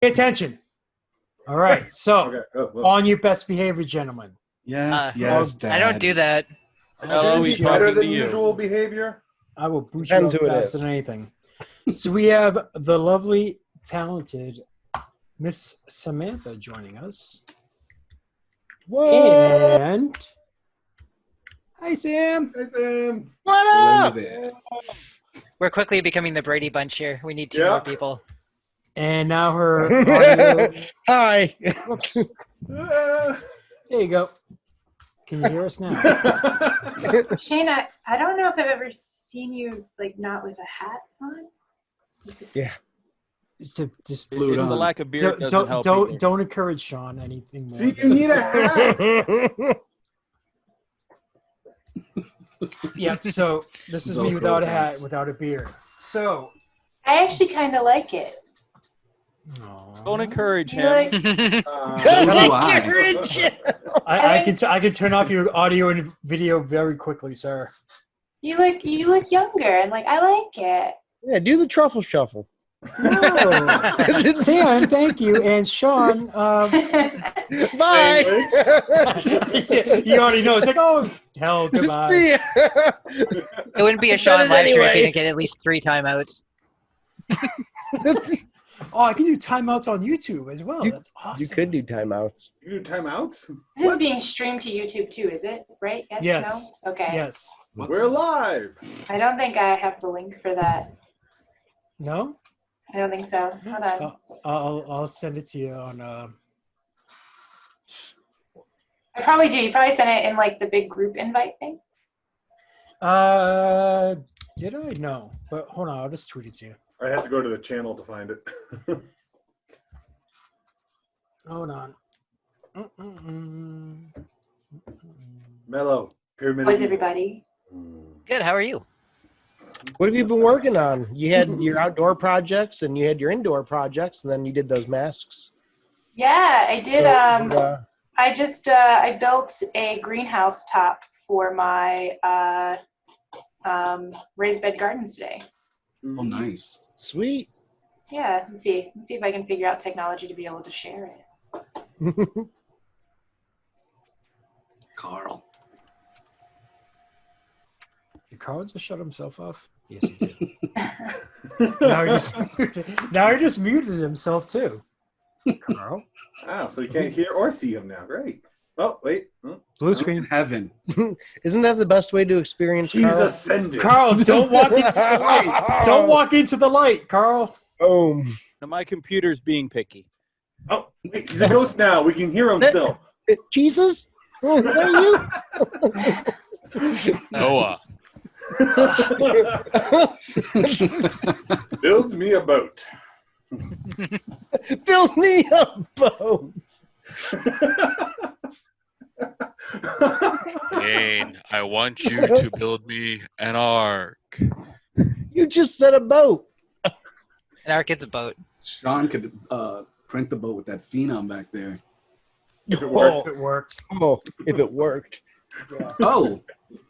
Pay attention. All right. So, Okay. on your best behavior, gentlemen. Yes, yes, Dad. I don't do that. Should we be better talking than to you. usual behavior. I will boot Depends you who up it faster is. than anything. So we have the lovely, talented Miss Samantha joining us. What? And hi, Sam. Hey, Sam. What Hello up? there. We're quickly becoming the Brady Bunch here. We need two more people. And now her audio. Hi. Whoops. There you go. Can you hear us now? Shayna, I don't know if I've ever seen you like not with a hat on. Yeah. Just Glued The on. lack of beard doesn't help either. don't encourage Sean anything more. See, you need a hat. Yep. So this is me Velcro without a hat, pants. without a beard. So. I actually kind of like it. Don't encourage You him. look, So do I. I can turn off your audio and video very quickly, sir. you look younger, and like I like it. Yeah, do the truffle shuffle. No. Sam, thank you, and Sean. Bye. You already know. It's like, oh hell, goodbye. See ya. It wouldn't be a I said Sean it live stream if anyway. he didn't get at least 3 timeouts. Oh, I can do timeouts on YouTube as well. That's awesome. You could do timeouts. You do timeouts? This is being streamed to YouTube too, is it? Right? Yes. No? Okay. Yes. We're live. I don't think I have the link for that. No. I don't think so. Hold on. I'll send it to you on. I probably do. You probably sent it in like the big group invite thing. Did I? No. But hold on, I'll just tweet it to you. I have to go to the channel to find it. Hold on. Mellow. Pyramid. How is everybody? Good. How are you? What have you been working on? You had your outdoor projects and you had your indoor projects, and then you did those masks. Yeah, I did. So, I built a greenhouse top for my raised bed gardens today. Oh, nice. sweet. Yeah, let's see if I can figure out technology to be able to share it. Carl. Did Carl just shut himself off? Yes, he did. now he just muted himself too. Carl. Ah, so you can't hear or see him now. Great. Oh, wait. Blue In screen. heaven. Isn't that the best way to experience He's Carl? ascended. Carl, don't walk into the light. Don't walk into the light, Carl. Boom. Now, my computer's being picky. Oh, wait, he's a ghost now. We can hear him still. Jesus? Oh, is that you? Noah. Build me a boat. Build me a boat. Kane, I want you to build me an ark. You just said a boat. And our kid's a boat. Sean could print the boat with that phenom back there. If it worked. It worked. Oh, if it worked. Oh,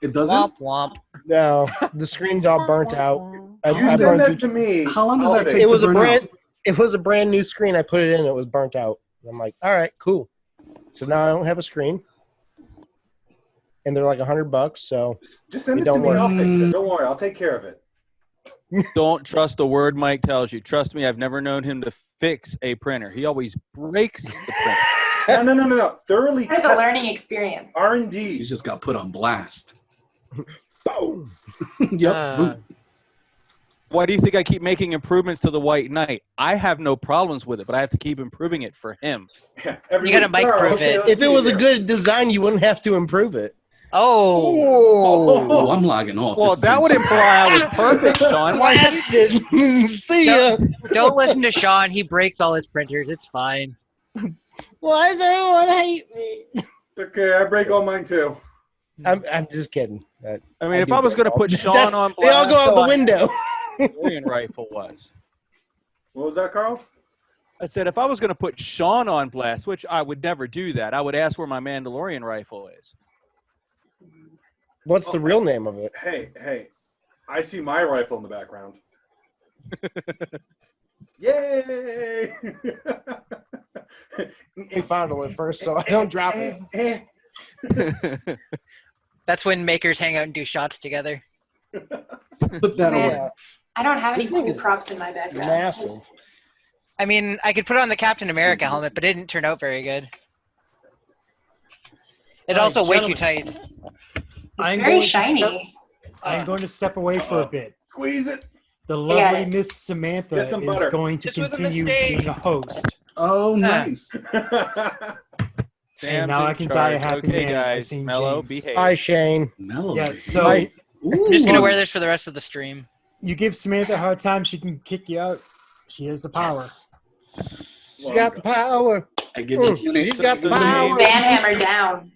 it doesn't? Womp womp. No, the screen's all burnt out. I You send burned that to me. How long does I'll that take take it to was a burn brand. out? It was a brand new screen. I put it in. It was burnt out. I'm like, all right, cool. So now I don't have a screen, and they're like $100. So Just send It it to don't me. work. I'll fix it. Don't worry. I'll take care of it. Don't trust a word Mike tells you. Trust me, I've never known him to fix a printer. He always breaks the printer. No. Thoroughly Part of the test learning experience. You R&D. just got put on blast. boom. Yep. boom. Why do you think I keep making improvements to the White Knight? I have no problems with it, but I have to keep improving it for him. Every You gotta week. mic-proof Okay, it. let's If it see was a here. good design, you wouldn't have to improve it. Oh. Oh, I'm logging off. Well, This that would thing's- imply I was perfect, Sean. Blasted. See ya. Don't listen to Sean. He breaks all his printers. It's fine. Why does everyone hate me? Okay, I break all mine too. I'm just kidding. I mean, if I was going to put Sean on They all blast, go out the like window. the Mandalorian rifle was. What was that, Carl? I said if I was going to put Sean on blast, which I would never do that, I would ask where my Mandalorian rifle is. What's the real name of it? Hey, I see my rifle in the background. Yay! We fondle it first, so I don't drop it. That's when makers hang out and do shots together. Put that Man. away. I don't have any This thing cool is props in my background. Massive. I mean, I could put on the Captain America helmet, but it didn't turn out very good. It All right, also way too gentlemen. tight. It's I'm very going to shiny. I'm going to step away for a bit. Squeeze it. The got lovely it. Miss Samantha Get some is butter. going to This was a continue mistake. being a host. Oh, nice. Sam's now in I can die a charge. happy Okay, man. I've guys. seen Mellow, James. behave. Hi, Shane. Mellow. Yes, baby. so Hi. I'm just gonna Ooh. wear this for the rest of the stream. you give Samantha a hard time, she can kick you out. She has the power. She's got the power. I give it She's got the Good power. name. Banhammer down.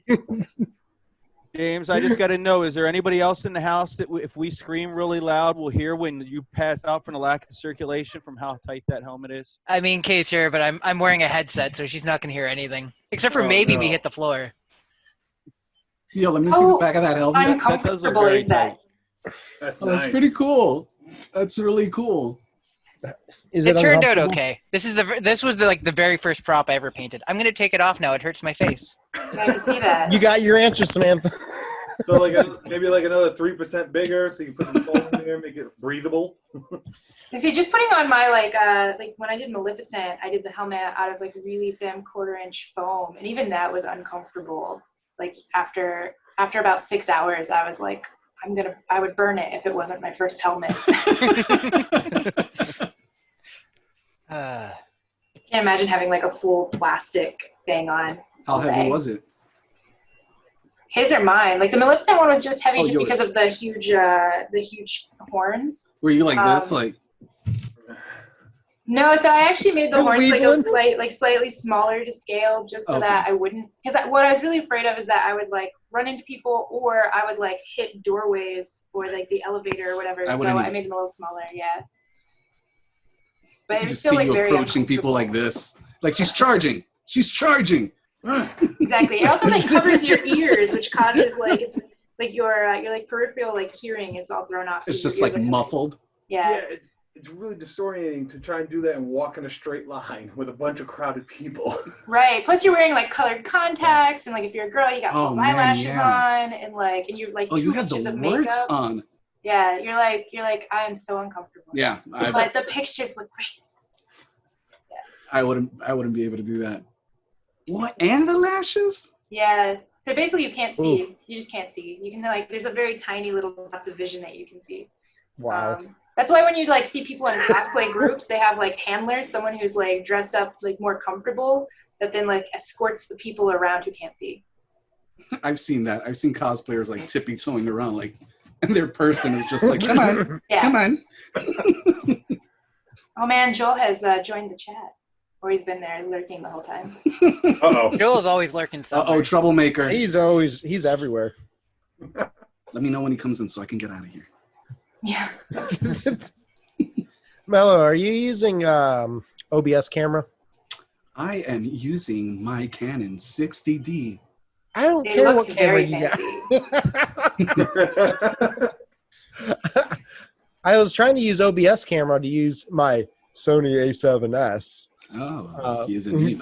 James, I just got to know, is there anybody else in the house that if we scream really loud, we'll hear when you pass out from the lack of circulation from how tight that helmet is? I mean, Kay's here, but I'm wearing a headset, so she's not gonna hear anything except for Oh, maybe no. me hit the floor. Yo, let me see the Oh, back of that helmet. does look Uncomfortable very is that? That's Oh, that's nice. pretty cool. That's really cool. Is It turned out uncomfortable? okay. This was the very first prop I ever painted. I'm gonna take it off now. It hurts my face. Yeah, I can see that. You got your answer, Samantha. So like maybe like another 3% bigger, so you put some foam in there, make it breathable. You see, just putting on my like when I did Maleficent, I did the helmet out of like really thin 1/4-inch foam, and even that was uncomfortable. Like after about 6 hours, I was like, I would burn it if it wasn't my first helmet. Can't imagine having like a full plastic thing on. How all heavy day. was it? His or mine? Like the Maleficent one was just heavy, Oh, just yours. because of the huge horns. Were you like this? Um, Like, No, so I actually made the You're horns like Weebling? slightly smaller to scale, just so Okay. that I wouldn't. Because what I was really afraid of is that I would like run into people, or I would like hit doorways or like the elevator or whatever. I So wouldn't I either. made them a little smaller. Yeah. I But it can was just still see like you very approaching people like this. Like, she's charging. She's charging. Exactly. It also like covers your ears, which causes like it's like your like peripheral like hearing is all thrown off. It's 'cause your just like ears are muffled. Yeah. It's really disorienting to try and do that and walk in a straight line with a bunch of crowded people. Right. Plus, you're wearing like colored contacts, and like if you're a girl, you got Oh, false man, eyelashes yeah. on, and you're like Oh, 2 you had inches the of works makeup. on. Yeah, you're like I am so uncomfortable. Yeah, But the pictures look great. I wouldn't be able to do that. What? And the lashes? Yeah. So basically, you can't see. You just can't see. You can like there's a very tiny little dots of vision that you can see. Wow. That's why when you like see people in cosplay groups, they have like handlers, someone who's like dressed up like more comfortable, that then like escorts the people around who can't see. I've seen that. I've seen cosplayers like tippy-toeing around, like, and their person is just like, come on, Yeah. come on. Oh man, Joel has joined the chat, or he's been there lurking the whole time. Uh-oh. Joel is always lurking somewhere. Uh-oh, troublemaker. He's everywhere. Let me know when he comes in so I can get out of here. Yeah. Mello, are you using OBS camera? I am using my Canon 60D. I don't It care looks what camera very you fancy. got. I was trying to use OBS camera to use my Sony A7S. Oh, excuse me.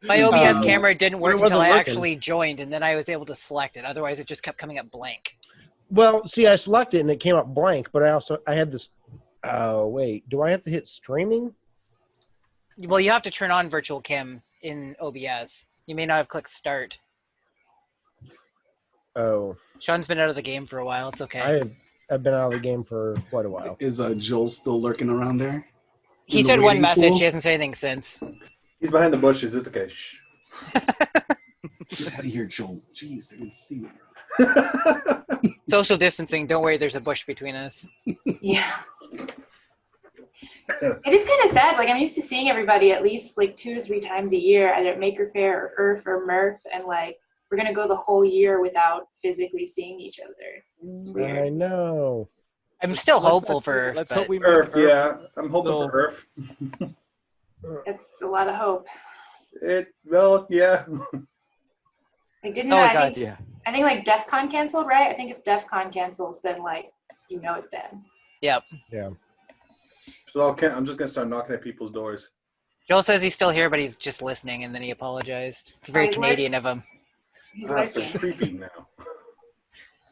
My OBS Um, camera didn't work it wasn't until I working. actually joined, and then I was able to select it. Otherwise, it just kept coming up blank. Well, see, I selected it and it came up blank, but I had this. Oh wait, do I have to hit streaming? Well, you have to turn on virtual cam in OBS. You may not have clicked start. Oh, Sean's been out of the game for a while. It's okay. I've been out of the game for quite a while. Is Joel still lurking around there? He in the said one waiting message. pool? He hasn't said anything since. He's behind the bushes. It's okay. Shh. Get out of here, Joel. Jeez, they're gonna see you. Social distancing. Don't worry, there's a bush between us. Yeah. It is kind of sad. Like I'm used to seeing everybody at least like 2 to 3 times a year, either at Maker Faire or Earth or Murph, and like we're gonna go the whole year without phically seeing each other. It's I weird. know. I'm still hopeful Let's for. Let's but hope we Earth, make yeah. I'm hoping So- for Earth. It's a lot of hope. Well, yeah. Like didn't Oh my I god, think yeah. I think like DEF CON canceled, right? I think if DEF CON cancels, then like it's bad. Yep. Yeah. So I'm just gonna start knocking at people's doors. Joel says he's still here, but he's just listening, and then he apologized. It's very He's Canadian of him. He's Ah, so lurking. creepy now.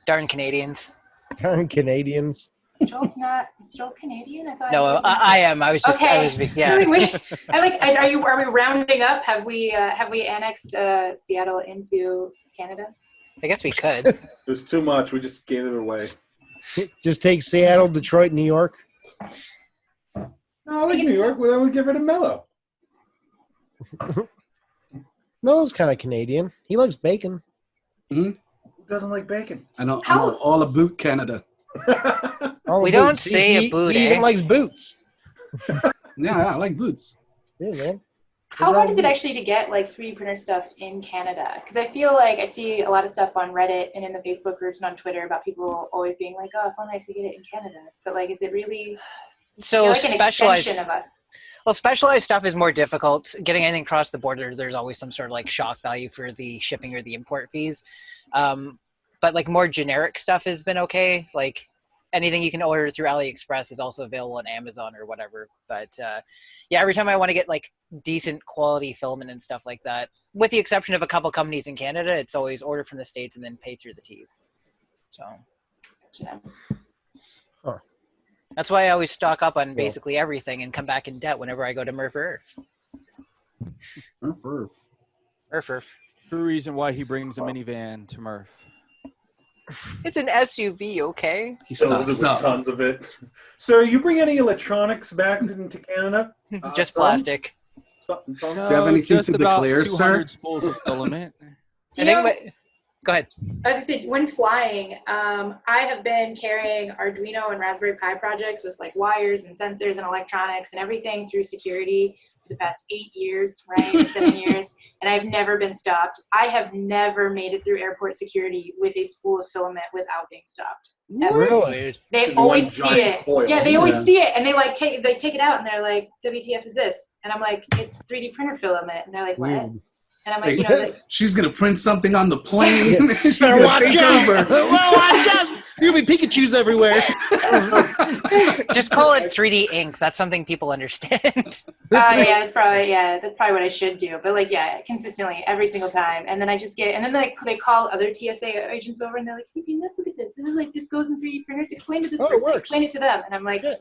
Darn Canadians. Darn Canadians. Joel's not. Is Joel Canadian? I thought. No, he was I am. I was just. Okay. I was, yeah. Are we rounding up? Have we annexed Seattle into Canada? I guess we could. There's too much. We just gave it away. Just take Seattle, Detroit, New York. No, I like New York. Well, then we get rid of Mello. Melo's kind of Canadian. He likes bacon. Who doesn't like bacon? I know all about Canada. All We the don't boots. say a boot, He eh? even likes boots. Yeah, I like boots. Yeah, man. How hard is it actually to get like 3D printer stuff in Canada? Because I feel like I see a lot of stuff on Reddit and in the Facebook groups and on Twitter about people always being like, "Oh, if only I could get it in Canada." But like, is it really So like an specialized. extension of us? Well, specialized stuff is more difficult. Getting anything across the border, there's always some sort of like shock value for the shipping or the import fees. But like more generic stuff has been okay. Like anything you can order through AliExpress is also available on Amazon or whatever. But yeah, every time I want to get like decent quality filament and stuff like that, with the exception of a couple companies in Canada, it's always order from the States and then pay through the teeth. So Yeah. that's why I always stock up on basically everything and come back in debt whenever I go to Murph Earth. Earth. True reason why he brings a minivan to Murph. It's an SUV, okay? He Fills it stocks with up. tons of it. Sir, you bring any electronics back into Canada? Just some? plastic. Something. Do you have anything just to about declare, 200 sir? spools of filament. Do I you think know, go ahead. as I said, when flying, I have been carrying Arduino and Raspberry Pi projects with like wires and sensors and electronics and everything through security for the past 8 years, right, or 7 years, and I've never been stopped. I have never made it through airport security with a spool of filament without being stopped. Ever. Really? They Just always one see giant it. coil. Yeah, they always Yeah. see it, and they take it out, and they're like, "WTF is this?" And I'm like, "It's 3D printer filament," and they're like, "What?" Weird. And I'm like, you know, like, She's gonna print something on the plane. She's Better gonna watch take out. over. Well, watch out. You'll be Pikachu's everywhere. Just call it 3D ink. That's something people understand. yeah, that's probably what I should do. But like, yeah, consistently every single time, and then I just get, and then they call other TSA agents over, and they're like, "Have you seen this? Look at this. This is like this goes in 3D printers. Explain to this Oh, it person. works. Explain it to them." And I'm like, Yeah.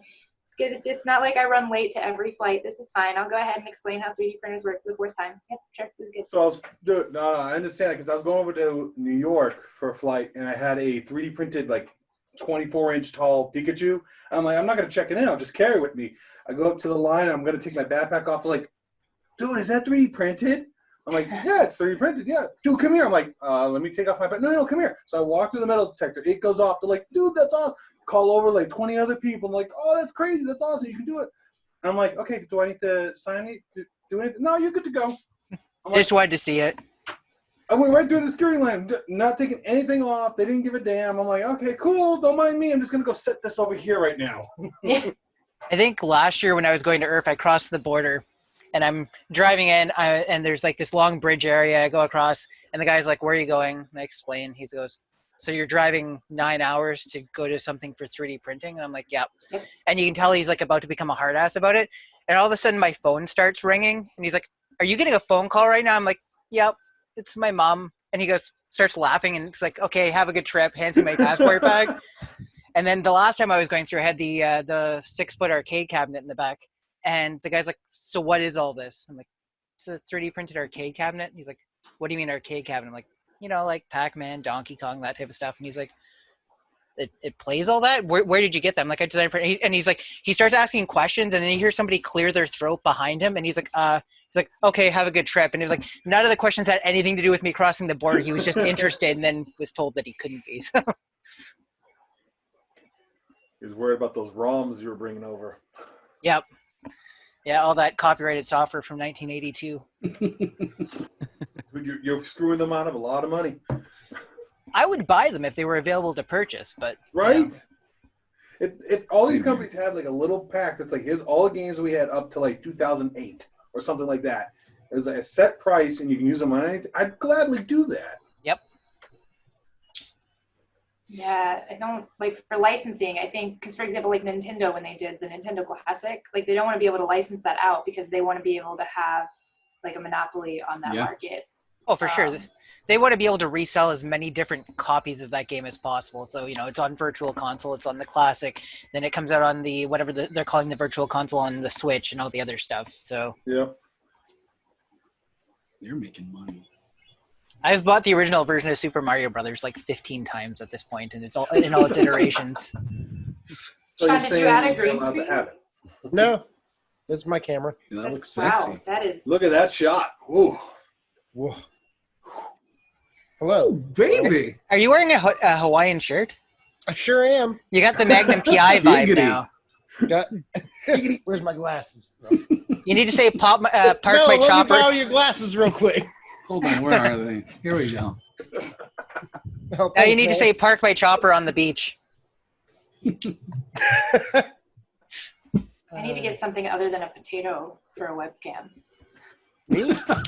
"It's good. It's not like I run late to every flight. This is fine. I'll go ahead and explain how 3D printers work for the fourth time. Yep, sure, this is good." So I understand because I was going over to New York for a flight, and I had a 3D printed like 24-inch tall Pikachu. I'm like, I'm not gonna check it in. I'll just carry it with me. I go up to the line. I'm gonna take my backpack off. They're like, "Dude, is that 3D printed?" I'm like, "Yeah, it's 3D printed. Yeah, dude, come here." I'm like, "Let me take off my backpack." No, come here. So I walk through the metal detector. It goes off. They're like, "Dude, that's awesome." Call over like 20 other people. I'm like, "Oh, that's crazy. That's awesome. You can do it." And I'm like, "Okay, do I need to sign it? Do anything?" "No, you're good to go." I'm I just wanted to see it. I went right through the security line, not taking anything off. They didn't give a damn. I'm like, "Okay, cool. Don't mind me. I'm just going to go set this over here right now." Yeah. I think last year when I was going to Earth, I crossed the border, and I'm driving in, and there's like this long bridge area. I go across, and the guy's like, "Where are you going?" And I explain. He goes, "So you're driving 9 hours to go to something for 3D printing?" And I'm like, "Yep." And you can tell he's like about to become a hard ass about it. And all of a sudden my phone starts ringing, and he's like, "Are you getting a phone call right now?" I'm like, "Yep, it's my mom." And he starts laughing, and it's like, "Okay, have a good trip." Hands me my passport bag. And then the last time I was going through, I had the 6-foot arcade cabinet in the back, and the guy's like, "So what is all this?" I'm like, "It's a 3D printed arcade cabinet." And he's like, "What do you mean arcade cabinet?" I'm like, "You know, like Pac-Man, Donkey Kong, that type of stuff." And he's like, it plays all that? Where did you get that?" I'm like, "I designed it." And he's like, he starts asking questions, and then you hear somebody clear their throat behind him, and he's like, "Okay, have a good trip." And he was like, none of the questions had anything to do with me crossing the border. He was just interested, and then was told that he couldn't be. So. He was worried about those ROMs you were bringing over. Yep. Yeah, all that copyrighted software from 1982. You're screwing them out of a lot of money. I would buy them if they were available to purchase, but Right? If all these Same companies had like a little pack that's like, here's all the games we had up to like 2008 or something like that. There's like a set price and you can use them on anything. I'd gladly do that. Yep. Yeah, I don't like for licensing. I think because, for example, like Nintendo, when they did the Nintendo Classic, like they don't want to be able to license that out because they want to be able to have like a monopoly on that market. Oh, for sure. They want to be able to resell as many different copies of that game as possible. So, it's on Virtual Console, it's on the Classic, then it comes out on the whatever they're calling the Virtual Console on the Switch and all the other stuff. So Yeah. They're making money. I've bought the original version of Super Mario Brothers like 15 times at this point, and it's all in all its iterations. So Sean, you're did you add a saying green you're allowed to screen? have it. No, that's my camera. Yeah, that That's- looks sexy. Wow, that is. Look at that shot. Ooh. Whoa. Hello. Baby. Are you wearing a Hawaiian shirt? I sure am. You got the Magnum PI vibe Giggity. now. Got, where's my glasses? No. You need to say park my let me chopper. borrow your glasses real quick. Hold on, where are they? Here we go. Oh, Now you thanks, need to man. say park my chopper on the beach. I need to get something other than a potato for a webcam.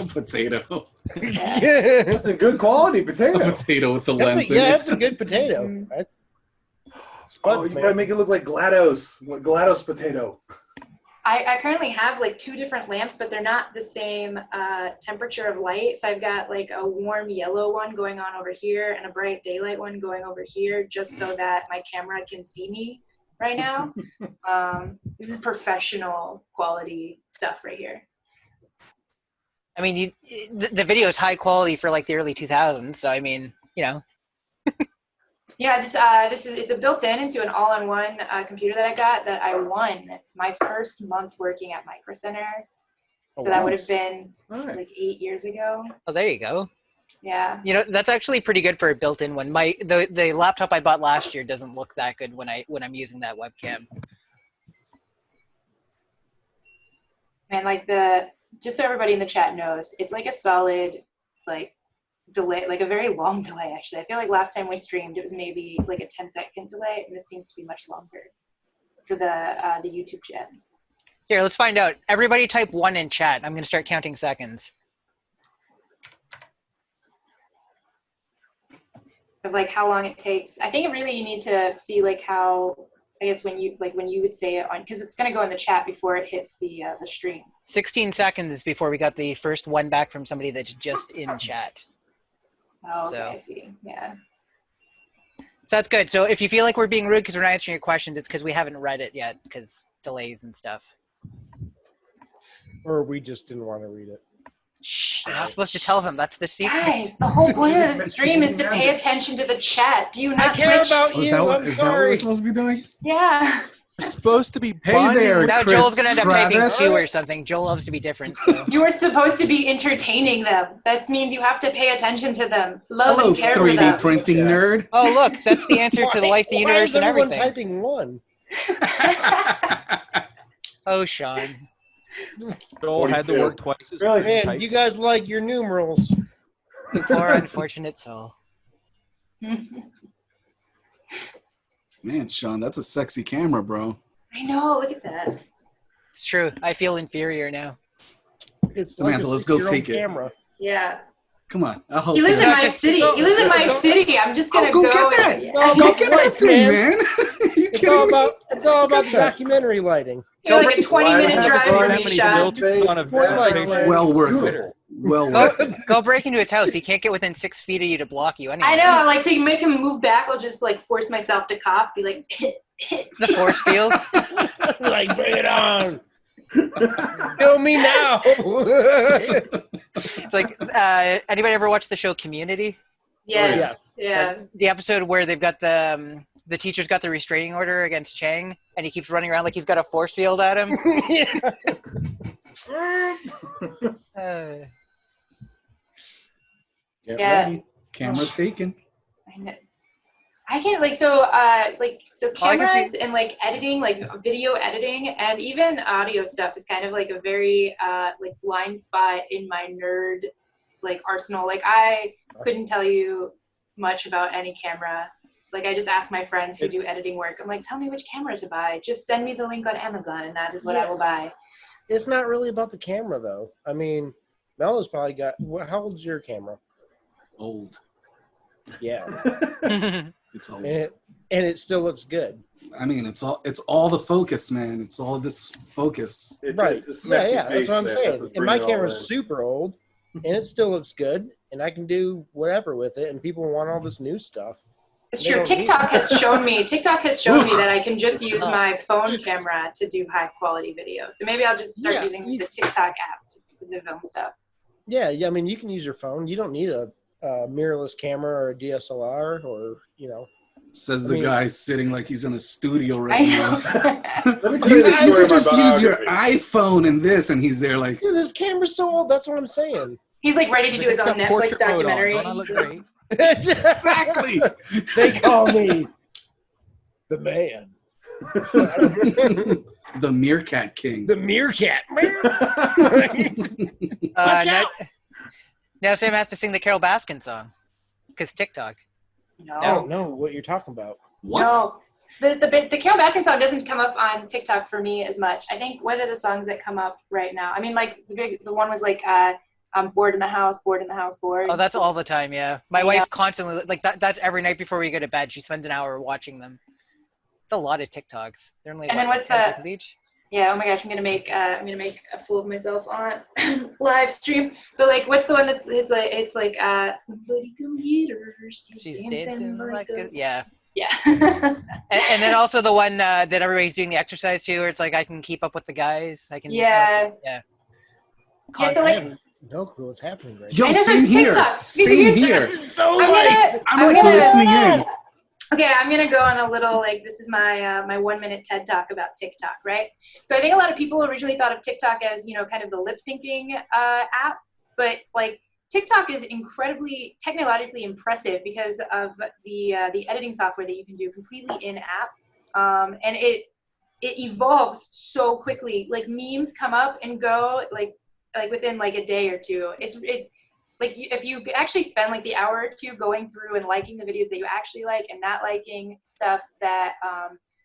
Potato. That's a good quality A potato. potato with the lens in yeah, it. that's a good potato. That's, Oh, you gotta make it look like GLaDOS. GLaDOS potato. I currently have like 2 different lamps, but they're not the same temperature of light. So I've got like a warm yellow one going on over here and a bright daylight one going over here, just so that my camera can see me right now. This is professional quality stuff right here. I mean, the video is high quality for like the early 2000s. So I mean, Yeah, it's a built-in into an all-in-one computer that I got that I won my first month working at Micro Center. So that would have been like 8 years ago. Oh, there you go. Yeah. That's actually pretty good for a built-in one. The laptop I bought last year doesn't look that good when I'm using that webcam. And like just so everybody in the chat knows, it's like a solid like delay, like a very long delay actually. I feel like last time we streamed it was maybe like a 10-second delay, and this seems to be much longer for the YouTube chat. Here, let's find out. Everybody type 1 in chat. I'm going to start counting seconds. Of like how long it takes. I think really you need to see like how, I guess when you would say it on, because it's going to go in the chat before it hits the stream. 16 seconds before we got the first one back from somebody that's just in chat. Oh, okay, So. I see. Yeah. So that's good. So if you feel like we're being rude because we're not answering your questions, it's because we haven't read it yet because delays and stuff. or we just didn't want to read it. Shh, you're not supposed to tell them. That's the secret. Guys, the whole point of this stream is to pay attention to the chat. Do you not I care Twitch? about Oh, is you. that what, I'm is that what we're sorry. supposed to be doing? Yeah. It's supposed to be Hey bonding there, with- Now Chris Joel's gonna end up typing Travis. 2 or something. Joel loves to be different. So. You are supposed to be entertaining them. That means you have to pay attention to them. Love Hello, and care for 3D them. printing nerd. Oh, look, that's the answer to the life, the Why universe, is and everyone everything. typing 1? Oh, Sean. Joel had to 42. work twice as Really? hard to Man, type. you guys like your numerals. You poor unfortunate soul. Man, Sean, that's a sexy camera, bro. I know. Look at that. It's true. I feel inferior now. It's Samantha, like a let's go 6-year-old take it. Camera. Yeah. Come on. I'll help He lives you. in not my just- city. He lives in my city. I'm just gonna Oh, go go. get that. and- Oh, Go about get lights, that thing, man. man. Are you It's kidding all me? about the Get that. documentary lighting. You're like a Why 20-minute have drive to for burn me, that many Sean. filters on a Point lights, picture. man. Well worth it. Twitter. Well worth it. Go break into his house. He can't get within 6 feet of you to block you anyway. I know. I like to make him move back. I'll just like force myself to cough. Be like, The force field. Like, bring it on. Kill me now. It's like, anybody ever watch the show Community? yes, yeah. The episode where they've got the teacher's got the restraining order against Chang, and he keeps running around like he's got a force field at him. Get Yeah. ready. Camera taken. I know. I can so Oh, I can cameras see- and like editing, like video editing, and even audio stuff is kind of like a very like blind spot in my nerd like arsenal. Like I couldn't tell you much about any camera. Like I just ask my friends who do editing work. I'm like, tell me which camera to buy. Just send me the link on Amazon, and that is what I will buy. It's not really about the camera, though. I mean, Melo's probably got. How old's your camera? Old. Yeah. It's all. and it still looks good. I mean, it's all the focus, man. It's all this focus. Right. It's a Yeah, smexy that's face what I'm there. saying. That's what's And my bringing it all camera's in. super old, and it still looks good, and I can do whatever with it. And people want all this new stuff. It's They true. don't need TikTok has shown me that I can just use Oh. my phone camera to do high quality video. So maybe I'll just start Yeah, using you- the TikTok app to film stuff. Yeah. I mean, you can use your phone. You don't need a mirrorless camera or a DSLR or Says I the mean- guy sitting like he's in a studio right I now. know. Let me tell you the I story could of my just use your biography. iPhone and this, and he's there like, Dude, this camera's so old. That's what I'm saying. He's like ready to do his It's own got Netflix portrait mode on. documentary. Don't I look great? exactly. They call me the man. The Meerkat King. The meerkat. Now Sam has to sing the Carol Baskin song because TikTok. I No. don't know what you're talking about. What? No. The Carol Baskin song doesn't come up on TikTok for me as much. I think what are the songs that come up right now? I mean, like the one was like I'm bored in the house, bored. Oh, that's all the time. Yeah, my wife constantly like that. That's every night before we go to bed. She spends an hour watching them. It's a lot of TikToks. They're only And then what, what's 10 the- seconds each? Yeah, oh my gosh, I'm gonna make a fool of myself on live stream. But like, what's the one that's it's like somebody come get her. She's dancing like a, yeah. Yeah. And then also the one that everybody's doing the exercise to, where it's like I can keep up with the guys. I can. Yeah. Yeah. Yeah, so I like have no clue what's happening right Yo, I know same there's here. TikTok. Same Here's- here. So I'm like listening in. Okay, I'm gonna go on a little this is my my 1 minute TED talk about TikTok, right? So I think a lot of people originally thought of TikTok as kind of the lip syncing app, but like TikTok is incredibly technologically impressive because of the editing software that you can do completely in app, and it evolves so quickly. Like memes come up and go like within like a day or two. Like if you actually spend like the hour or two going through and liking the videos that you actually like and not liking stuff that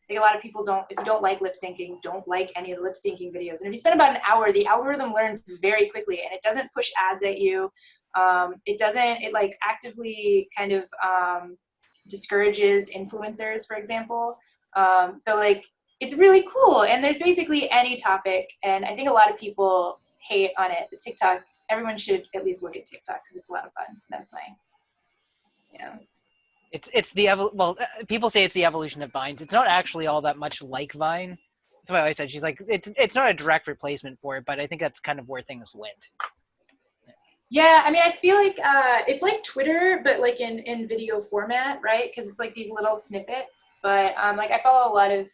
like a lot of people don't, if you don't like lip syncing, don't like any of the lip syncing videos. And if you spend about an hour, the algorithm learns very quickly and it doesn't push ads at you. It like actively kind of discourages influencers, for example. So like it's really cool. And there's basically any topic. And I think a lot of people hate on it, but TikTok, everyone should at least look at TikTok because it's a lot of fun. That's my, It's the people say it's the evolution of Vines. It's not actually all that much like Vine. That's why I always said she's like it's not a direct replacement for it, but I think that's kind of where things went. Yeah, I mean, I feel like it's like Twitter, but like in video format, right? Because it's like these little snippets. But like I follow a lot of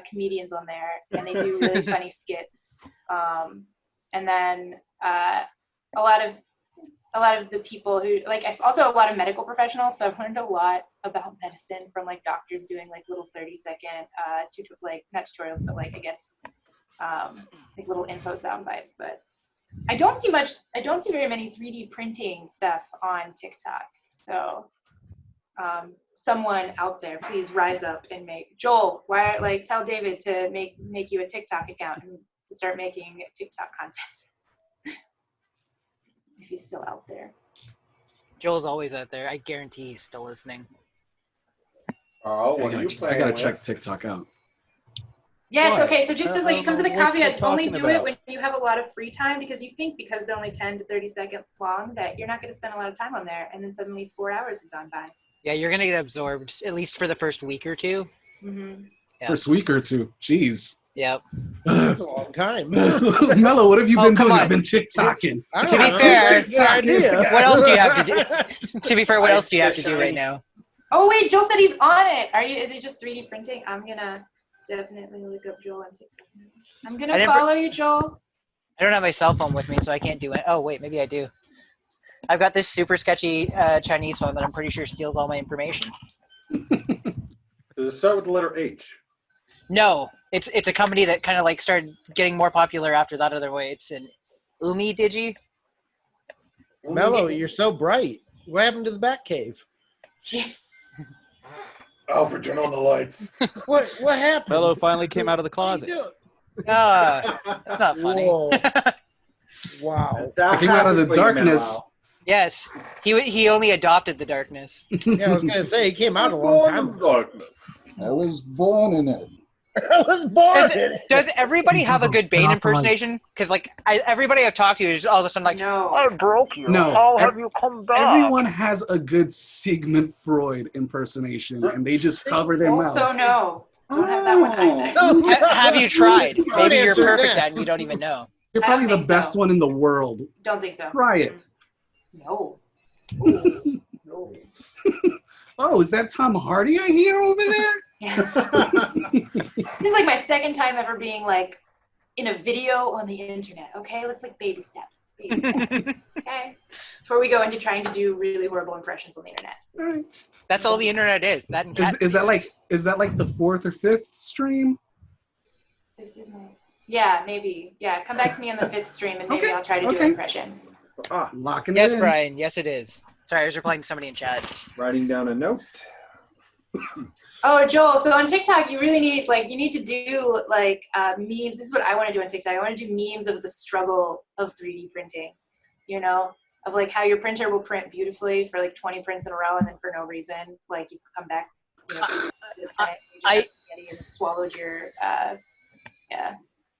comedians on there, and they do really funny skits. And then a lot of the people who like also a lot of medical professionals. So I've learned a lot about medicine from like doctors doing like little 30-second like not tutorials, but like I guess like little info sound bites. But I don't see very many 3D printing stuff on TikTok. So someone out there, please rise up and make Joel. Tell David to make you a TikTok account and to start making TikTok content. If he's still out there. Joel's always out there. I guarantee he's still listening. Oh, what are you I playing gotta with? check TikTok out. Yes, What? okay, so just as like it comes with a What you're caveat, only talking do it about. when you have a lot of free time because you think because they're only 10 to 30 seconds long that you're not going to spend a lot of time on there and then suddenly 4 hours have gone by. Yeah, you're gonna get absorbed at least for the first week or two. Mm-hmm. Yeah. First week or two. Jeez. Yep. That's a long time. Mello, what have you Oh, been come doing? on. I've been TikToking. I To be don't know. fair- Good idea. What else do you have to do? To be fair, what else do you have to do right now? Oh wait, Joel said he's on it. Is it just 3D printing? I'm gonna definitely look up Joel on TikTok. I'm I gonna didn't follow you, Joel. I don't have my cell phone with me, so I can't do it. Oh wait, maybe I do. I've got this super sketchy Chinese phone that I'm pretty sure steals all my information. Does it start with the letter H? No, it's a company that kind of like started getting more popular after that other way. It's an Umi Digi. Mello, you're so bright. What happened to the Batcave? Alfred, turn on the lights. What happened? Mello finally came out of the What are you closet. doing? That's not funny. Whoa. Wow. That Came out of the happens when you're darkness. mellow. Yes, he only adopted the darkness. Yeah, I was gonna say he came out a long Born time in ago. darkness. I was born in it. I was born Does, in it. does everybody have a good Bane Off the light. impersonation? Because like everybody I've talked to is all of a sudden like, No. I broke you. No, How ev- have you come back? Everyone has a good Sigmund Freud impersonation, and they just cover their mouth. Also, no. Don't have that one either. No, Have you tried? Short Maybe you're answer is perfect that. at it and you don't even know. You're I don't probably the think best so. one in the world. Don't think so. Try it. No. Ooh, no. Oh, is that Tom Hardy I hear over there? This is like my second time ever being like in a video on the internet. Okay, let's like baby steps. Baby steps. Okay, before we go into trying to do really horrible impressions on the internet. All right. That's all the internet is. That and cat Is that videos. like the 4th or 5th stream? This is my. Yeah, maybe. Yeah, come back to me on the 5th stream and maybe Okay, I'll try to do okay. an impression. Locking Yes, it in. Brian. Yes, it is. Sorry, I was replying to somebody in chat. Writing down a note. Oh, Joel, so on TikTok, you really need, you need to do, memes. This is what I want to do on TikTok. I want to do memes of the struggle of 3D printing, of, how your printer will print beautifully for, 20 prints in a row, and then for no reason, you come back, and swallowed your, yeah.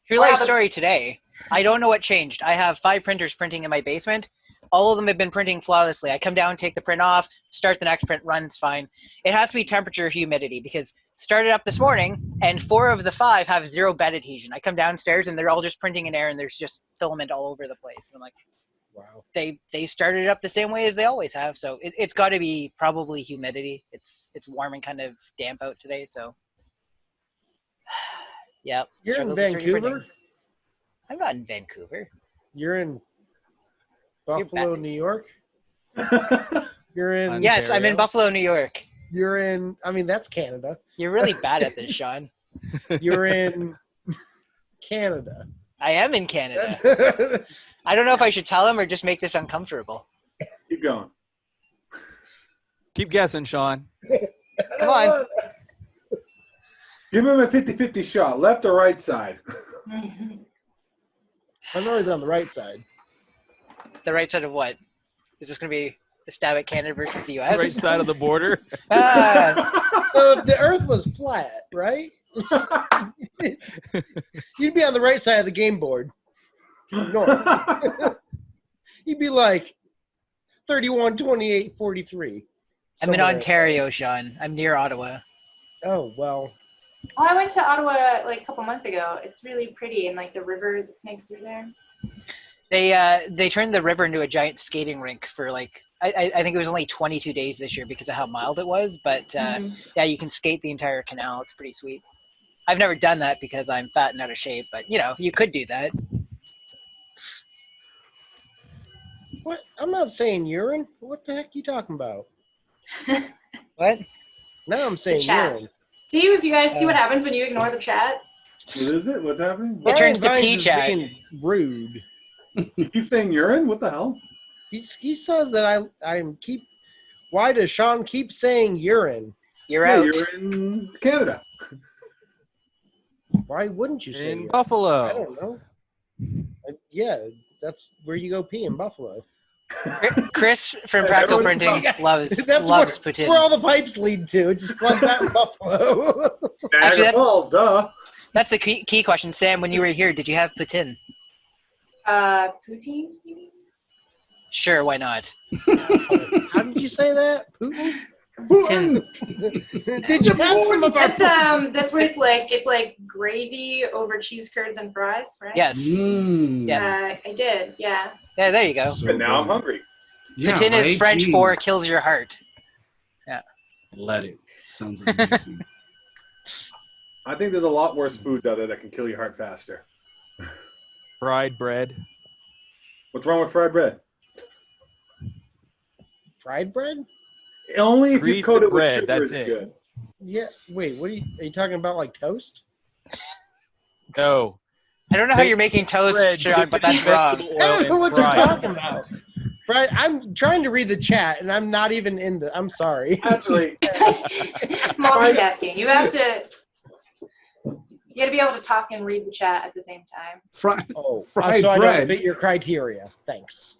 True life story today. I don't know what changed. I have 5 printers printing in my basement. All of them have been printing flawlessly. I come down, take the print off, start the next print, runs fine. It has to be temperature, humidity, because started up this morning, and 4 of the 5 have 0 bed adhesion. I come downstairs, and they're all just printing in air, and there's just filament all over the place. And I'm like, Wow. They started it up the same way as they always have, so it's got to be probably humidity. It's warm and kind of damp out today, so yeah. You're in struggles with 3D printing. Vancouver? I'm not in Vancouver. You're in Buffalo, New York? You're in Yes, I'm in Ontario. Buffalo, New York. You're in that's Canada. You're really bad at this, Sean. You're in Canada. I am in Canada. I don't know if I should tell him or just make this uncomfortable. Keep going. Keep guessing, Sean. Come on. Give him a 50-50 shot, left or right side. I know he's on the right side. The right side of what? Is this going to be a stab at Canada versus the U.S.? Right side of the border. Ah, So if the Earth was flat, right? You'd be on the right side of the game board. North. You'd be like 31, 28, 43. I'm in somewhere. Ontario, Sean. I'm near Ottawa. Oh, well. Oh, I went to Ottawa a couple months ago. It's really pretty, and the river that snakes through there. They turned the river into a giant skating rink for I think it was only 22 days this year because of how mild it was. But yeah, you can skate the entire canal. It's pretty sweet. I've never done that because I'm fat and out of shape, but you could do that. What? I'm not saying urine. What the heck are you talking about? What? Now I'm saying chat. urine. See if you guys see what happens when you ignore the chat? What is it? What's happening? It turns to Brian Vines pee is chat. being rude. You keep saying urine? What the hell? He says that I'm keep. Why does Sean keep saying urine? You're Yeah, out. you're in Canada. Why wouldn't you say In urine? Buffalo. I don't know. Yeah, that's where you go pee in Buffalo. Chris from Practical Everyone's Printing loves That's loves where poutine. all the pipes lead to. It just plugs out in Buffalo. Actually, Niagara that's- Falls, duh. That's the key question. Sam, when you were here, did you have poutine? Poutine, you mean? Sure, why not? How did you say that? Putin? Poutine. Did you have some of our That's where it's like gravy over cheese curds and fries, right? Yes. Mm. Yeah. I did, yeah. Yeah, there you go. So And now I'm good. hungry. Yeah, Poutine is right? French for Jeez. kills your heart. Let it. Sounds amazing. I think there's a lot worse food out there that can kill your heart faster. Fried bread. What's wrong with fried bread? fried bread? Only if you Greased coat it with bread, sugar that's is it. good. Yeah. Wait, are you talking about like toast? No. I don't know how you're making toast, Bread, Sean, but that's wrong. vegetable I oil don't know and what you're fried. talking about. Fried. I'm trying to read the chat, and I'm not even in the. I'm sorry. Actually, Multitasking. You got to be able to talk and read the chat at the same time. Fried, Oh, Fried so I bread. don't fit your criteria. Thanks.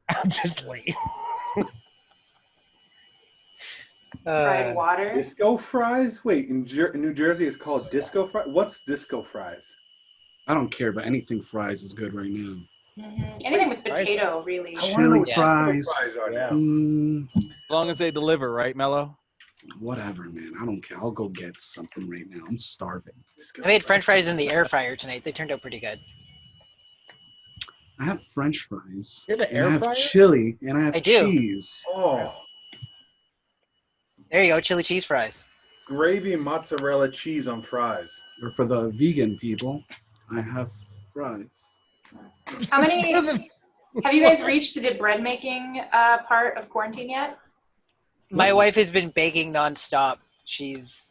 I'll just leave. Fried water. Disco fries? Wait, in New Jersey it's called disco fries? What's disco fries? I don't care, but anything fries is good right now. Anything with potato, really. I want to know what Chili fries. disco fries are now. As long as they deliver, right, Mello? Whatever, man. I don't care. I'll go get something right now. I'm starving. I made French fries in the air fryer tonight. They turned out pretty good. I have French fries. You have an and air I have fryer? chili, and I have I do. cheese. Oh, There you go, chili cheese fries. gravy and mozzarella cheese on fries. Or for the vegan people, I have fries. How many? Have you guys reached the bread making part of quarantine yet? My wife has been baking nonstop. She's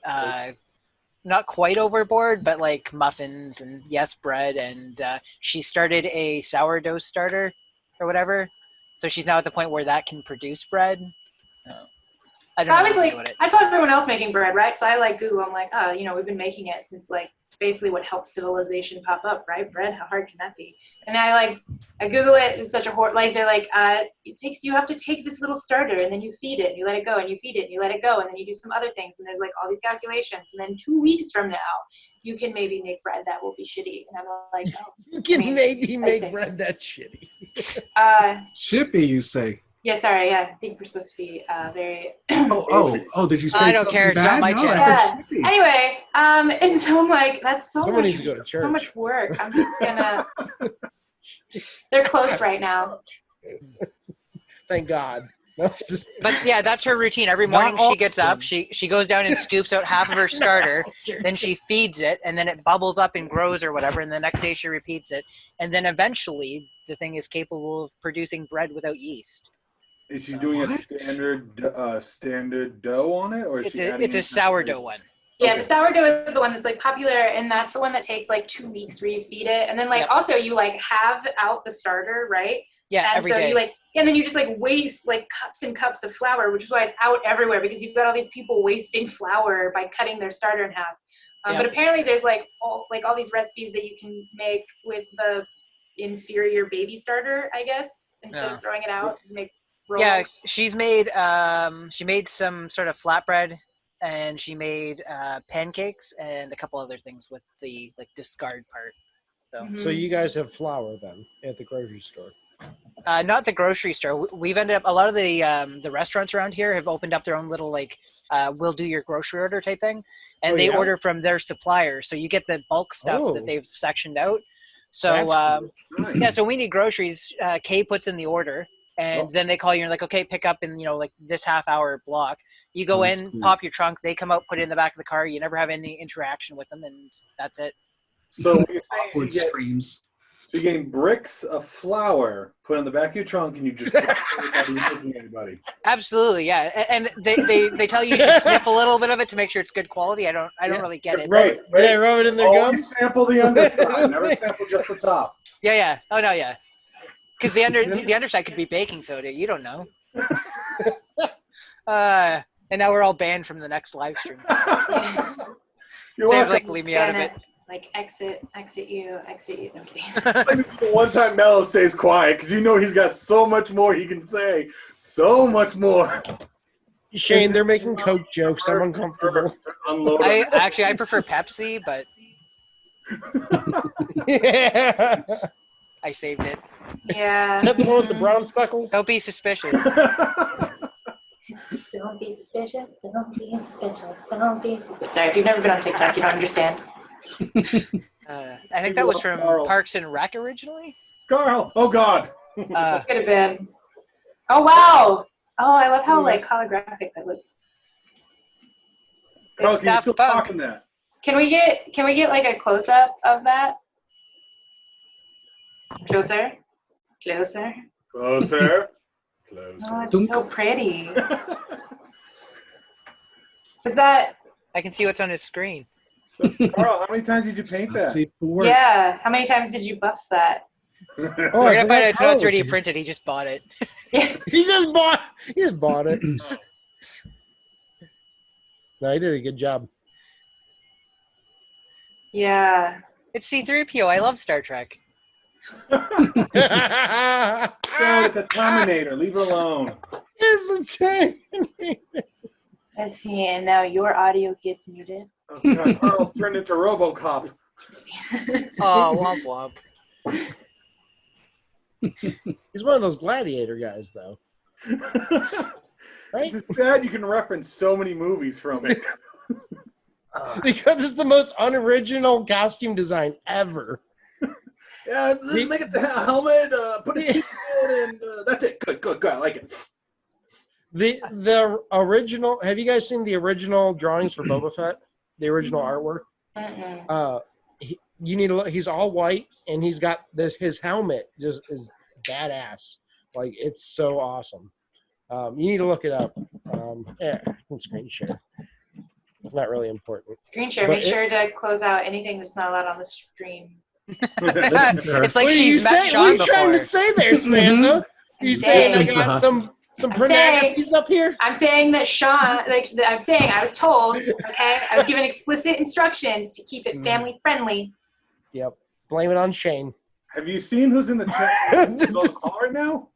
not quite overboard, but like muffins and yes, bread. And she started a sourdough starter or whatever. So she's now at the point where that can produce bread. I So don't know obviously, what to do with it. I saw everyone else making bread, right? So I like Google. I'm like, oh, we've been making it since like it's basically what helped civilization pop up, right? Bread, how hard can that be? And I Google it. It was such a they're like, you have to take this little starter and then you feed it and you let it go and you feed it and you let it go and then you do some other things and there's like all these calculations and then 2 weeks from now you can maybe make bread that will be shitty. And I'm like, oh, You can maybe make it. bread that shitty. Shippy, you say? Yeah, sorry. Yeah, I think we're supposed to be very. Oh! Did you say? I don't something care, it's not bad? my No, channel. I Yeah. said shippy. Anyway, and so I'm like, that's so Someone much, needs to go to church. so much work. I'm just gonna. They're closed right now. Thank God. But yeah, that's her routine. Every Not morning all she gets of up, them. she goes down and scoops out half of her starter, then she feeds it, and then it bubbles up and grows or whatever, and the next day she repeats it. And then eventually the thing is capable of producing bread without yeast. Is she doing a standard dough on it, or is she adding It's a sourdough one. Yeah, Okay. the sourdough is the one that's like popular, and that's the one that takes like 2 weeks where you feed it, and then like Yep. also you like have out the starter, right? Yeah, And every so day. you and then you just like waste like cups and cups of flour, which is why it's out everywhere because you've got all these people wasting flour by cutting their starter in half. Yep. But apparently there's like all these recipes that you can make with the inferior baby starter, I guess, instead of throwing it out, make rolls. Yeah, she's made she made some sort of flatbread, and she made pancakes and a couple other things with the like discard part. So So you guys have flour then at the grocery store. not the grocery store. We've ended up a lot of the restaurants around here have opened up their own little like we'll do your grocery order type thing, and Oh, they yeah? order from their suppliers. So you get the bulk stuff that Oh. they've sectioned out. So That's cool. Nice. yeah, so we need groceries. Kay puts in the order, and then they call you and like, okay, pick up in like this half-hour block. You go That's in, cool. pop your trunk. They come out, put it in the back of the car. You never have any interaction with them, and that's it. So what you're saying Awkward is you get, screams. so you're getting bricks of flour put on the back of your trunk, and you just drop it without even looking at anybody. Absolutely, yeah. And they tell you should sniff a little bit of it to make sure it's good quality. I don't really get it. Right, Do they rub it in their Always gums? sample the underside. Never sample just the top. Yeah. Oh no, yeah. Because the underside could be baking soda. You don't know. And now we're all banned from the next live stream. You're They welcome. like leave me out of it. Like exit you. Okay. Like, it's the one time Mello stays quiet because he's got so much more he can say. So much more. Shane, they're making Coke jokes. I'm uncomfortable. Unload I prefer Pepsi, but Yeah. I saved it. Yeah. Is that the one with the brown speckles? Don't be suspicious. Don't be suspicious. Don't be suspicious. Don't be. Sorry, if you've never been on TikTok, you don't understand. I think that was from Carl. Parks and Rec originally. Carl! Oh, God! Could have been. Oh wow! Oh, I love how like holographic that looks. Carl, It's can you Daft still Punk. talking that? Can we get like a close up of that? Closer. Closer. Oh, Closer. it's so pretty. Was that? I can see what's on his screen. Carl, how many times did you paint Let's that? see if it works. Yeah. How many times did you buff that? Oh, We're I gonna forgot find out it's not Carl 3D was printed. He just bought it. Yeah. He just bought it. No, he did a good job. Yeah. It's C-3PO. I love Star Trek. No, it's a Terminator. Leave it alone. It's a tank. Let's see, and now your audio gets muted. Oh, God. Carl's turned into RoboCop. Oh, womp womp. He's one of those gladiator guys, though. Right? It's sad you can reference so many movies from it. Because it's the most unoriginal costume design ever. Yeah, let's make it the helmet, put a key in, and that's it. Good. I like it. The original. Have you guys seen the original drawings for Boba Fett? The original artwork. You need to look. He's all white, and he's got his helmet just is badass. Like, it's so awesome. You need to look it up. Yeah, I can screen share. It's not really important. Screen share. But Make sure to close out anything that's not allowed on the stream. It's like What are she's you met saying? Sean What are you before. trying to say there, Samantha? You saying I got some pornographies up here? I'm saying that Sean, I'm saying I was told, okay? I was given explicit instructions to keep it family friendly. Yep. Blame it on Shane. Have you seen who's in the chat? On the call right now?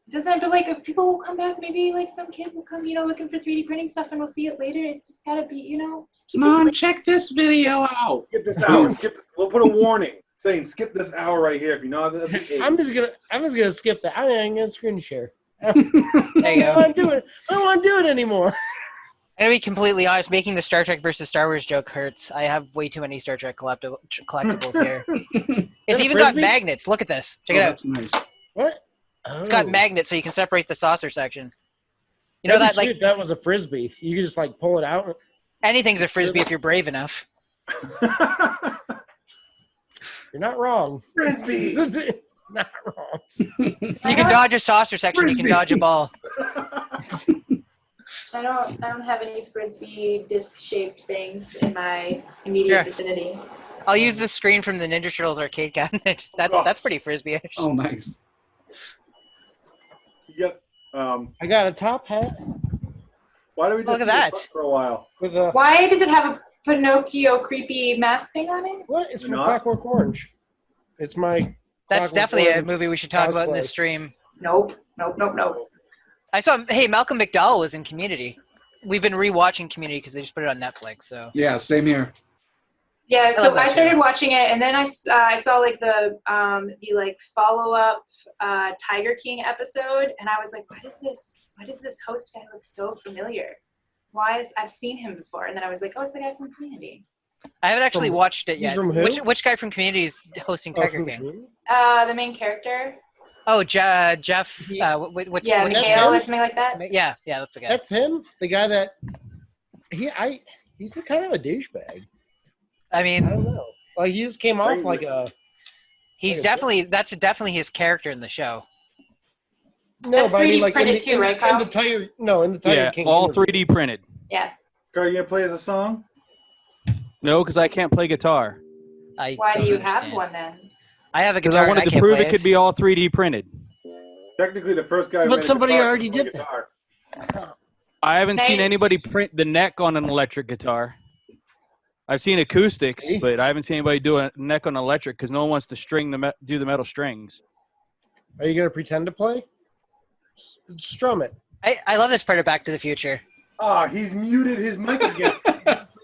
Doesn't, but like if people will come back, maybe like some kid will come, looking for 3D printing stuff, and we'll see it later. It just gotta be, just keep Mom, check this video out. Skip this hour. We'll put a warning saying skip this hour right here if you know that. I'm just gonna skip that. I'm gonna screen share. There you go. I don't want to do it anymore. I'm gonna be completely honest. Making the Star Trek versus Star Wars joke hurts. I have way too many Star Trek collectibles here. It's even got magnets. Look at this. Check it out. That's nice. What? It's got magnets, so you can separate the saucer section. You know that, like, that was a frisbee. You could just like pull it out. anything's a frisbee if you're brave enough. You're not wrong. Frisbee. Not wrong. You can dodge a saucer section. You can dodge a ball. I don't have any frisbee disc-shaped things in my immediate vicinity. I'll use the screen from the Ninja Turtles arcade cabinet. That's pretty frisbee-ish. Oh, nice. Yep. I got a top hat Why do we just Look at that. for a while? with a Why does it have a Pinocchio creepy mask thing on it? what? It's from Not? Clockwork Orange. It's my. That's Clockwork definitely a Orange movie we should talk about in cosplay. this stream. Nope. I saw. Hey, Malcolm McDowell was in Community. We've been rewatching Community because they just put it on Netflix. So Yeah, same here. Yeah, so love that I started watching it, and then I saw like the follow up Tiger King episode, and I was like, why does this host guy look so familiar? I've seen him before, and then I was like, oh, it's the guy from Community. I haven't actually watched it yet. from who? Which guy from Community is hosting Tiger King? The main character. Oh, Jeff. What's Yeah, his Mikhail name? or something like that. Yeah, that's the guy. That's him. The guy that he's a kind of a douchebag. I I mean, don't know. Like he just came off like a. he's definitely his character in the show. No, That's but I 3D mean, like printed too, right, Kyle? in the Tiger Yeah, King. all interview. 3D printed. Yeah. Are you gonna play as a song? No, because I can't play guitar. I Why do don't you understand. have one then? I have a Because guitar. I wanted and to can't prove play it could be all 3D printed. Technically, the first guy. who But made a somebody guitar already played did that. guitar. I haven't seen Nice. anybody print the neck on an electric guitar. I've seen acoustics, See? but I haven't seen anybody do a neck on electric because no one wants to do the metal strings. Are you gonna pretend to play? Strum it. I love this part of Back to the Future. Ah, he's muted his mic again.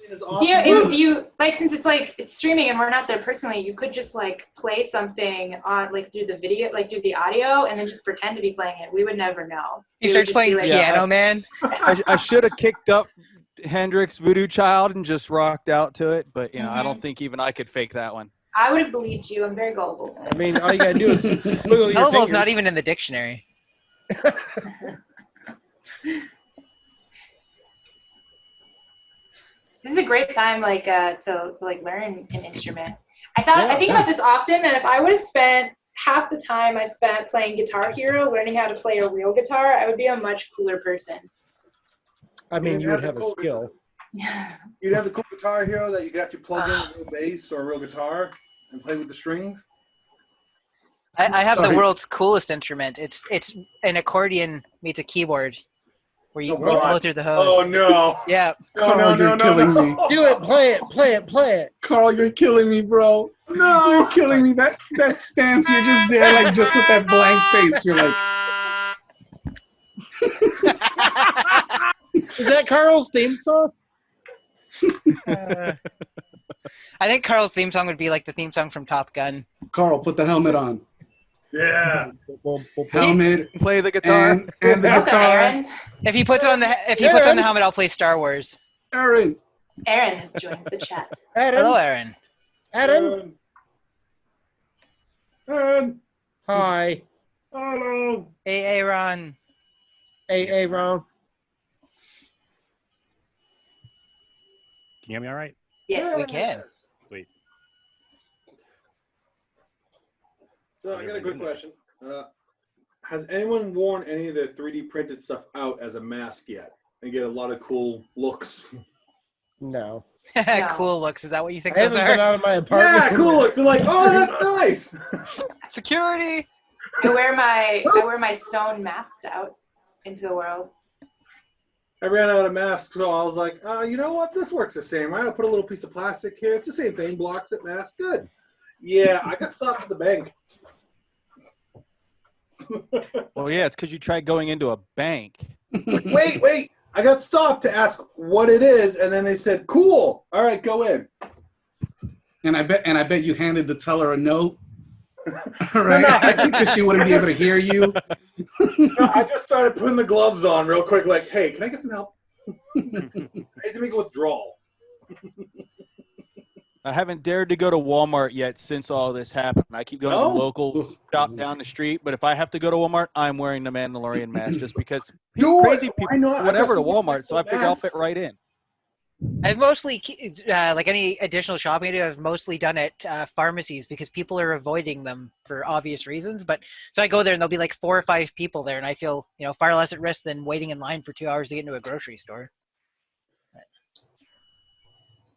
His awesome Do you, music. if you like, since it's streaming and we're not there personally, you could just like play something on like through the video, like through the audio, and then just pretend to be playing it. We would never know. He We would starts just playing be like, Piano Man. I should have kicked up Hendrix Voodoo Child and just rocked out to it, but I don't think even I could fake that one. I would have believed you. I'm very gullible. I mean, all you gotta do is wiggle your Gullible's fingers. not even in the dictionary. This is a great time, like to like learn an instrument. I think about this often, and if I would have spent half the time I spent playing Guitar Hero, learning how to play a real guitar, I would be a much cooler person. I mean, you would have a cool skill. You'd have the cool Guitar Hero that you could actually plug in a real bass or a real guitar and play with the strings. I have the Sorry. world's coolest instrument. It's an accordion meets a keyboard. where you Oh, God. blow through the hose. Oh no! Yeah. No, Carl, you're killing me. Do it. Play it. Play it. Play it. Carl, you're killing me, bro. No! You're killing me. That stance, you're just there, like, just with that blank face. You're like, Is that Carl's theme song? I think Carl's theme song would be like the theme song from Top Gun. Carl, put the helmet on. Yeah. Helmet Play the guitar. and the Welcome, guitar. Aaron. If he puts on the helmet, I'll play Star Wars. Aaron. Aaron has joined the chat. Hello, Adam. Aaron. Aaron. Hi. Hello. Hey, Aaron. Hey, Ron. Can you hear me all right? Yes. We can. Sweet. So I got a quick question. Has anyone worn any of the 3D printed stuff out as a mask yet and get a lot of cool looks? No. Cool looks. Is that what you think I those haven't been are? out of my apartment. Yeah, cool looks. They're like, oh, that's nice. Security. I wear my sewn masks out into the world. I ran out of masks, so I was like, you know what? This works the same, right? I'll put a little piece of plastic here. It's the same thing. Blocks it, mask. Good. Yeah, I got stopped at the bank. Well, yeah, it's because you tried going into a bank. Wait. I got stopped to ask what it is, and then they said, cool. All right, go in. And I bet you handed the teller a note. Right? No. Because she wouldn't be able to hear you. No, I just started putting the gloves on real quick, like, hey, can I get some help? I need to make a withdrawal. I haven't dared to go to Walmart yet since all this happened. I keep going to the local shop down the street, but if I have to go to Walmart, I'm wearing the Mandalorian mask just because crazy people Why not? whatever to I got some Walmart, so I figure I'll fit right in. I've mostly, like any additional shopping I do, I've mostly done at pharmacies because people are avoiding them for obvious reasons. But so I go there and there'll be like 4 or 5 people there, and I feel far less at risk than waiting in line for 2 hours to get into a grocery store.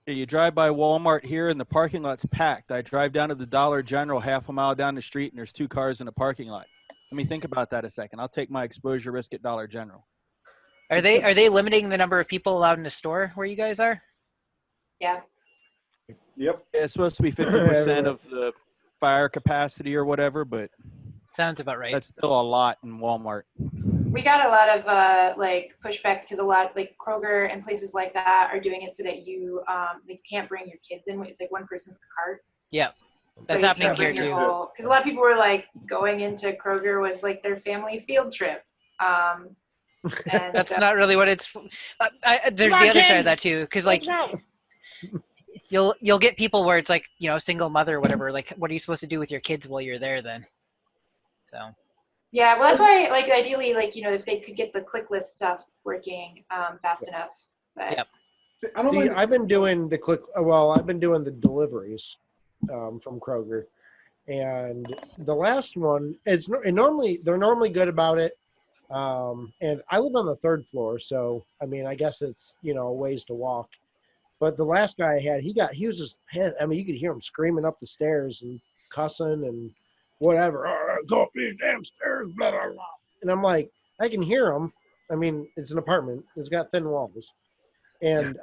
Yeah, you drive by Walmart here and the parking lot's packed. I drive down to the Dollar General half a mile down the street and there's 2 cars in the parking lot. Let me think about that a second. I'll take my exposure risk at Dollar General. Are they limiting the number of people allowed in the store where you guys are? Yeah. Yep. Yeah, it's supposed to be 50% of the fire capacity or whatever, but sounds about right. That's still a lot in Walmart. We got a lot of like pushback because a lot like Kroger and places like that are doing it so that you like can't bring your kids in. It's like one person per cart. Yeah, So that's happening here too. Because a lot of people were like going into Kroger was like their family field trip. And that's so, not really what it's. There's the other side of that too, because like you'll get people where it's like single mother or whatever. Like, what are you supposed to do with your kids while you're there then? So. Yeah, well, that's why like ideally like if they could get the click list stuff working fast enough. But yep. I've been doing I've been doing the deliveries from Kroger, and the last one they're normally good about it. And I live on the 3rd floor, so I mean, I guess it's a ways to walk. But the last guy I had, he was just, I mean, you could hear him screaming up the stairs and cussing and whatever. Go up these damn stairs, blah blah blah. And I'm like, I can hear him. I mean, it's an apartment. It's got thin walls, and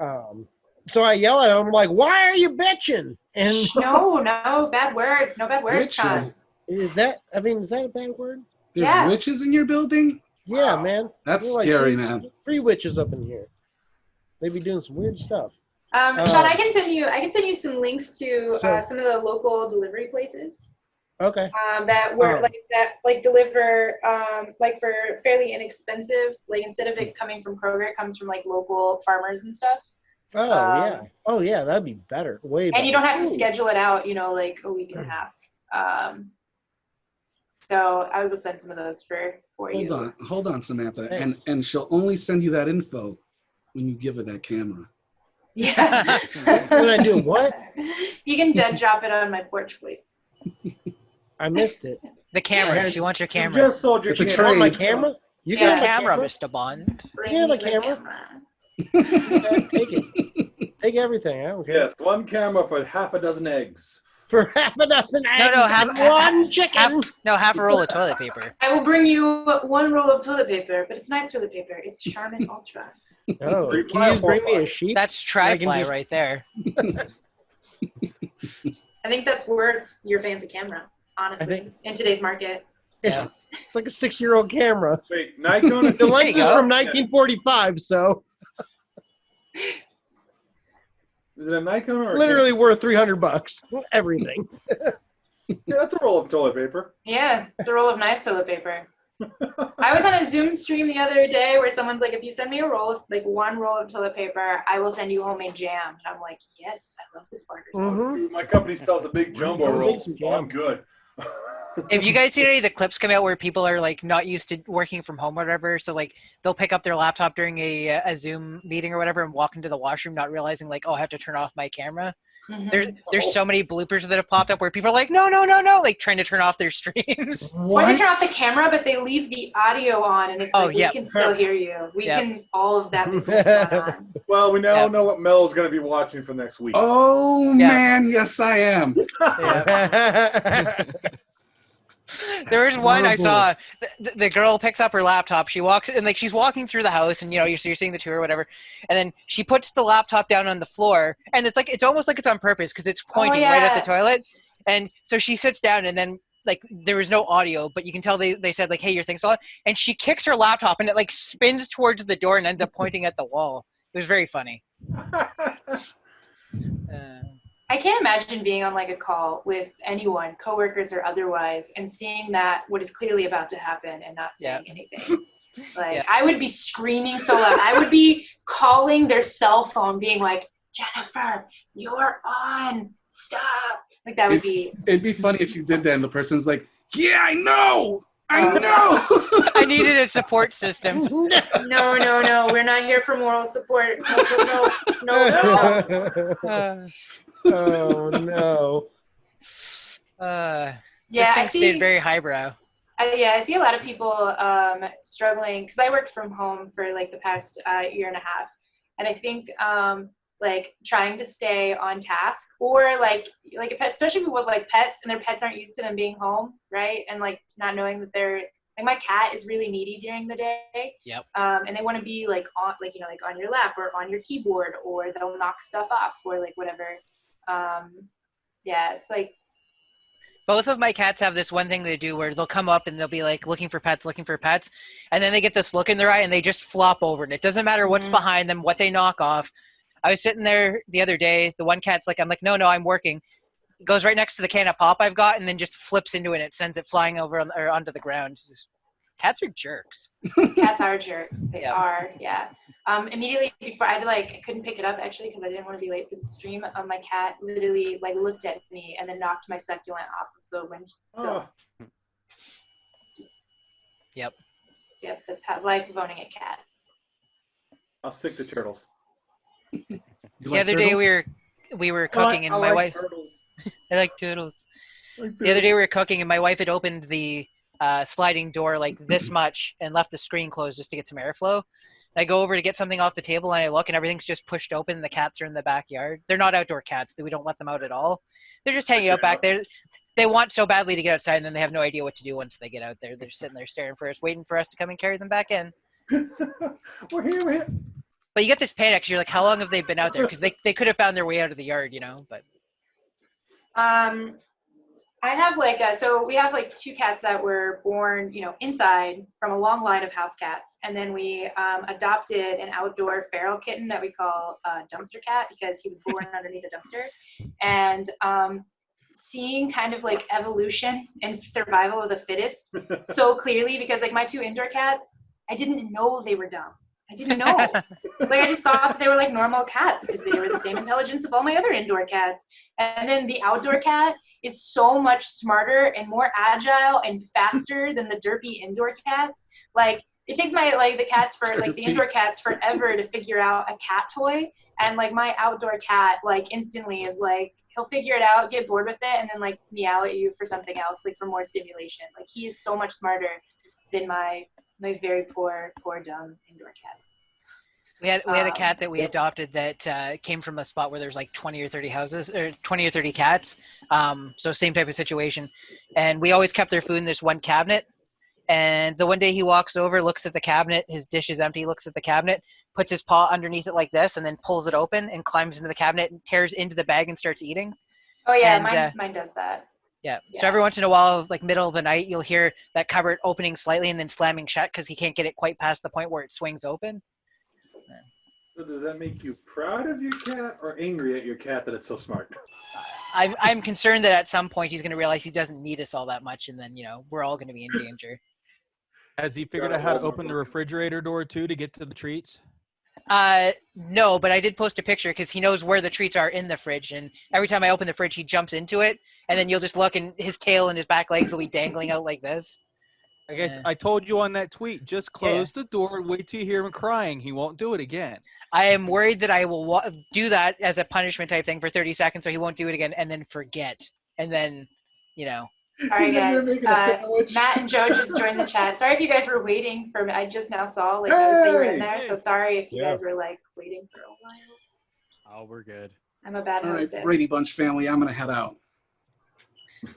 so I yell at him, I'm like, why are you bitching? And no bad words, no bad words, Sean. Is that a bad word? There's witches in your building? Yeah, man. That's like scary, man. 3 witches up in here. They be doing some weird stuff. Sean, I can send you some links to some of the local delivery places. Okay. That work like deliver like for fairly inexpensive. Like instead of it coming from Kroger, it comes from like local farmers and stuff. Oh yeah. Oh yeah, that'd be better. Way better. And you don't have to schedule it out, like a week and a half. So I will send some of those for you. Hold on, Samantha. Hey. And she'll only send you that info when you give her that camera. Yeah. When I do what? You can dead drop it on my porch, please. I missed it. The camera. She wants your camera. You just sold your camera. My camera? You got a camera, Mr. Bond. You have a camera? Take it. Take everything. I don't care. Yes, 1 camera for half a dozen eggs. For half a dozen eggs no, half- and one chicken. half a roll of toilet paper. I will bring you one roll of toilet paper, but it's nice toilet paper. It's Charmin Ultra. Oh, Three can ply you or just bring four me ply? a sheet? That's I can tri-ply just- right there. I think that's worth your fancy camera, honestly, think- in today's market. Yeah. It's like a 6-year-old camera. Wait, Nikon? The lens you is go. from 1945, so Is it a Nikon or a literally worth $300. Everything. Yeah, that's a roll of toilet paper. Yeah, it's a roll of nice toilet paper. I was on a Zoom stream the other day where someone's like, if you send me a roll of, like, one roll of toilet paper, I will send you homemade jam. And I'm like, yes, I love this barter. Mhm. My company sells a big jumbo Make roll, some so I'm jam. good. If you guys seen any of the clips come out where people are like not used to working from home or whatever, so like they'll pick up their laptop during a Zoom meeting or whatever and walk into the washroom not realizing like, oh, I have to turn off my camera. Mhm. There's so many bloopers that have popped up where people are like, no, like trying to turn off their streams. Or they turn off the camera, but they leave the audio on, and it's Oh, like, yeah. we can still hear you. We Yep. can, all of that business going on. Well, we now Yep. know what Mel's going to be watching for next week. Oh Yeah. man, yes I am. Yeah. There was one I saw. The girl picks up her laptop. She walks and like she's walking through the house, and you're seeing the tour or whatever. And then she puts the laptop down on the floor, and it's almost like it's on purpose because it's pointing right at the toilet. And so she sits down, and then like there was no audio, but you can tell they said like, "Hey, your thing's on." And she kicks her laptop, and it like spins towards the door and ends up pointing at the wall. It was very funny. I can't imagine being on like a call with anyone, coworkers or otherwise, and seeing that what is clearly about to happen and not saying anything. Like, Yeah. I would be screaming so loud. I would be calling their cell phone, being like, "Jennifer, you're on. Stop." Like that would be. It'd be funny if you did that and the person's like, "Yeah, I know, I know." I needed a support system. No. We're not here for moral support. No. Oh no. Yeah, I This thing see. stayed very highbrow. I see a lot of people struggling because I worked from home for like the past year and a half, and I think like trying to stay on task or like especially people with like pets and their pets aren't used to them being home, right? And like not knowing that they're like my cat is really needy during the day. Yep. And they want to be like on like like on your lap or on your keyboard or they'll knock stuff off or like whatever. Yeah, it's like. Both of my cats have this one thing they do where they'll come up and they'll be like looking for pets, and then they get this look in their eye and they just flop over. And it doesn't matter what's behind them, what they knock off. I was sitting there the other day. The one cat's like, I'm like, no, I'm working. It goes right next to the can of pop I've got and then just flips into it and it sends it flying over or onto the ground. Cats are jerks. Cats are jerks. They Yeah. are, yeah. Immediately before I couldn't pick it up actually because I didn't want to be late for the stream. My cat literally like looked at me and then knocked my succulent off of the windowsill. Oh. Yep. Yep, that's how life of owning a cat. I'll stick to turtles. You The like other day turtles? we were cooking and I my like wife turtles. I like turtles. The other day we were cooking and my wife had opened the sliding door like this much and left the screen closed just to get some airflow. And I go over to get something off the table and I look and everything's just pushed open and the cats are in the backyard. They're not outdoor cats. We don't let them out at all. They're just hanging out back there. They want so badly to get outside and then they have no idea what to do once they get out there. They're sitting there staring for us, waiting for us to come and carry them back in. We're here. But you get this panic because you're like, how long have they been out there? Because they could have found their way out of the yard, But I have like so we have like two cats that were born, inside from a long line of house cats, and then we adopted an outdoor feral kitten that we call Dumpster Cat because he was born underneath a dumpster, and seeing kind of like evolution and survival of the fittest so clearly because like my two indoor cats, I didn't know they were dumb. I didn't know. Like I just thought they were like normal cats because they were the same intelligence of all my other indoor cats. And then the outdoor cat is so much smarter and more agile and faster than the derpy indoor cats. Like it takes the cats for like the indoor cats forever to figure out a cat toy. And like my outdoor cat like instantly is like he'll figure it out, get bored with it, and then like meow at you for something else, like for more stimulation. Like he is so much smarter than my very poor dumb indoor cats. We had a cat that we adopted that came from a spot where there's like 20 or 30 houses, or 20 or 30 cats. So same type of situation. And we always kept their food in this one cabinet. And the one day he walks over, looks at the cabinet, his dish is empty, looks at the cabinet, puts his paw underneath it like this, and then pulls it open and climbs into the cabinet and tears into the bag and starts eating. Oh yeah, And, mine does that. Yeah. So every once in a while, like middle of the night, you'll hear that cupboard opening slightly and then slamming shut because he can't get it quite past the point where it swings open. So does that make you proud of your cat or angry at your cat that it's so smart? I'm concerned that at some point he's going to realize he doesn't need us all that much, and then we're all going to be in danger. Has he figured out how to open the refrigerator door too to get to the treats? No, but I did post a picture because he knows where the treats are in the fridge, and every time I open the fridge, he jumps into it, and then you'll just look, and his tail and his back legs will be dangling out like this. I guess I told you on that tweet, just close the door and wait till you hear him crying. He won't do it again. I am worried that I will do that as a punishment type thing for 30 seconds so he won't do it again and then forget. And then, All right, guys. Matt and Joe just joined the chat. Sorry if you guys were waiting for me. I just now saw noticed that you were in there. So sorry if you guys were waiting for a while. Oh, we're good. I'm a bad hostess. All right, Brady Bunch family, I'm going to head out.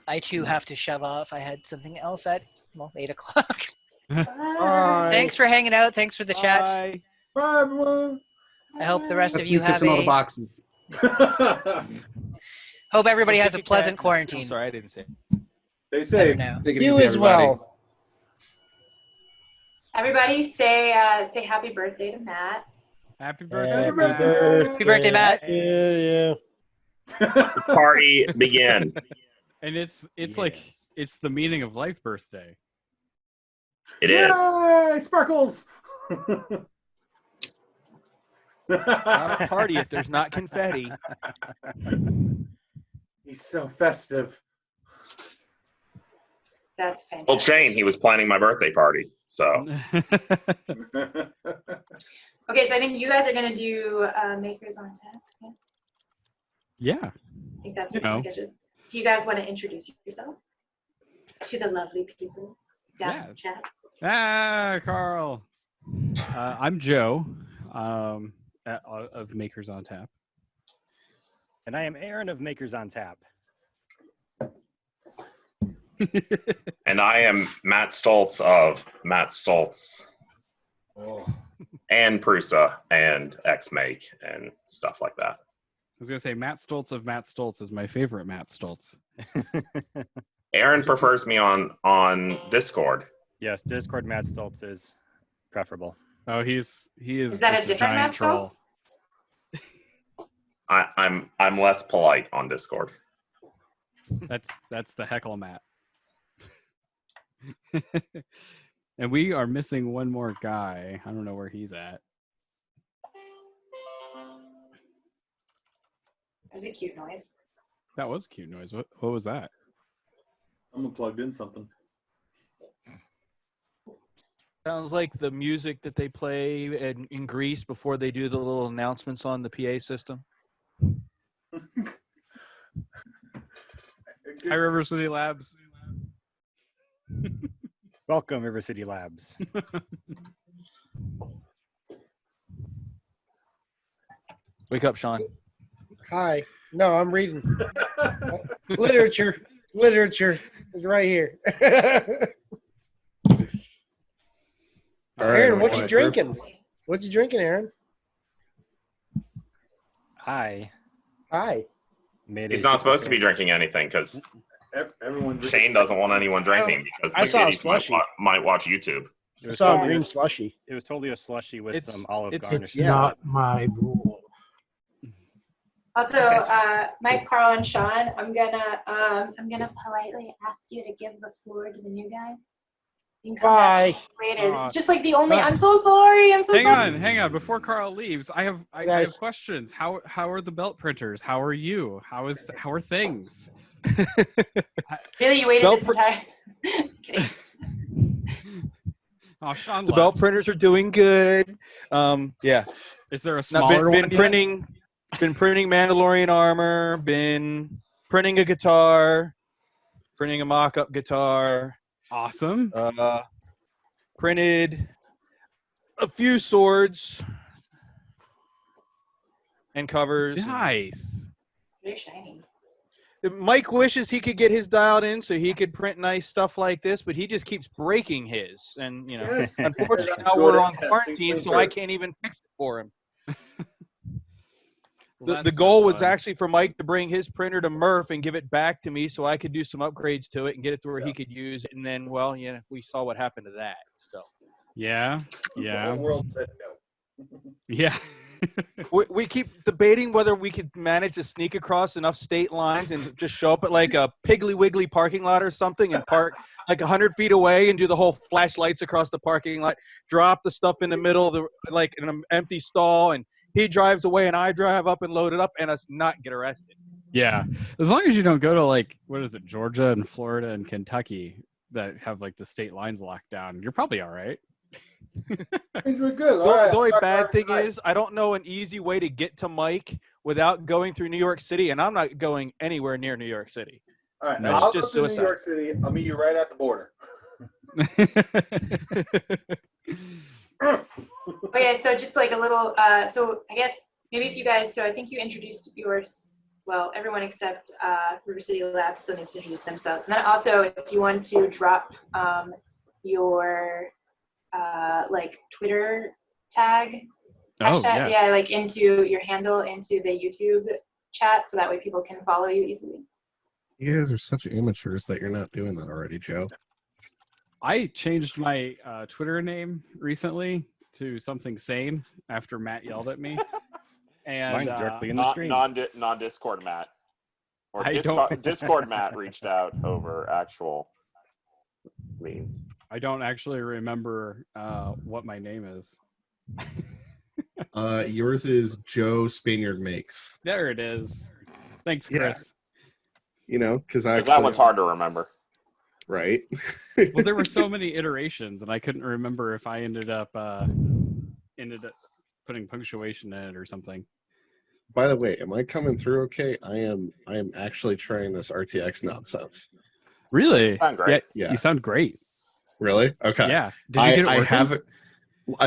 I too have to shove off. I had something else at 8 o'clock. Bye. Thanks for hanging out. Thanks for the chat. Bye. Bye, everyone. I hope the rest That's of you me have kissing all the a. boxes. Hope everybody has a Cat. pleasant I'm quarantine. sorry, I didn't say. Stay Never safe. know. Take it You easy, as everybody. well. Everybody say happy birthday to Matt. Happy Happy birthday. birthday. Happy birthday, Matt. Yeah. Party begin. And it's like it's the meaning of life birthday. It is. Yay, sparkles. Not a party if there's not confetti. He's so festive. That's fantastic. Well, Shane, he was planning my birthday party. So Okay, so I think you guys are gonna do Makers on Tap. Yeah? Yeah. I think that's what the schedule. Do you guys want to introduce yourself to the lovely people down in the chat? Carl. I'm Joe of Makers on Tap. And I am Aaron of Makers on Tap. and I am Matt Stultz of Matt Stultz. And Prusa and X-Make and stuff like that. I was gonna say Matt Stultz of Matt Stultz is my favorite Matt Stultz. Aaron prefers me on Discord. Yes, Discord Matt Stultz is preferable. Oh, he is. Is that a different Matt Stultz? I'm less polite on Discord. That's the heckle Matt. And we are missing one more guy. I don't know where he's at. That was a cute noise. That was a cute noise. What was that? Someone plugged in something. Sounds like the music that they play in Greece before they do the little announcements on the PA system. Hi, River City Labs. Welcome, River City Labs. Wake up, Sean. Hi. No, I'm reading. Literature is right here. Aaron, what you drinking? What you drinking, Aaron? Hi. He's not supposed to be drinking anything because Shane doesn't want anyone drinking because I the saw a kiddies slushie. might watch YouTube. I saw a green slushy. It was totally a slushy with some olive It's garnish. not my rule. Also, Mike, Carl, and Sean, I'm gonna politely ask you to give the floor to the new guy. You can come back later. This is just like the only. I'm so sorry. I'm so sorry. Hang on. Before Carl leaves, I have questions. How are the belt printers? How are you? How are things? Really, you waited this entire. Kidding. Oh, Sean. The belt printers are doing good. Yeah. Is there a smaller one? Been printing Mandalorian armor. Been printing a guitar. Printing a mock-up guitar. Awesome. Printed a few swords. and covers. Nice. Very shiny. Mike wishes he could get his dialed in so he could print nice stuff like this, but he just keeps breaking his. And, Yes. unfortunately now Good we're at on testing quarantine, so I printers. can't even fix it for him. Well, The that's goal no was fun. actually for Mike to bring his printer to Murph and give it back to me so I could do some upgrades to it and get it to where he could use it. And then, well, we saw what happened to that. So Yeah. The Yeah. whole world said no. Yeah. we keep debating whether we could manage to sneak across enough state lines and just show up at like a Piggly Wiggly parking lot or something and park like 100 feet away and do the whole flashlights across the parking lot, drop the stuff in the middle of like an empty stall, and he drives away and I drive up and load it up and us not get arrested. Yeah. As long as you don't go to like, what is it, Georgia and Florida and Kentucky that have like the state lines locked down, you're probably all right. Things were good. The only bad thing is I don't know an easy way to get to Mike without going through New York City, and I'm not going anywhere near New York City. All right, No, I'll it's go just to New suicide. York City. I'll meet you right at the border. Okay, so just like a little, so I guess maybe if you guys, so I think you introduced yours, well, everyone except River City Labs still needs to introduce themselves. And then also, if you want to drop your like Twitter tag, hashtag, yeah, like into your handle into the YouTube chat, so that way people can follow you easily. You guys are such amateurs that you're not doing that already, Joe. I changed my Twitter name recently to something sane after Matt yelled at me. And Mine's directly in the screen. Non-Discord Matt. Or I don't- Discord Matt reached out over actual means. I don't actually remember what my name is. Yours is Joe Spanier Makes. There it is. Thanks, Chris. You know, because I That one's hard to remember. Right. Well, there were so many iterations, and I couldn't remember if I ended up putting punctuation in it or something. By the way, am I coming through okay? I am actually trying this RTX nonsense. Really? You sound great. Yeah. You sound great. Really? Okay. Yeah. Did you get it working? I have it.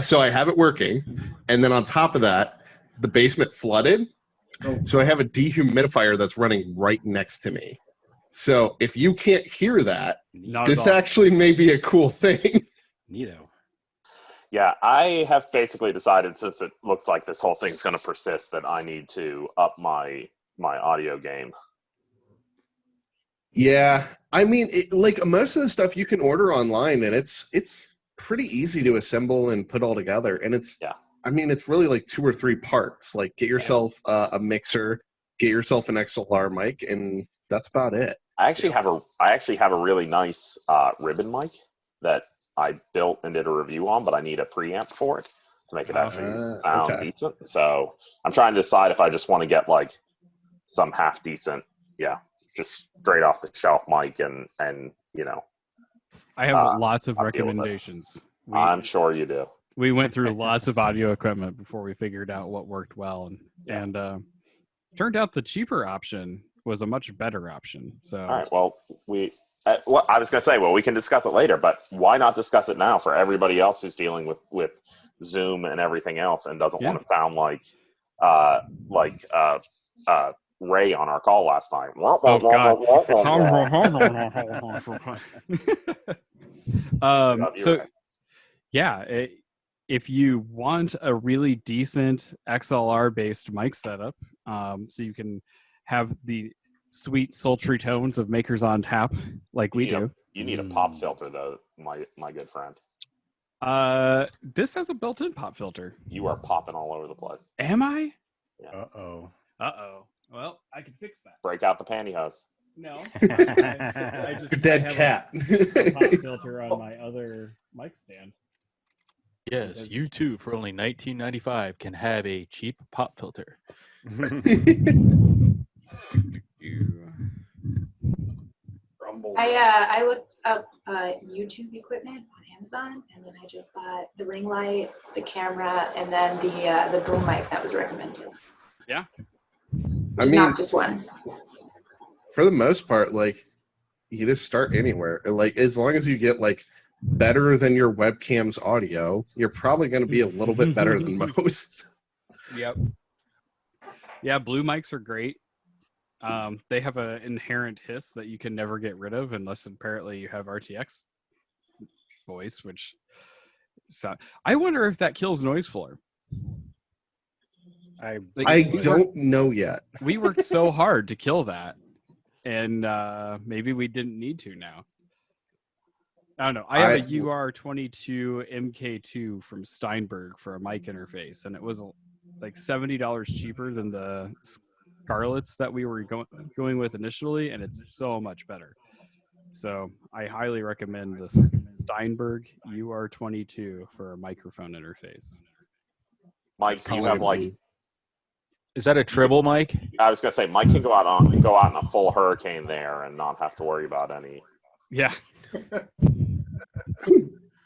So I have it working, and then on top of that, the basement flooded. So I have a dehumidifier that's running right next to me. So if you can't hear that, this actually may be a cool thing. Neato. Yeah, I have basically decided, since it looks like this whole thing's going to persist, that I need to up my audio game. Yeah, I mean, like most of the stuff you can order online, and it's pretty easy to assemble and put all together. And I mean, it's really like 2 or 3 parts. Like, get yourself a mixer, get yourself an XLR mic, and that's about it. I actually have a really nice ribbon mic that I built and did a review on, but I need a preamp for it to make it actually sound decent. So I'm trying to decide if I just want to get like some half decent, just straight off the shelf mic and you know. I have lots of recommendations. I'm sure you do. We went through lots of audio equipment before we figured out what worked well, and turned out the cheaper option was a much better option. So all right, well, I was going to say, well, we can discuss it later, but why not discuss it now for everybody else who's dealing with Zoom and everything else and doesn't want to sound like Ray on our call last night. Oh God. So yeah, if you want a really decent XLR based mic setup, so you can have the sweet sultry tones of Makers on Tap like we do. You need a pop filter though, my good friend. This has a built-in pop filter. You are popping all over the place. Am I? Yeah. Uh-oh. Well, I can fix that. Break out the pantyhose. No. Dead cat. Pop filter on my other mic stand. Yes, you too, for only $19.95, can have a cheap pop filter. I looked up YouTube equipment on Amazon, and then I just bought the ring light, the camera, and then the boom mic that was recommended. Yeah. I mean, not just one. For the most part, like, you just start anywhere. Like, as long as you get like better than your webcam's audio, you're probably going to be a little bit better than most. Yep. Yeah, blue mics are great. They have an inherent hiss that you can never get rid of unless apparently you have RTX voice, which I wonder if that kills noise floor. I don't know yet. We worked so hard to kill that, and maybe we didn't need to now. I don't know. I have a UR22 MK2 from Steinberg for a mic interface, and it was like $70 cheaper than the Scarlets that we were going with initially, and it's so much better. So I highly recommend this Steinberg UR22 for a microphone interface. Mike, do you have like? Is that a treble mic? I was gonna say Mike can go out in a full hurricane there and not have to worry about any. Yeah.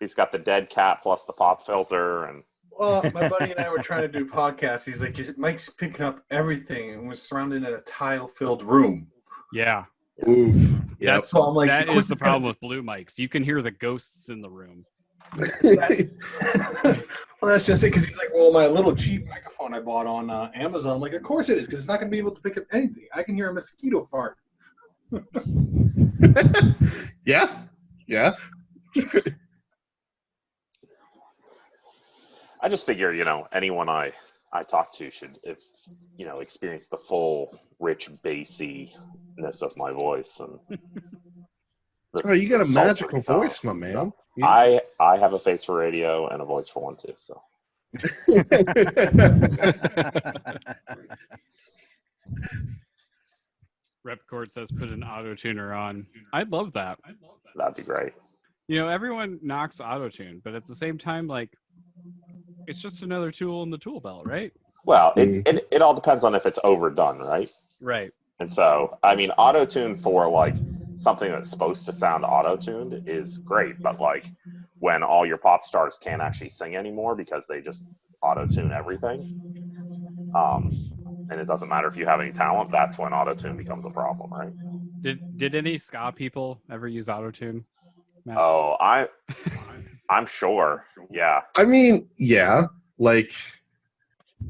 He's got the dead cat plus the pop filter and. Well, my buddy and I were trying to do podcasts. He's like, Mike's picking up everything and was surrounded in a tile-filled room. Yeah. Oof. Yep. So I'm like, that is the problem with blue mics. You can hear the ghosts in the room. Well, that's just it. Because he's like, well, my little cheap microphone I bought on Amazon. I'm like, of course it is, because it's not going to be able to pick up anything. I can hear a mosquito fart. Yeah. I just figure, anyone I talk to should, experience the full rich bassiness of my voice. And oh, you got a magical voice, my man. I have a face for radio and a voice for one too. So. Repcord says put an auto tuner on. I'd love that. That'd be great. Everyone knocks auto tune, but at the same time, like, it's just another tool in the tool belt, right? Well, it all depends on if it's overdone, right? Right. And so, I mean, auto tune for like something that's supposed to sound auto tuned is great, but like when all your pop stars can't actually sing anymore because they just auto tune everything, and it doesn't matter if you have any talent, that's when auto tune becomes a problem, right? Did any ska people ever use auto tune? Oh, I'm sure. Yeah. I mean, yeah. Like,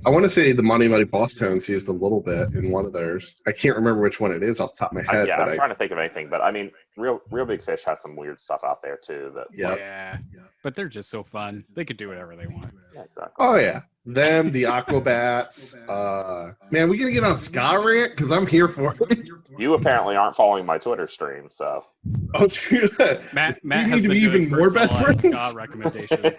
I want to say the Money Money Boss Tones used a little bit in one of theirs. I can't remember which one it is off the top of my head. I'm trying to think of anything, but I mean, Real Big Fish has some weird stuff out there too. Yeah. But they're just so fun. They could do whatever they want. Yeah, exactly. Oh yeah, them, the Aquabats. Man, we gonna get on Ska Rant because I'm here for it. You apparently aren't following my Twitter stream, so. Oh, true. Matt we has need to been be even more best friends. Ska recommendations.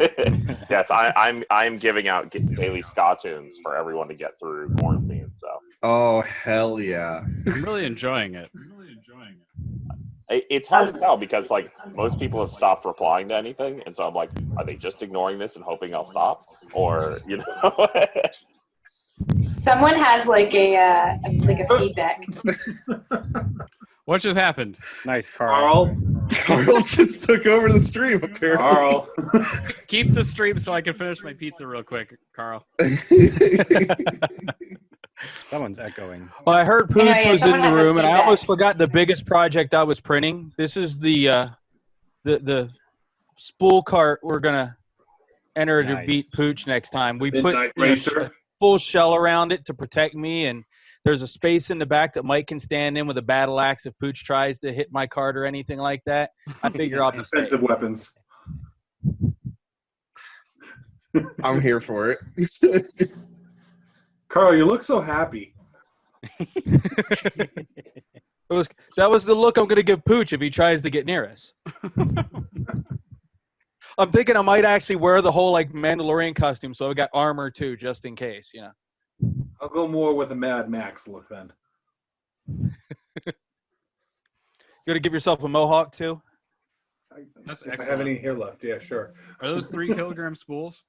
Yes, I'm giving out daily ska tunes for everyone to get through quarantine. So. Oh hell yeah! I'm really enjoying it. It's hard to tell because like most people have stopped replying to anything, and so I'm like, are they just ignoring this and hoping I'll stop, or Someone has like a feedback. What just happened? Nice, Carl. Carl just took over the stream, apparently. Carl. Keep the stream so I can finish my pizza real quick, Carl. Someone's echoing. Well, I heard Pooch was in the room, and I feedback. almost forgot the biggest project I was printing. This is the spool cart we're gonna enter to beat Pooch next time. We MidKnight put Racer. full shell around it to protect me, and there's a space in the back that Mike can stand in with a battle axe if Pooch tries to hit my cart or anything like that. I figure I'll be safe. Expensive weapons. I'm here for it. Carl, you look so happy. That was the look I'm going to give Pooch if he tries to get near us. I'm thinking I might actually wear the whole like Mandalorian costume, so I got armor too, just in case, I'll go more with a Mad Max look then. You going to give yourself a mohawk too? If I have any hair left, yeah, sure. Are those 3 kilogram spools?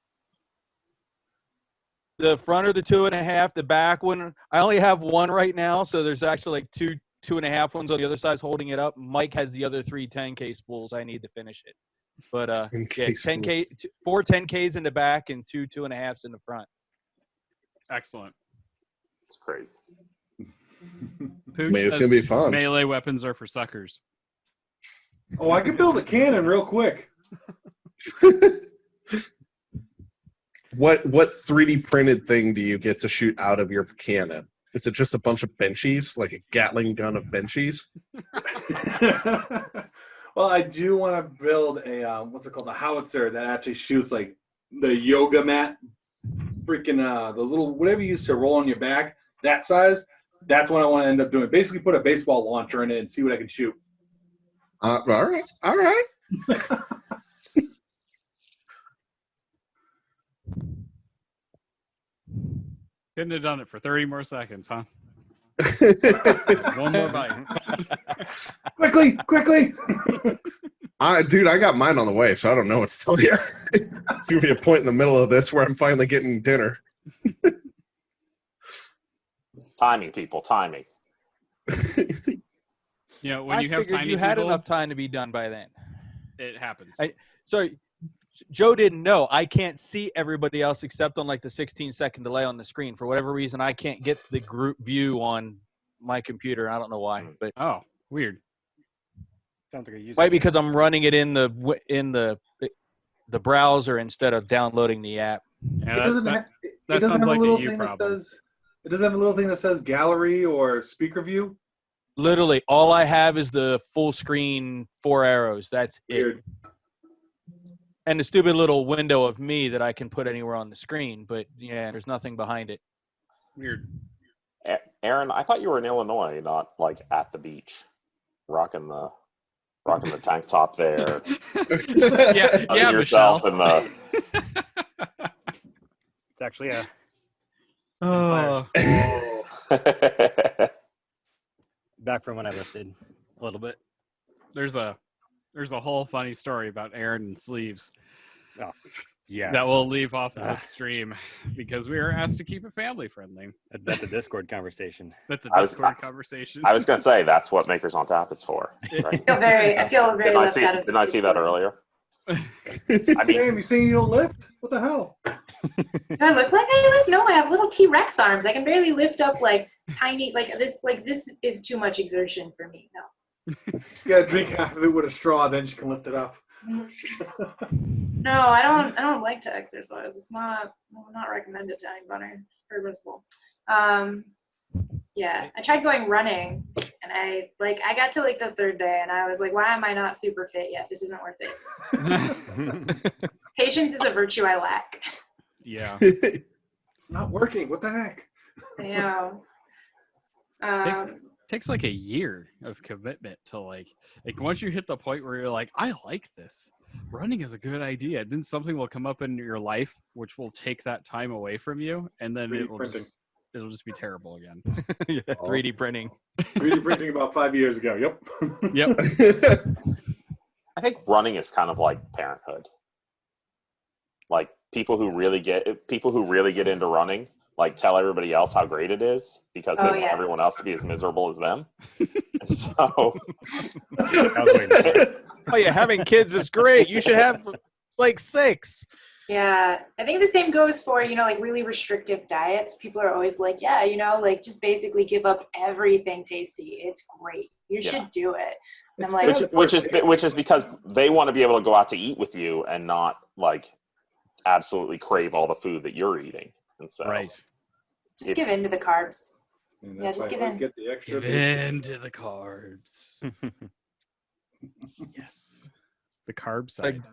The front are the 2.5. The back one, I only have one right now, so there's actually like 2.5 ones on the other side holding it up. Mike has the other 3 10K spools. I need to finish it. But 10K, 4 10Ks in the back and 2 2.5s in the front. Excellent. It's crazy. Pooch Man, it's says gonna be fun. Melee weapons are for suckers. Oh, I can build a cannon real quick. What 3D printed thing do you get to shoot out of your cannon? Is it just a bunch of benchies, like a Gatling gun of benchies? Well, I do want to build a what's it called, a howitzer that actually shoots like the yoga mat, freaking those little whatever you use to roll on your back, that size. That's what I want to end up doing. Basically, put a baseball launcher in it and see what I can shoot. All right. Couldn't have done it for 30 more seconds, huh? One more bite. Quickly! Dude, I got mine on the way, so I don't know what to tell you. It's going to be a point in the middle of this where I'm finally getting dinner. Timing, people, timing. You know, when you have figured tiny you had people, enough time to be done by then. it happens. So Joe didn't know. I can't see everybody else except on like the 16-second delay on the screen. For whatever reason, I can't get the group view on my computer. I don't know why, but oh, weird. Sounds like a user. Why? Because I'm running it in the browser instead of downloading the app. Yeah, It doesn't have a little thing that says gallery or speaker view. Literally, all I have is the full screen 4 arrows. That's Weird. it. And the stupid little window of me that I can put anywhere on the screen. But yeah, there's nothing behind it. Weird. Aaron, I thought you were in Illinois, not like at the beach, rocking the tank top there. yeah, yourself Michelle. in the. It's actually a. Oh. Back from when I lifted a little bit. There's a whole funny story about Aaron and sleeves. Oh, yes. That we'll leave off of this stream because we were asked to keep it family friendly. That's a Discord conversation. That's a Discord conversation. I was going to say that's what Makers on Tap is for. Right? I feel very left out of this. Didn't I see that earlier? Sam, you saying you don't lift? What the hell? Do I look like I lift? No, I have little T-Rex arms. I can barely lift up like tiny, like this is too much exertion for me. No. You gotta drink half of it with a straw, then you can lift it up. No, I don't like to exercise. It's not recommended to anybody. It's very visible. Yeah, I tried going running, and I got to like the third day, and I was like, why am I not super fit yet? This isn't worth it. Patience is a virtue I lack. Yeah. It's not working. What the heck? I know. Takes like a year of commitment to like once you hit the point where you're like, I like this. Running is a good idea. Then something will come up in your life which will take that time away from you, and then it'll just be terrible again. Yeah, 3D printing. 3D printing about 5 years ago. Yep. I think running is kind of like parenthood. Like people who really get into running, like tell everybody else how great it is because they want everyone else to be as miserable as them. And so, oh yeah, having kids is great. You should have like 6. Yeah, I think the same goes for, like really restrictive diets. People are always like, yeah, like just basically give up everything tasty. It's great. You should do it. And I'm like, which is because they want to be able to go out to eat with you and not like absolutely crave all the food that you're eating. And so, just give in to the carbs. Yeah, just give in. Get the extra Give in to the carbs. Yes. The carb side.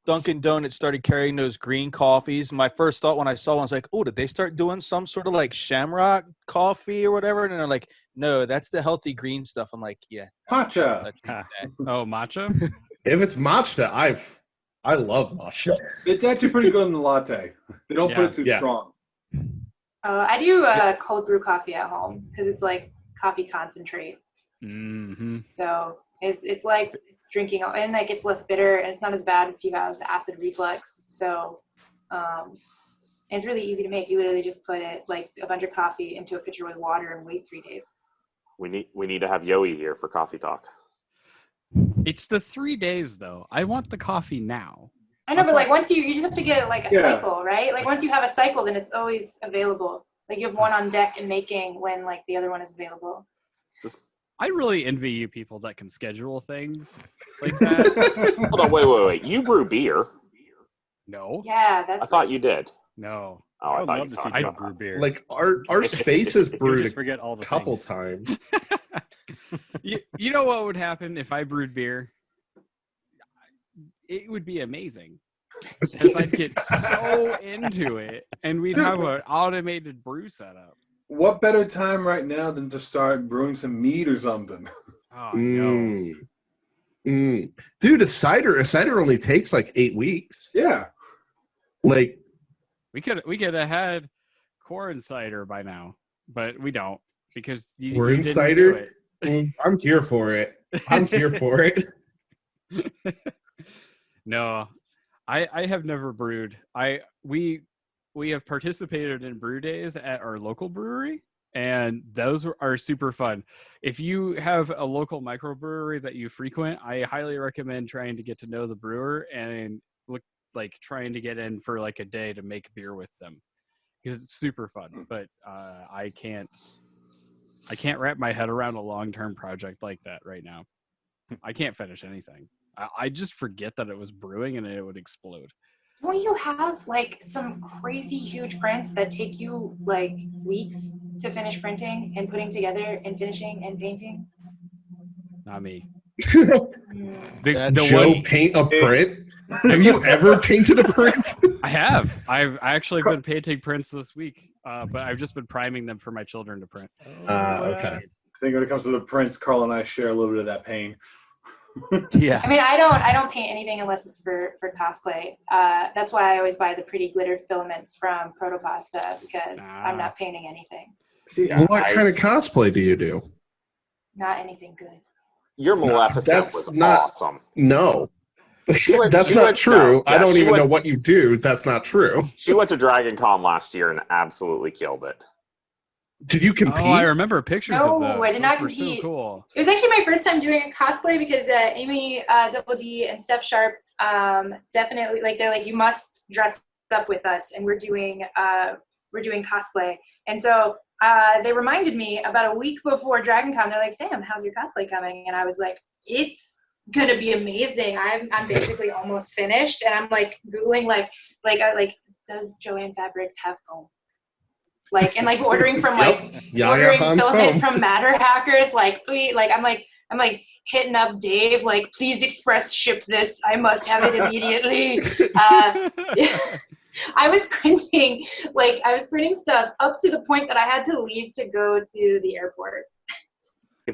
Dunkin' Donuts started carrying those green coffees. My first thought when I saw one was like, oh, did they start doing some sort of like shamrock coffee or whatever? And they're like, no, that's the healthy green stuff. I'm like, yeah. Matcha. Oh, matcha? If it's matcha, I love matcha. It's actually pretty good in the latte. They don't put it too strong. I do cold brew coffee at home because it's like coffee concentrate. Mm-hmm. So it's like drinking, and like it's less bitter, and it's not as bad if you have acid reflux. So it's really easy to make. You literally just put it like a bunch of coffee into a pitcher with water and wait 3 days. We need to have Yoey here for coffee talk. It's the 3 days though. I want the coffee now. I know, but like once you just have to get like a cycle, right? Like once you have a cycle, then it's always available. Like you have one on deck and making when like the other one is available. I really envy you people that can schedule things like that. Hold on, wait. You brew beer? No. Yeah, that's. I thought you did. No. Oh, I I would thought love you to see talked Joe about brew beer. Like our space has You would brewed just a forget all the couple things. times. You know what would happen if I brewed beer? It would be amazing. Because I'd get so into it, and we'd have an automated brew setup. What better time right now than to start brewing some mead or something? Oh, I know. Dude, a cider only takes like 8 weeks. Yeah. Like We could have had corn cider by now, but we don't because you corn didn't cider. do it. I'm here for it. I'm here for it. No, I have never brewed. We have participated in brew days at our local brewery, and those are super fun. If you have a local microbrewery that you frequent, I highly recommend trying to get to know the brewer and trying to get in for like a day to make beer with them because it's super fun. But I can't wrap my head around a long-term project like that right now. I can't finish anything. I just forget that it was brewing and it would explode. Don't you have like some crazy huge prints that take you like weeks to finish printing and putting together and finishing and painting? Not me. Joe paint a print? Have you ever painted a print? I have. I've actually been painting prints this week, but I've just been priming them for my children to print. Okay. I think when it comes to the prints, Carl and I share a little bit of that pain. Yeah. I mean, I don't paint anything unless it's for cosplay. That's why I always buy the pretty glitter filaments from Protopasta because I'm not painting anything. See, what kind of cosplay do you do? Not anything good. Your Maleficent was awesome. No. That's not true. I don't even know what you do. That's not true. She went to Dragon Con last year and absolutely killed it. Did you compete? Oh, I remember pictures of those. No, I did not Those were compete. so cool. It was actually my first time doing a cosplay because Amy Double D and Steph Sharp definitely they're like, you must dress up with us, and we're doing cosplay. And so they reminded me about a week before Dragon Con. They're like, Sam, how's your cosplay coming? And I was like, it's gonna be amazing. I'm basically almost finished, and I'm like googling does Joanne Fabrics have foam? Ordering from ordering filament from Matter Hackers. I'm hitting up Dave. Please express ship this. I must have it immediately. I was printing stuff up to the point that I had to leave to go to the airport.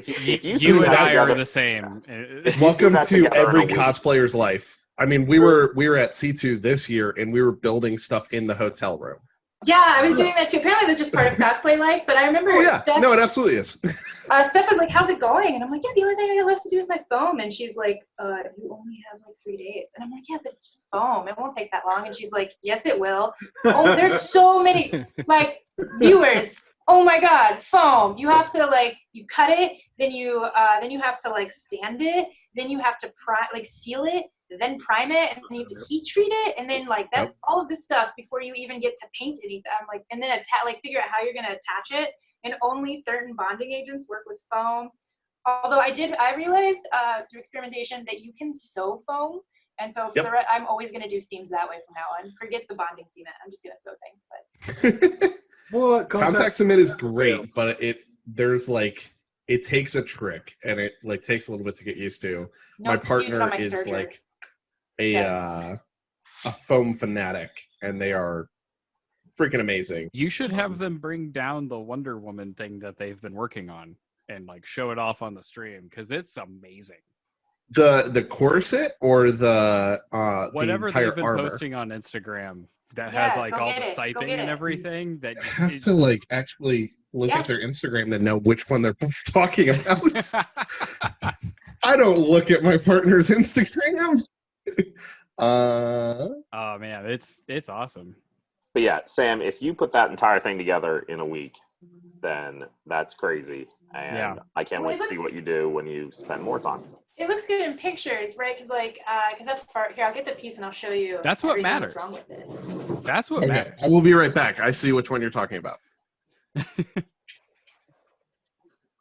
You and I are the same. Welcome to every cosplayer's life. I mean, we were at C2 this year, and we were building stuff in the hotel room. Yeah, I was doing that too. Apparently, that's just part of cosplay life. But I remember Steph. No, it absolutely is. Steph was like, "How's it going?" And I'm like, "Yeah, the only thing I got left to do is my foam." And she's like, "You only have 3 days." And I'm like, "Yeah, but it's just foam. It won't take that long." And she's like, "Yes, it will." Oh, there's so many viewers. Oh my God, foam! You have to you cut it, then you have to sand it, then you have to seal it, then prime it, and then you have to heat treat it, and then that's all of this stuff before you even get to paint anything. I'm like, and then figure out how you're gonna attach it. And only certain bonding agents work with foam. Although I realized through experimentation that you can sew foam, and so for I'm always gonna do seams that way from now on. Forget the bonding cement. I'm just gonna sew things. But what contact cement is great, but it takes a trick, and it takes a little bit to get used to. My partner is a foam fanatic, and they are freaking amazing. You should have them bring down the Wonder Woman thing that they've been working on and show it off on the stream because it's amazing. The corset or the whatever the entire they've been armor. Posting on Instagram that has all the siping and everything. That you have to actually look at their Instagram to know which one they're talking about. I don't look at my partner's Instagram. Oh man, it's awesome. But yeah, Sam, if you put that entire thing together in a week, then that's crazy. And I can't wait to see what you do when you spend more time. It looks good in pictures, right? Because that's far. Here, I'll get the piece and I'll show you. That's what matters. What's wrong with it. That's what matters. I will be right back. I see which one you're talking about.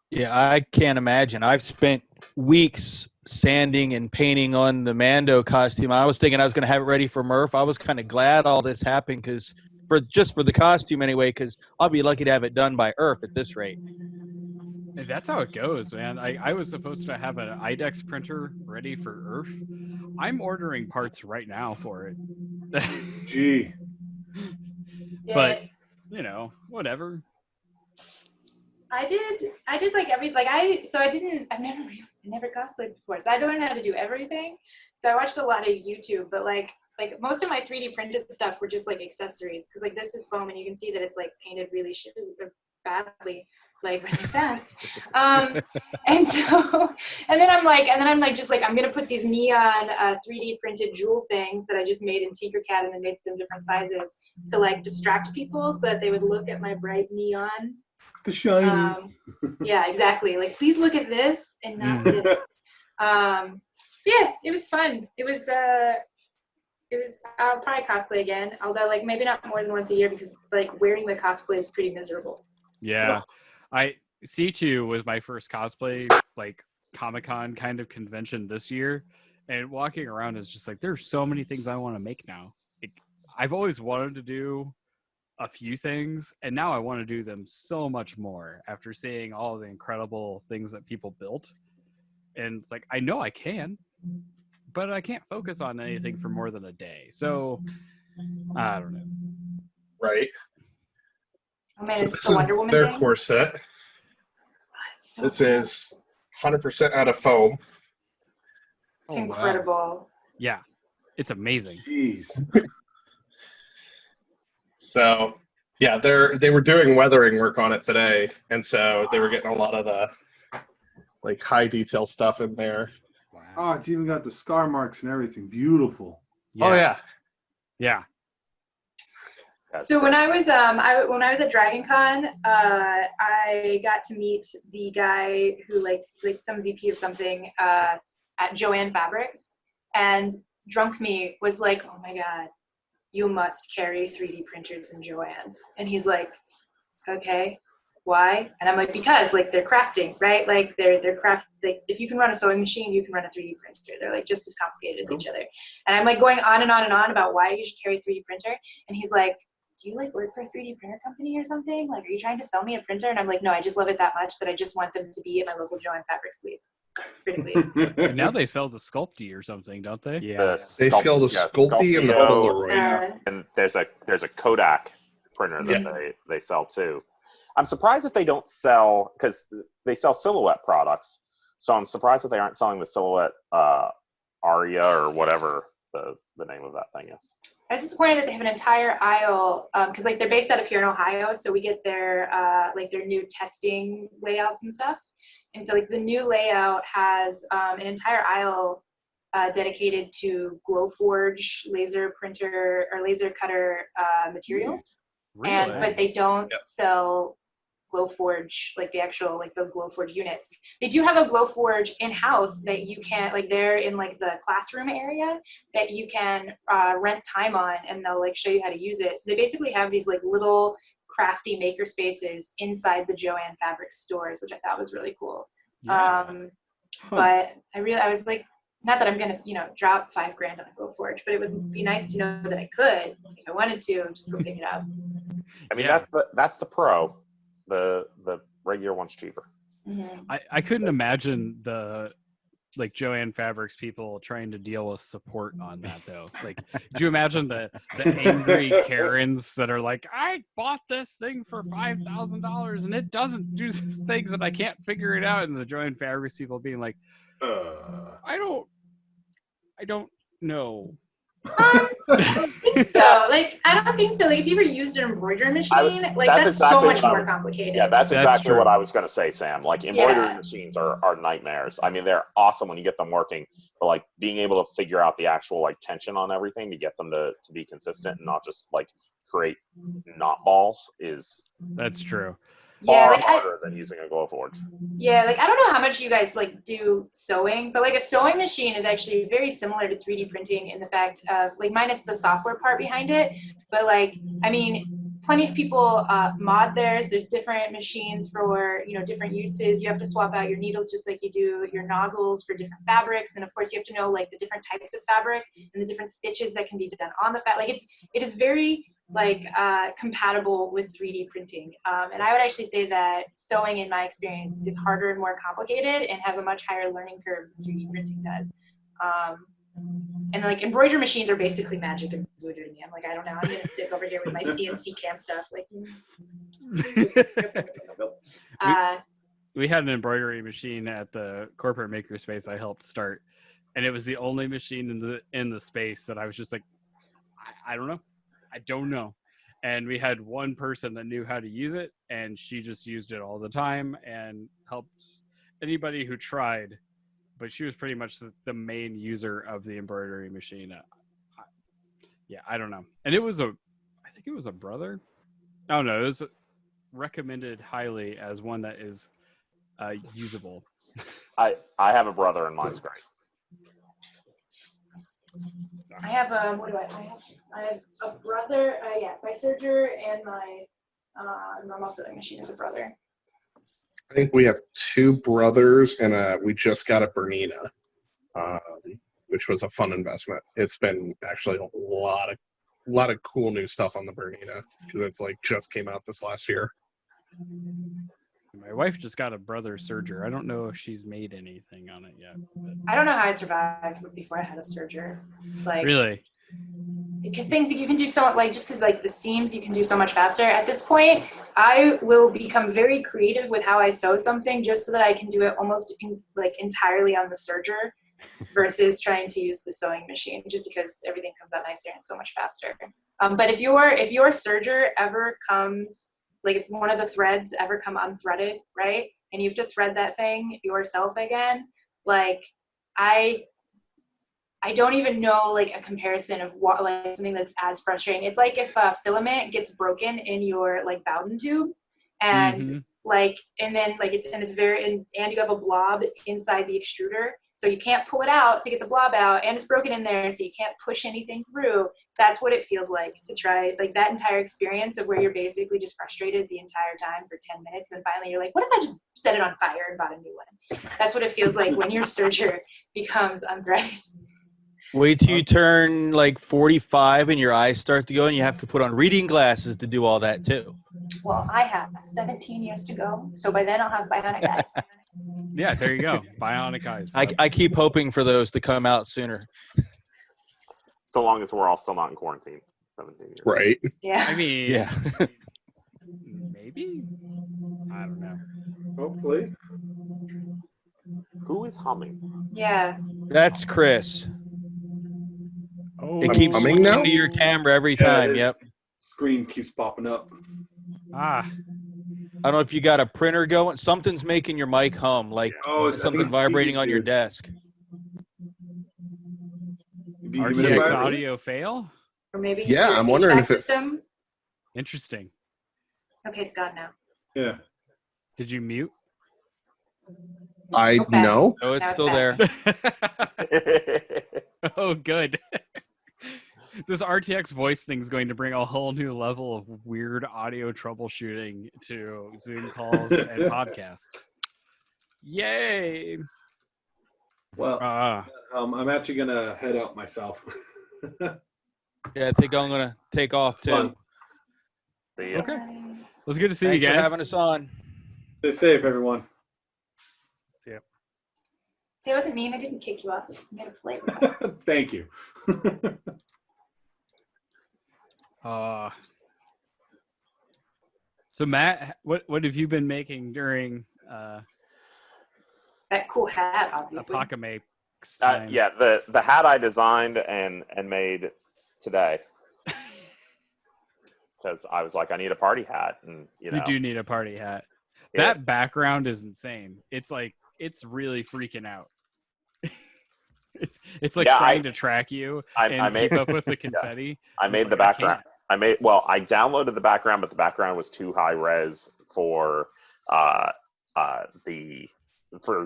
Yeah, I can't imagine. I've spent weeks sanding and painting on the Mando costume. I was thinking I was going to have it ready for Murph. I was kind of glad all this happened because for the costume anyway, because I'll be lucky to have it done by Earth at this rate. That's how it goes, man. I was supposed to have an IDEX printer ready for Earth. I'm ordering parts right now for it. Gee. But, whatever. I did like I've never cosplayed before, so I learned how to do everything. So I watched a lot of YouTube, but like most of my 3D printed stuff were just like accessories, because like this is foam and you can see that it's like painted really badly, like really fast. And then I'm like just like I'm gonna put these neon 3D printed jewel things that I just made in Tinkercad and then made them different sizes to like distract people so that they would look at my bright neon. The shiny. Yeah, exactly. Like, please look at this and not this. Yeah, it was fun. I'll probably cosplay again, although like maybe not more than once a year, because like wearing the cosplay is pretty miserable. Yeah. C2 was my first cosplay, like Comic-Con kind of convention this year. And walking around is just like, there's so many things I want to make now. Like, I've always wanted to do a few things, and now I want to do them so much more after seeing all the incredible things that people built. And it's like, I know I can, but I can't focus on anything for more than a day. So I don't know. Right. Oh man, So it's this the is Wonder Woman their thing? core set. So This cool. is 100% out of foam. It's incredible. Wow. Yeah, it's amazing. Jeez. So yeah, they were doing weathering work on it today, and so they were getting a lot of the like high detail stuff in there. Oh, it's even got the scar marks and everything. Beautiful. Yeah. Oh yeah. Yeah. So when I was at Dragon Con, I got to meet the guy who like some VP of something at Joann Fabrics, and Drunk Me was like, "Oh my God, you must carry 3D printers in Joann's." And he's like, "Okay, why?" And I'm like, "Because like they're crafting, right? Like they're craft. Like if you can run a sewing machine, you can run a 3D printer. They're like just as complicated as each other." And I'm like going on and on and on about why you should carry a 3D printer. And he's like, "Do you like work for a 3D printer company or something? Like, are you trying to sell me a printer?" And I'm like, "No, I just love it that much that I just want them to be at my local Joann Fabrics, please. Pretty please." Now they sell the Sculpty or something, don't they? Yeah. They sell the Sculpty and the Polaroid. And there's a Kodak printer that they sell too. I'm surprised that they don't sell, because they sell Silhouette products. So I'm surprised that they aren't selling the Silhouette Aria or whatever the name of that thing is. I was disappointed that they have an entire aisle, because like they're based out of here in Ohio, so we get their new testing layouts and stuff. And so like the new layout has an entire aisle dedicated to Glowforge laser printer or laser cutter materials. Really? But they don't sell Glowforge, like the actual, like the Glowforge units. They do have a Glowforge in-house that you can, like they're in like the classroom area that you can rent time on, and they'll like show you how to use it. So they basically have these like little crafty maker spaces inside the Joann Fabrics stores, which I thought was really cool. Yeah. But I was like, not that I'm gonna, drop $5,000 on a Glowforge, but it would be nice to know that I could, if I wanted to, just go pick it up. I mean, that's the Pro. The regular one's cheaper. Mm-hmm. I couldn't imagine the like Joann Fabrics people trying to deal with support on that though. Like, do you imagine the angry Karens that are like, "I bought this thing for $5,000 and it doesn't do things and I can't figure it out," and the Joann Fabrics people being like, I don't know. I don't think so. Like, I don't think so. Like, if you ever used an embroidery machine, that's so much more complicated. Yeah, that's exactly true. what I was going to say, Sam. Like, embroidery machines are nightmares. I mean, they're awesome when you get them working, but like being able to figure out the actual like tension on everything to get them to be consistent and not just like create knot balls is That's true. far harder than using a Glowforge. Yeah, like I don't know how much you guys like do sewing, but like a sewing machine is actually very similar to 3D printing in the fact of like minus the software part behind it. But like, I mean, plenty of people mod theirs. There's different machines for, different uses. You have to swap out your needles just like you do your nozzles for different fabrics. And of course you have to know like the different types of fabric and the different stitches that can be done on the fabric. Like it is very compatible with 3D printing. And I would actually say that sewing, in my experience, is harder and more complicated and has a much higher learning curve than 3D printing does. And like embroidery machines are basically magic and voodoo to me. I'm like, I don't know, I'm gonna stick over here with my CNC cam stuff. Like, we had an embroidery machine at the corporate makerspace I helped start, and it was the only machine in the space that I was just like, I don't know. And we had one person that knew how to use it, and she just used it all the time and helped anybody who tried. But she was pretty much the main user of the embroidery machine. I don't know. And I think it was a brother. Oh no, it was recommended highly as one that is usable. I have a brother and mine's great. I have I have a brother, my serger and my normal sewing machine is a brother. I think we have 2 brothers, and we just got a Bernina, which was a fun investment. It's been actually a lot of cool new stuff on the Bernina because it's like just came out this last year. My wife just got a brother serger. I don't know if she's made anything on it yet. I don't know how I survived before I had a serger. Like, really? Because things you can do so just because the seams you can do so much faster. At this point, I will become very creative with how I sew something just so that I can do it almost entirely on the serger versus trying to use the sewing machine, just because everything comes out nicer and so much faster. But if your serger ever comes, if one of the threads ever come unthreaded, right, and you have to thread that thing yourself again, I don't even know a comparison of what something that's as frustrating. It's like if a filament gets broken in your Bowden tube, and and you have a blob inside the extruder, so you can't pull it out to get the blob out, and it's broken in there, so you can't push anything through. That's what it feels like to try that entire experience of where you're basically just frustrated the entire time for 10 minutes, and finally you're like, what if I just set it on fire and bought a new one? That's what it feels like when your serger becomes unthreaded. Wait till you turn 45 and your eyes start to go, and you have to put on reading glasses to do all that too. Well, I have 17 years to go, so by then I'll have bionic eyes. Yeah, there you go. Bionic eyes. I keep hoping for those to come out sooner. So long as we're all still not in quarantine. 17 years. Right. Yeah. I mean, yeah. Maybe? I don't know. Hopefully. Who is humming? Yeah. That's Chris. Oh, It keeps humming switching now? to your camera every time. his Yep. Screen keeps popping up. Ah, I don't know if you got a printer going. Something's making your mic hum, it's something vibrating on your desk. RTX audio fail? Or maybe Yeah, your I'm wondering HVAC if it's- system. Interesting. Okay, it's gone now. Yeah. Did you mute? I Okay. know. Oh, it's Now it's still back. there. Oh, good. This RTX voice thing is going to bring a whole new level of weird audio troubleshooting to Zoom calls and podcasts. Yay! Well, I'm actually gonna head out myself. Yeah, I think I'm gonna take off too. Fun. Okay. It was good to see Thanks you for guys. having us on. Stay safe, everyone. See, it wasn't mean. I didn't kick you off. I made a polite request. Thank you. So Matt, what have you been making during That cool hat, obviously. Apocalypse time? Yeah, the hat I designed and made today. Because I was like, I need a party hat, and you do need a party hat. Yeah. That background is insane. It's really freaking out. It's trying to track you and keep up with the confetti. Yeah. I made the background. I downloaded the background, but the background was too high res for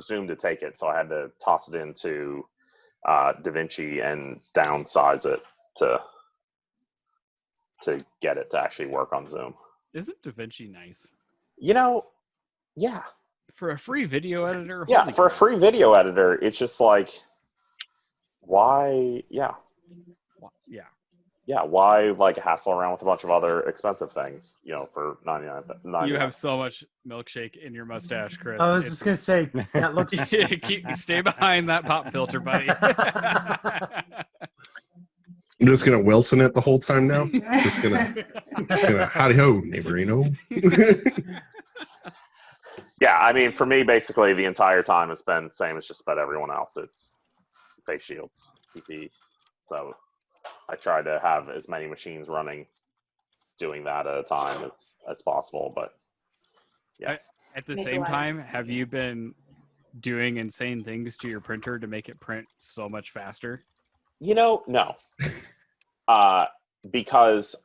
Zoom to take it, so I had to toss it into DaVinci and downsize it to to get it to actually work on Zoom. Isn't DaVinci nice? Yeah. For a free video editor? Yeah, Holy for a crap. free video editor, it's just like, why? Yeah. Yeah, why like hassle around with a bunch of other expensive things, for 99. You have so much milkshake in your mustache, Chris. I was just gonna say that looks. Stay behind that pop filter, buddy. I'm just gonna Wilson it the whole time now. Just gonna howdy ho, neighborino. Yeah, I mean, for me, basically the entire time it's been the same as just about everyone else. It's face shields, PP. So I try to have as many machines running, doing that at a time as possible. But yeah. At the same time, have you been doing insane things to your printer to make it print so much faster? No. Because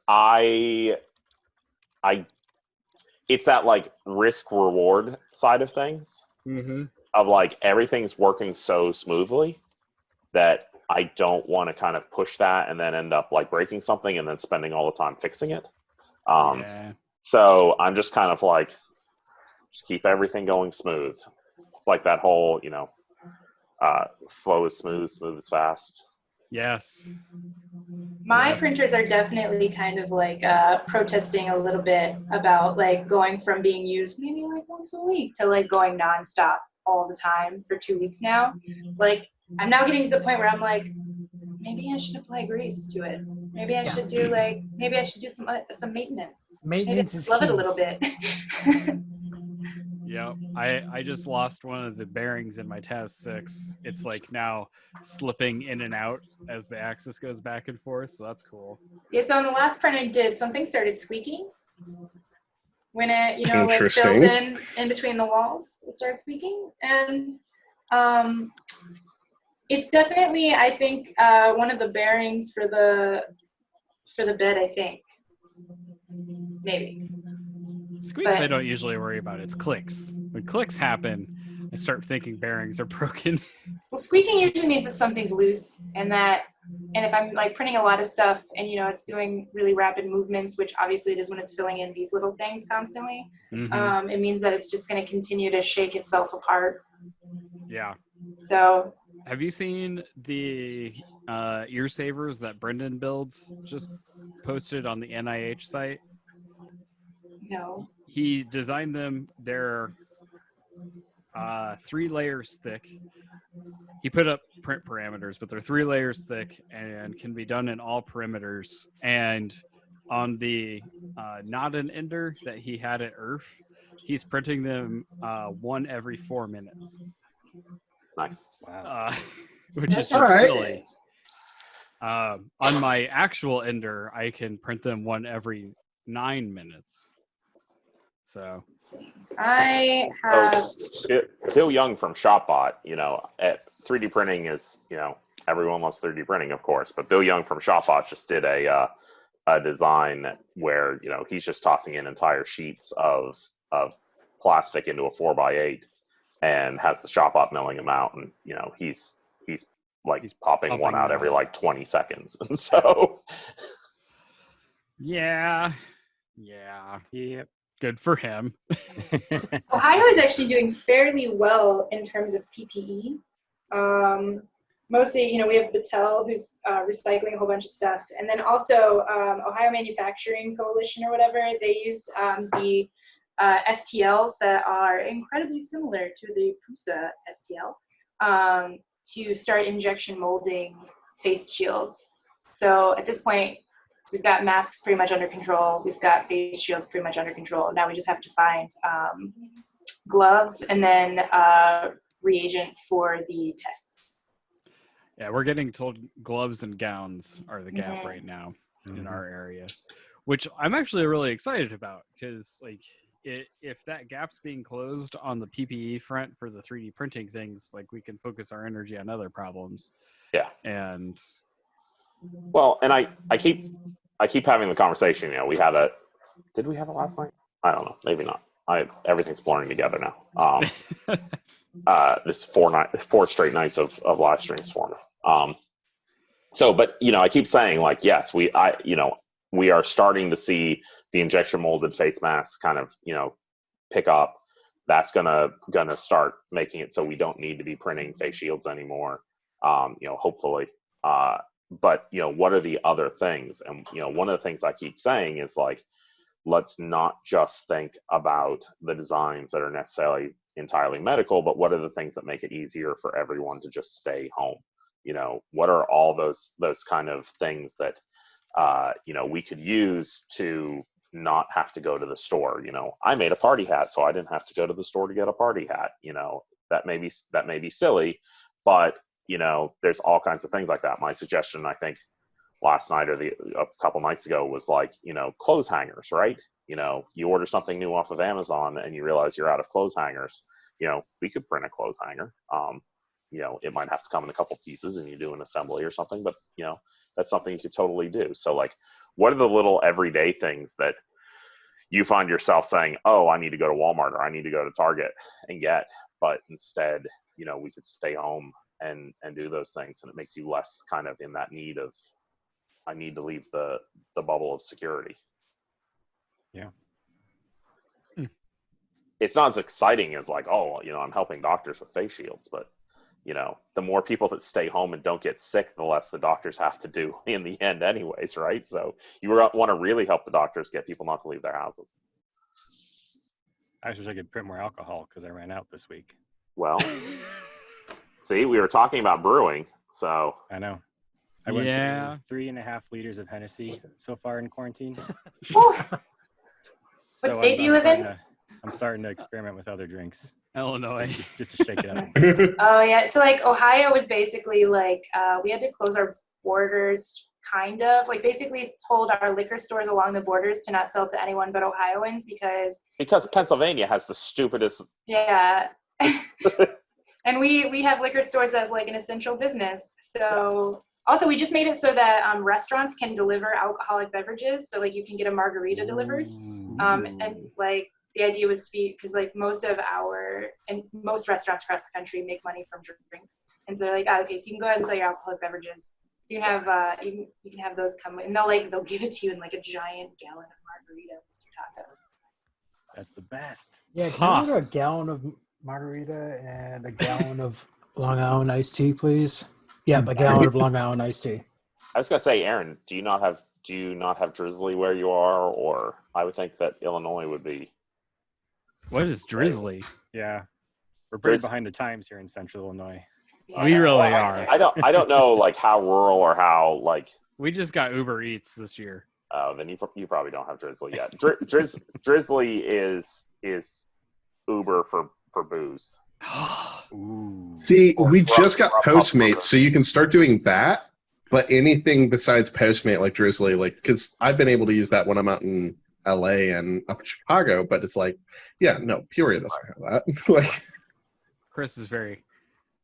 it's that like risk reward side of things, of like everything's working so smoothly that I don't want to kind of push that and then end up like breaking something and then spending all the time fixing it. So I'm just kind of like, just keep everything going smooth. Like that whole, slow is smooth, smooth is fast. Yes. My printers are definitely kind of like protesting a little bit about like going from being used maybe like once a week to like going nonstop all the time for 2 weeks now. Like I'm now getting to the point where I'm like, maybe I should apply grease to it. Maybe I should do some maintenance. Maintenance is love key. it a little bit. Yeah, I just lost one of the bearings in my TAS-6. It's like now slipping in and out as the axis goes back and forth, so that's cool. Yeah, so on the last print I did, something started squeaking. When it, like fills in between the walls, it starts squeaking. And it's definitely, I think, one of the bearings for the bed, I think. Maybe. Squeaks I don't usually worry about. It's clicks. When clicks happen, I start thinking bearings are broken. Well, squeaking usually means that something's loose, and if I'm like printing a lot of stuff and it's doing really rapid movements, which obviously it is when it's filling in these little things constantly, it means that it's just going to continue to shake itself apart. Yeah. So. Have you seen the ear savers that Brendan builds? Just posted on the NIH site. No. He designed them. They're 3 layers thick. He put up print parameters, but they're 3 layers thick and can be done in all perimeters. And on the not an ender that he had at IRF, he's printing them 1 every 4 minutes. Nice. Wow. Which is just silly. On my actual ender, I can print them 1 every 9 minutes. So I have Bill Young from ShopBot, at 3D printing is, everyone loves 3D printing, of course, but Bill Young from ShopBot just did a design where, he's just tossing in entire sheets of plastic into a 4x8 and has the ShopBot milling them out, and he's popping one out every like 20 seconds. And so yeah. Good for him. Ohio is actually doing fairly well in terms of PPE. Mostly, we have Battelle, who's recycling a whole bunch of stuff. And then also Ohio Manufacturing Coalition or whatever, they used the STLs that are incredibly similar to the PUSA STL to start injection molding face shields. So at this point, we've got masks pretty much under control. We've got face shields pretty much under control. Now we just have to find gloves and then reagent for the tests. Yeah, we're getting told gloves and gowns are the gap right now in our area, which I'm actually really excited about because, like, if that gap's being closed on the PPE front for the 3D printing things, like, we can focus our energy on other problems. Yeah. And well, and I keep having the conversation. Did we have it last night? I don't know. Maybe not. Everything's blurring together now. This 4 straight nights of live streams for me. But I keep saying, like, yes, we are starting to see the injection molded face masks kind of, pick up. That's gonna start making it so we don't need to be printing face shields anymore. Hopefully. But what are the other things? And one of the things I keep saying is like, let's not just think about the designs that are necessarily entirely medical, but what are the things that make it easier for everyone to just stay home? What are all those kind of things that we could use to not have to go to the store? I made a party hat, so I didn't have to go to the store to get a party hat. That may be silly, but there's all kinds of things like that. My suggestion, I think, last night or a couple nights ago was like, clothes hangers, right? You order something new off of Amazon and you realize you're out of clothes hangers. We could print a clothes hanger. It might have to come in a couple pieces and you do an assembly or something, but that's something you could totally do. So like, what are the little everyday things that you find yourself saying, oh, I need to go to Walmart or I need to go to Target and get, but instead, we could stay home and do those things. And it makes you less kind of in that need of, I need to leave the bubble of security. Yeah. It's not as exciting as like, oh, I'm helping doctors with face shields, but the more people that stay home and don't get sick, the less the doctors have to do in the end anyways, right? So you want to really help the doctors get people not to leave their houses. I wish I could print more alcohol because I ran out this week. Well, see, we were talking about brewing, so. I know. I went through 3.5 liters of Hennessy so far in quarantine. What state do you live in? I'm starting to experiment with other drinks. Illinois. Just to shake it up. Oh, yeah. So, like, Ohio was basically, like, we had to close our borders, kind of. Like, basically told our liquor stores along the borders to not sell to anyone but Ohioans because Pennsylvania has the stupidest... Yeah. And we have liquor stores as, like, an essential business. So... Also, we just made it so that restaurants can deliver alcoholic beverages. So, like, you can get a margarita delivered. And, like, the idea was to be, because, like, most restaurants across the country make money from drinks. And so they're like, okay, so you can go ahead and sell your alcoholic beverages. So you can have, you can have those come, and they'll give it to you in, like, a giant gallon of margarita with your tacos. That's the best. Yeah, can I order a gallon of margarita and a gallon of Long Island iced tea, please? Yeah, a gallon of Long Island iced tea. I was gonna say, Aaron, do you not have Drizzly where you are? Or I would think that Illinois would be. What is Drizzly? Yeah, we're pretty behind the times here in Central Illinois. We really are. I don't know like how rural or how like. We just got Uber Eats this year. Oh, then you probably don't have Drizzly yet. Drizzly is Uber for booze. See, we just got Postmates, so you can start doing that. But anything besides Postmate, like Drizzly, like because I've been able to use that when I'm out in LA and up in Chicago. But it's like, yeah, no, Peoria doesn't have that. Like, Chris is very,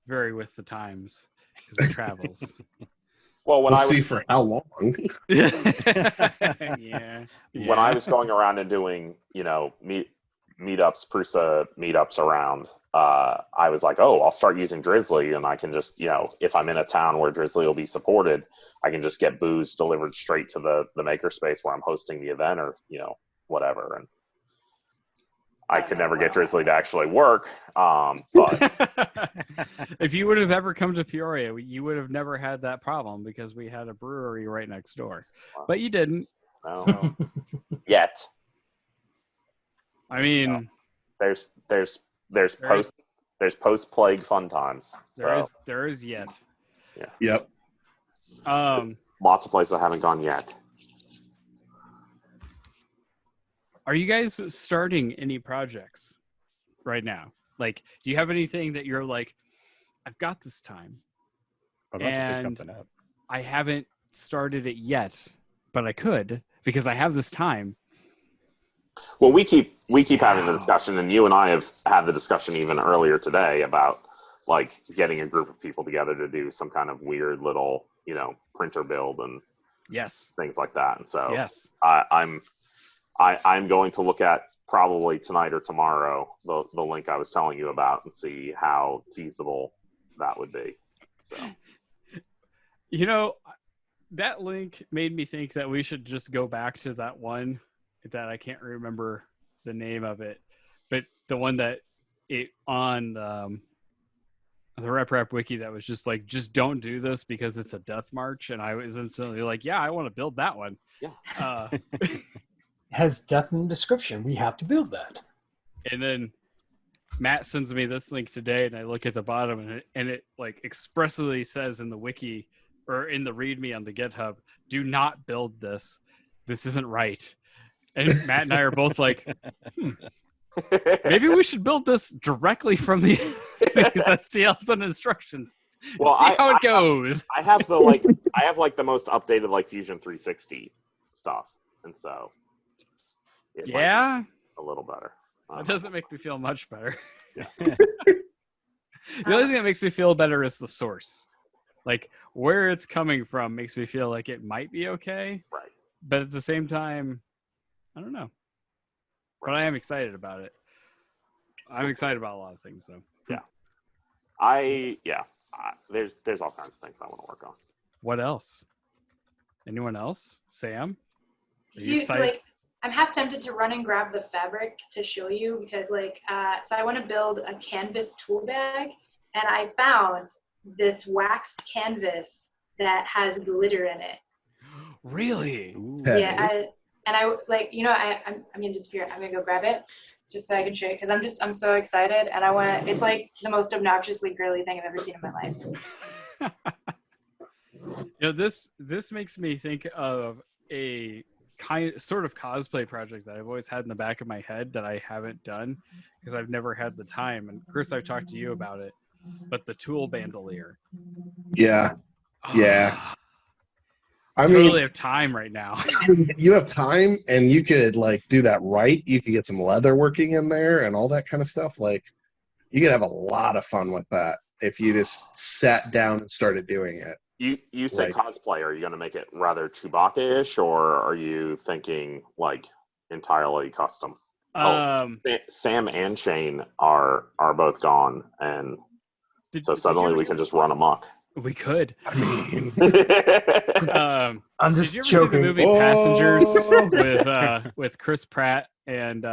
very with the times because he travels. Well, we'll see for how long. Yeah. When I was going around and doing, meetups, Prusa meetups around, I was like, oh, I'll start using Drizzly, and I can just, if I'm in a town where Drizzly will be supported, I can just get booze delivered straight to the makerspace where I'm hosting the event or, whatever. And I could never get Drizzly to actually work. But if you would have ever come to Peoria, you would have never had that problem because we had a brewery right next door. But you didn't. No. So. Yet. I mean, there's post-plague fun times. So. There is yet. Yeah. Yep. Lots of places I haven't gone yet. Are you guys starting any projects right now? Like, do you have anything that you're like, I've got this time, and I haven't started it yet, but I could because I have this time. Well, we keep having the discussion, and you and I have had the discussion even earlier today about like getting a group of people together to do some kind of weird little, printer build and things like that. And so I'm going to look at probably tonight or tomorrow the link I was telling you about and see how feasible that would be. So, that link made me think that we should just go back to that one that I can't remember the name of it, but the one that it on the Rep Wiki that was just like, just don't do this because it's a death march, and I was instantly like, yeah, I want to build that one. Yeah. Has death in the description. We have to build that. And then Matt sends me this link today, and I look at the bottom, and it like expressly says in the wiki or in the README on the GitHub, do not build this. This isn't right. And Matt and I are both like, maybe we should build this directly from these STLs and instructions. Well, see how it goes. I have the most updated like Fusion 360 stuff, and so it might be a little better. That doesn't make me feel much better. Yeah. The only thing that makes me feel better is the source. Like where it's coming from makes me feel like it might be okay. Right. But at the same time, I don't know. But I am excited about it. I'm excited about a lot of things, though. Yeah. There's all kinds of things I want to work on. What else? Anyone else? Sam? Are you So excited? like, I'm half tempted to run and grab the fabric to show you because like, so I want to build a canvas tool bag, and I found this waxed canvas that has glitter in it. Really? Yeah, I'm gonna disappear. I'm gonna go grab it just so I can show you because I'm so excited, and it's like the most obnoxiously girly thing I've ever seen in my life. This makes me think of a sort of cosplay project that I've always had in the back of my head that I haven't done because I've never had the time. And Chris, I've talked to you about it, but the tool bandolier. Yeah. I totally have time right now. You have time, and you could like do that right. You could get some leather working in there and all that kind of stuff. Like, you could have a lot of fun with that if you just sat down and started doing it. You say cosplay. Are you going to make it rather Chewbacca-ish, or are you thinking like entirely custom? Sam and Shane are both gone, and so suddenly we can just run amok. We could. I mean, I'm just Did you ever joking. see the movie Passengers with Chris Pratt and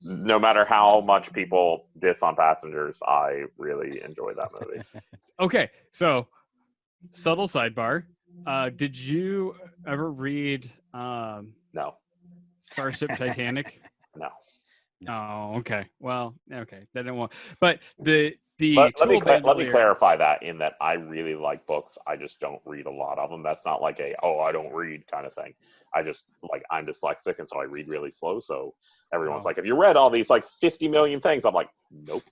no matter how much people diss on Passengers, I really enjoy that movie. Okay, so subtle sidebar. Did you ever read No. Starship Titanic? No. Oh, okay. Well, okay. Then it won't. But let me clarify that in that I really like books. I just don't read a lot of them. That's not like I don't read kind of thing. I'm dyslexic, and so I read really slow. So everyone's like, have you read all these like 50 million things? I'm like, nope.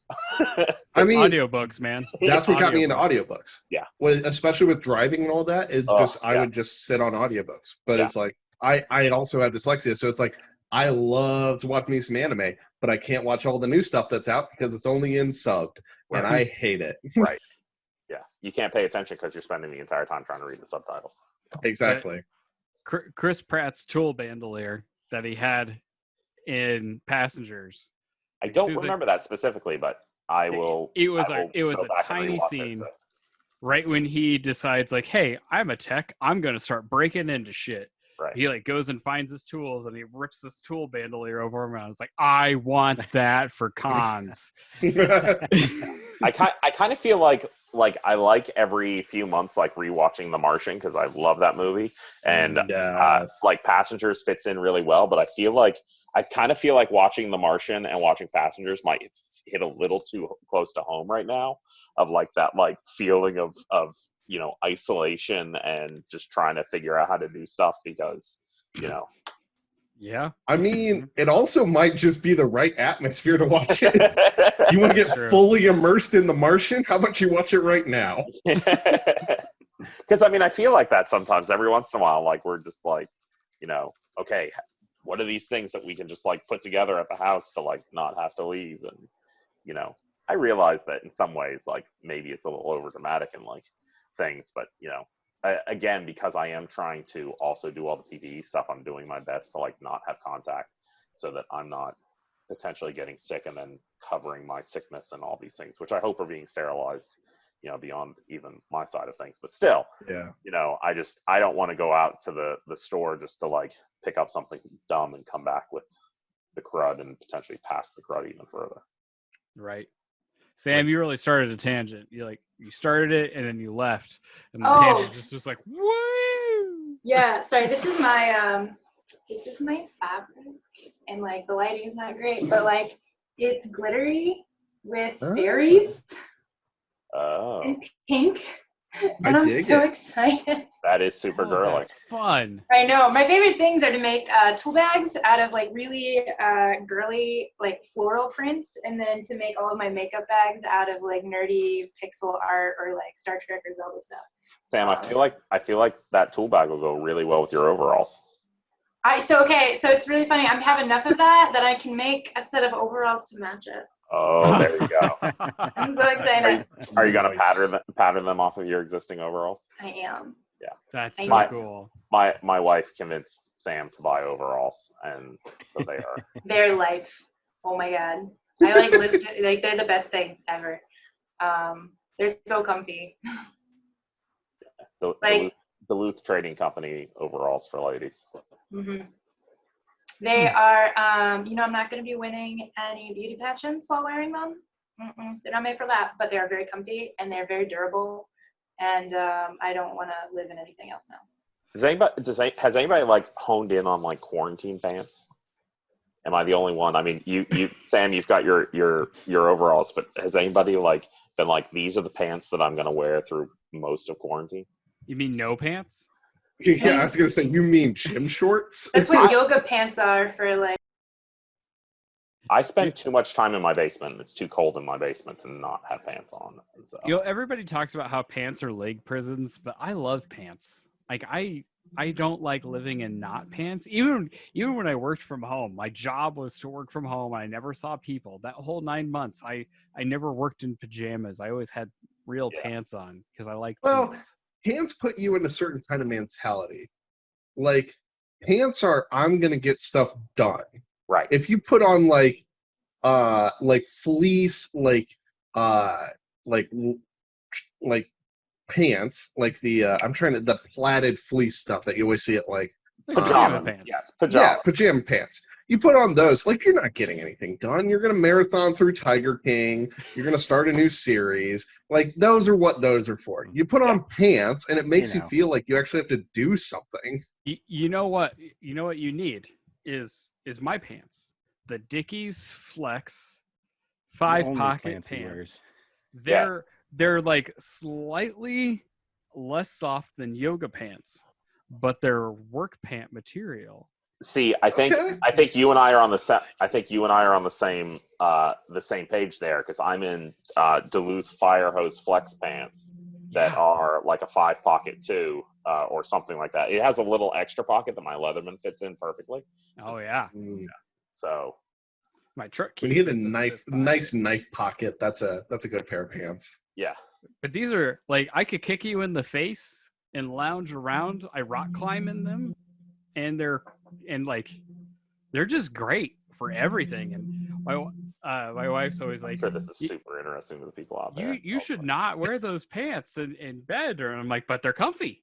I mean, audiobooks, man. That's what got me into audiobooks. Yeah. Especially with driving and all that. I would just sit on audiobooks. But it's like I also have dyslexia, so it's like I love to watch me some anime, but I can't watch all the new stuff that's out because it's only in subbed, and I hate it. Right. Yeah. You can't pay attention because you're spending the entire time trying to read the subtitles. Exactly. Chris Pratt's tool bandolier that he had in Passengers. I don't remember that specifically, but I will. It was a tiny scene right when he decides, like, hey, I'm a tech. I'm going to start breaking into shit. Right. He like goes and finds his tools, and he rips this tool bandolier over him, and I was like, I want that for cons. I kind of feel like I like every few months like rewatching The Martian because I love that movie, and like Passengers fits in really well. But I kind of feel like watching The Martian and watching Passengers might hit a little too close to home right now, of like that like feeling of isolation and just trying to figure out how to do stuff because Yeah. I mean, it also might just be the right atmosphere to watch it. You want to get fully immersed in The Martian? How about you watch it right now? Because, I feel like that sometimes. Every once in a while, like, we're just like, okay, what are these things that we can just, like, put together at the house to, like, not have to leave? And, I realize that in some ways, like, maybe it's a little overdramatic and, like, things. But, again, because I am trying to also do all the PPE stuff, I'm doing my best to like not have contact so that I'm not potentially getting sick and then covering my sickness and all these things, which I hope are being sterilized, beyond even my side of things. But still, I don't want to go out to the store just to like pick up something dumb and come back with the crud and potentially pass the crud even further. Right. Sam, you really started a tangent. You started it and then you left, and the tangent just was like, woo! Yeah, sorry. This is my fabric, and like the lighting is not great, but like it's glittery with fairies and pink, and I'm so excited. That is super girly. That's fun. I know. My favorite things are to make tool bags out of like really girly like floral prints, and then to make all of my makeup bags out of like nerdy pixel art or like Star Trek or Zelda stuff. Sam, I feel like that tool bag will go really well with your overalls. So it's really funny. I have enough of that I can make a set of overalls to match it. Oh, there you go. I'm so excited. Are you gonna pattern them off of your existing overalls? I am. Yeah, that's so cool. My wife convinced Sam to buy overalls, and so they are. Their life. Oh my god, I like lived like they're the best thing ever. They're so comfy. Duluth Trading Company overalls for ladies. Mm-hmm. They are, I'm not going to be winning any beauty pageants while wearing them. They're not made for that, but they are very comfy and they're very durable. And I don't want to live in anything else now. Has anybody like honed in on like quarantine pants? Am I the only one? I mean, you Sam, you've got your overalls, but has anybody like been like, these are the pants that I'm going to wear through most of quarantine? You mean no pants? Yeah, I was gonna say, you mean gym shorts? That's what yoga pants are for, like. I spend too much time in my basement. It's too cold in my basement to not have pants on. So. Everybody talks about how pants are leg prisons, but I love pants. Like I don't like living in not pants. Even when I worked from home, my job was to work from home. I never saw people. That whole 9 months, I never worked in pajamas. I always had real pants on because I like pants. Pants put you in a certain kind of mentality. Like, pants are, I'm going to get stuff done. Right. If you put on, like fleece, like pants, like the plaited fleece stuff that you always see at, like, pajama pants. Yes, pajama pants. You put on those, like, you're not getting anything done. You're going to marathon through Tiger King. You're going to start a new series. Like, those are what those are for. You put on pants, and it makes you feel like you actually have to do something. You know what you need is my pants. The Dickies Flex 5-pocket pants. They're like slightly less soft than yoga pants, but they're work pant material. See, I think you and I are on the same page there, because I'm in Duluth Fire Hose Flex pants that are like a 5-pocket too, or something like that. It has a little extra pocket that my Leatherman fits in perfectly. Oh yeah. So my truck. When you get a nice knife pocket, that's a good pair of pants. Yeah. But these are like, I could kick you in the face and lounge around. I rock climb in them, and they're just great for everything. And my wife's always like, I'm sure this is super interesting to the people out there. You should not wear those pants in bed. And I'm like, but they're comfy.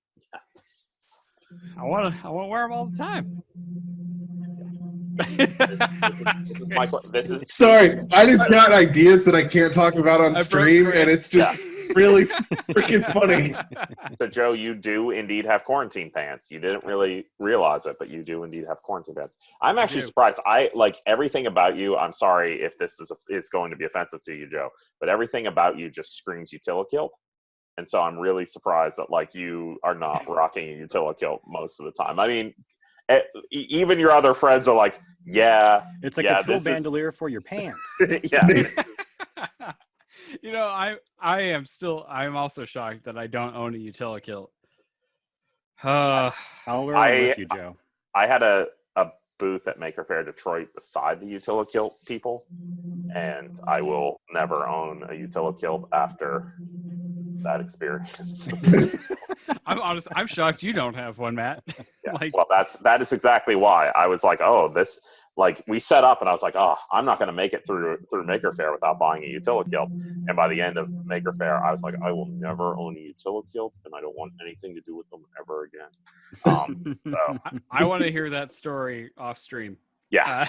I want to wear them all the time. Sorry, I just got ideas that I can't talk about on stream, and it's just really freaking funny. So, Joe, you do indeed have quarantine pants. You didn't really realize it, but you do indeed have quarantine pants. I'm actually surprised. I like everything about you. I'm sorry if this is going to be offensive to you, Joe, but everything about you just screams Utilikilt. And so I'm really surprised that like you are not rocking a Utilikilt most of the time. I mean, even your other friends are like, yeah, it's like a tool bandolier for your pants. Yeah. I'm also shocked that I don't own a Utilikilt. I'll wear one with you, Joe. I had a booth at Maker Faire Detroit beside the Utilikilt people, and I will never own a Utilikilt after that experience. I'm shocked you don't have one, Matt. Yeah. Well, that is exactly why I was like, oh, this. like we set up, and I was like, oh, I'm not going to make it through Maker Faire without buying a Utilikilt. And by the end of Maker Faire, I was like, I will never own a Utilikilt, and I don't want anything to do with them ever again. So I want to hear that story off stream. Yeah.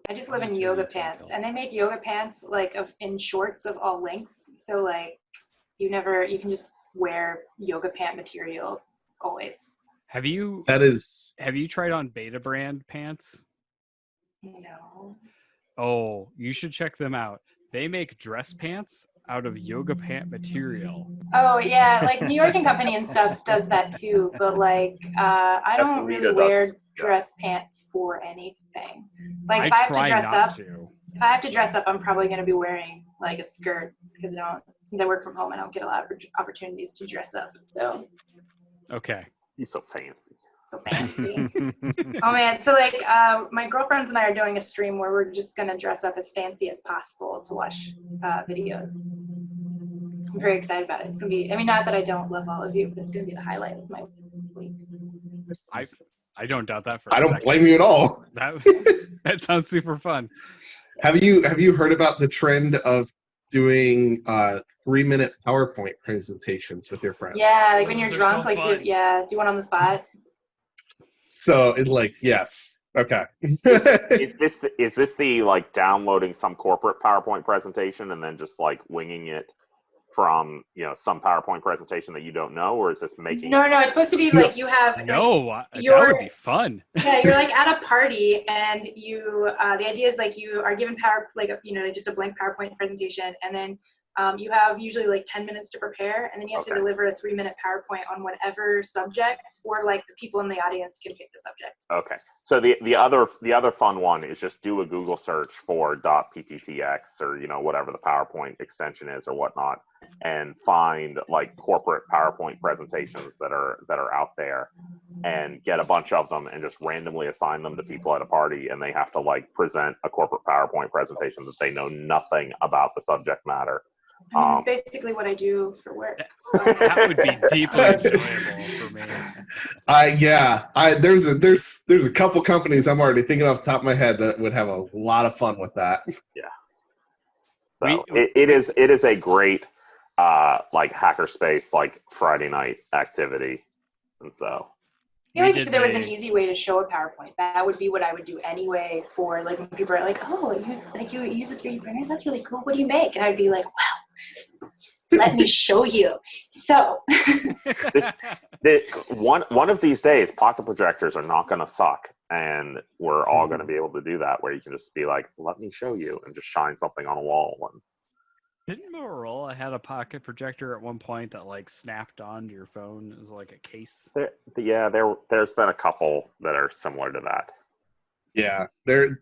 I just live in yoga pants, and they make yoga pants like in shorts of all lengths. So like you can just wear yoga pant material always. Have you tried on Beta brand pants? No. Oh, you should check them out. They make dress pants out of yoga pant material. Oh yeah, like New York and Company and stuff does that too. But like, I don't really wear dress pants for anything. Like if I have to dress up, I'm probably going to be wearing like a skirt because since I work from home, I don't get a lot of opportunities to dress up. So. Okay. You're so fancy. So fancy. Oh man, so like my girlfriends and I are doing a stream where we're just gonna dress up as fancy as possible to watch videos. I'm very excited about it. It's gonna be, I mean, not that I don't love all of you, but it's gonna be the highlight of my week. I don't doubt that I don't blame you at all. That sounds super fun. Have you heard about the trend of doing 3-minute PowerPoint presentations with your friends? Yeah, like when you're drunk, like do one on the spot. So yes. Okay. is this the like downloading some corporate PowerPoint presentation and then just like winging it from some PowerPoint presentation that you don't know, or is this making? No, it's supposed to be like you have. That would be fun. Yeah, you're like at a party, and you. The idea is like you are given just a blank PowerPoint presentation, and then you have usually like 10 minutes to prepare, and then you have to deliver a 3-minute PowerPoint on whatever subject, or like the people in the audience can pick the subject. Okay. So the other fun one is just do a Google search for .pttx or whatever the PowerPoint extension is or whatnot, and find like corporate PowerPoint presentations that are out there, and get a bunch of them and just randomly assign them to people at a party, and they have to like present a corporate PowerPoint presentation that they know nothing about the subject matter. I mean, it's basically what I do for work. So. That would be deeply enjoyable for me. There's a couple companies I'm already thinking off the top of my head that would have a lot of fun with that. Yeah. So it is a great like hackerspace like Friday night activity, and so. I feel like if there was an easy way to show a PowerPoint, that would be what I would do anyway. For like when people are like, "Oh, you use a 3D printer? That's really cool. What do you make?" And I'd be like, "Wow, let me show you." So, one of these days, pocket projectors are not going to suck, and we're all going to be able to do that. Where you can just be like, "Let me show you," and just shine something on a wall. Didn't Motorola had a pocket projector at one point that like snapped onto your phone as like a case? There's been a couple that are similar to that. Yeah, there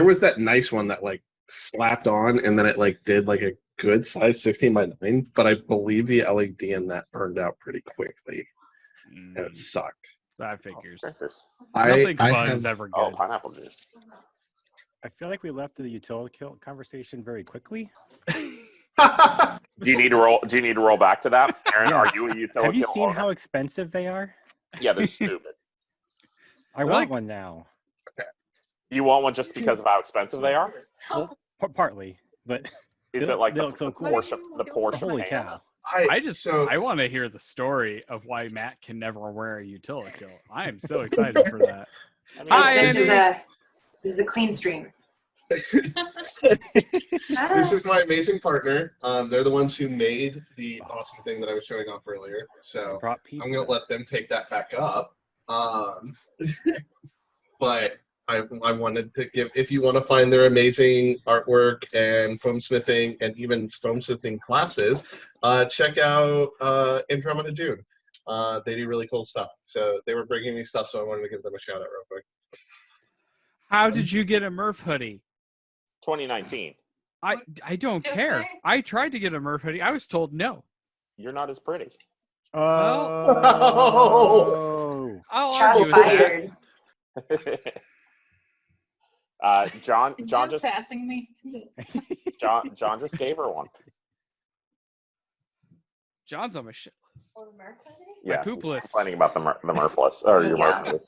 was that nice one that like slapped on and then it like did like a good size 16:9, but I believe the LED in that burned out pretty quickly, and it sucked. That figures. Nothing fun is ever good. Oh, pineapple juice. I feel like we left the Utilikilt conversation very quickly. Do you need to roll back to that, Aaron? Yes. Are you a Utilikilt? Have you seen how expensive they are? Yeah, they're stupid. I want one now. Okay. You want one just because of how expensive they are? Well, partly, but is it like the so cool. Porsche? Holy cow! I want to hear the story of why Matt can never wear a Utilikilt. I am so excited for that. This is a clean stream. This is my amazing partner. They're the ones who made the awesome thing that I was showing off earlier. So I'm going to let them take that back up. But I wanted to give, if you want to find their amazing artwork and foam smithing and even foam smithing classes, check out Andromeda June. They do really cool stuff. So they were bringing me stuff, so I wanted to give them a shout out real quick. How did you get a Murph hoodie? 2019. I don't care. I tried to get a Murph hoodie. I was told no. You're not as pretty. Oh. Shots fired. John Stop just sassing me. John just gave her one. John's on my shit list. Yeah, my poop list. Complaining about the Murph list or your Murph list.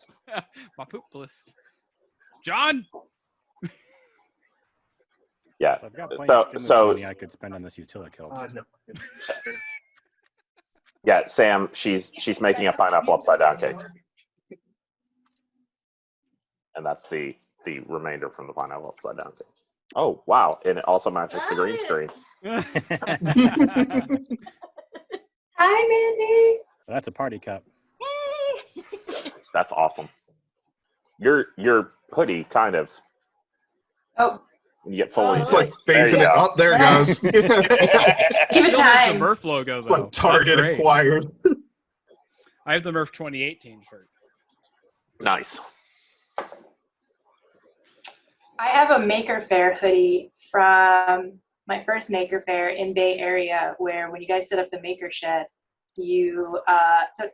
My poop list. John. Yeah. I've got plenty of stimulus So money I could spend on this Utilikilt. No. yeah, Sam, she's making a pineapple upside down cake, and that's the remainder from the pineapple upside down cake. Oh wow! And it also matches the green screen. Hi, Mandy. Well, that's a party cup. That's awesome. Your hoodie kind of. Oh. You get fully. It's like phasing it up. There it goes. Give it The time. Murph logo, It's though. like Target That's great. acquired. I have the Murph 2018 shirt. Nice. I have a Maker Faire hoodie from my first Maker Faire in Bay Area, where when you guys set up the Maker Shed, you so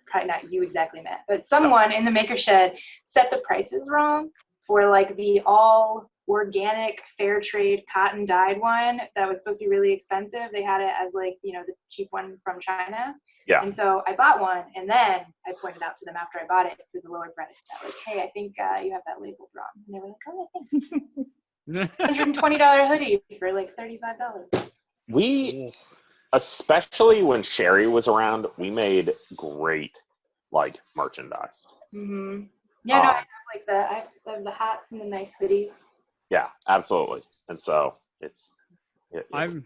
probably not you exactly, Matt, but someone in the Maker Shed set the prices wrong for like the all organic fair trade cotton dyed one that was supposed to be really expensive. They had it as like, you know, the cheap one from China. Yeah. And so I bought one, and then I pointed out to them after I bought it for the lower price. I was like, hey, I think you have that label wrong. And they were like, oh, thanks. $120 hoodie for like $35. We, especially when Sherry was around, we made great like merchandise. Mm-hmm. Yeah, no, I have like I have the hats and the nice hoodies. Yeah, absolutely. And so it's. I'm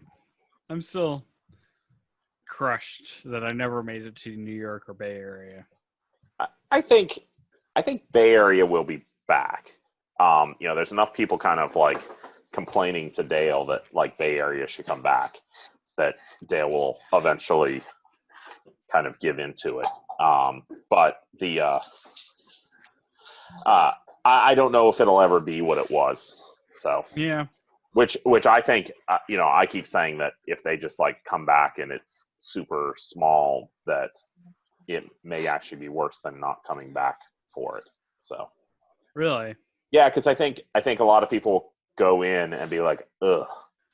still crushed that I never made it to New York or Bay Area. I think Bay Area will be back. You know, there's enough people kind of like complaining to Dale that like Bay Area should come back, that Dale will eventually kind of give into it. But the I don't know if it'll ever be what it was. So yeah, which I think you know, I keep saying that if they just like come back and it's super small, that it may actually be worse than not coming back for it. So really, yeah, because I think a lot of people go in and be like, ugh,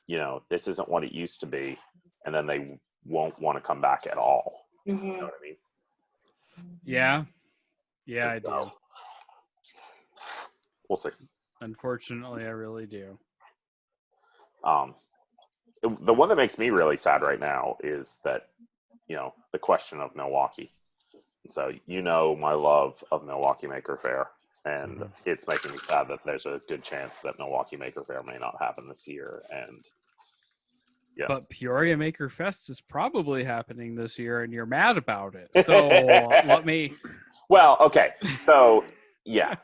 you know, this isn't what it used to be, and then they won't want to come back at all. Mm-hmm. You know what I mean? Yeah, I do. We'll see. Unfortunately, I really do. The one that makes me really sad right now is that, you know, the question of Milwaukee. So, you know, my love of Milwaukee Maker Faire, and it's making me sad that there's a good chance that Milwaukee Maker Faire may not happen this year. And yeah, but Peoria Maker Fest is probably happening this year, and you're mad about it. So let me. Well, okay. So yeah.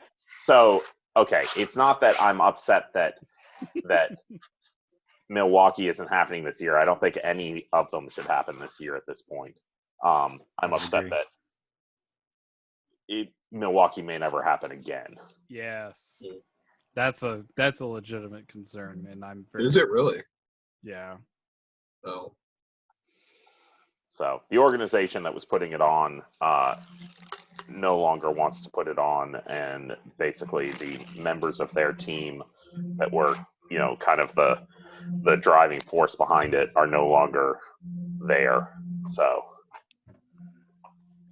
So okay. It's not that I'm upset that Milwaukee isn't happening this year. I don't think any of them should happen this year at this point. I'm upset that Milwaukee may never happen again. Yes, that's a legitimate concern, and I'm very. Is it really? Yeah. Oh. So the organization that was putting it on no longer wants to put it on, and basically the members of their team that were, you know, kind of the driving force behind it are no longer there. So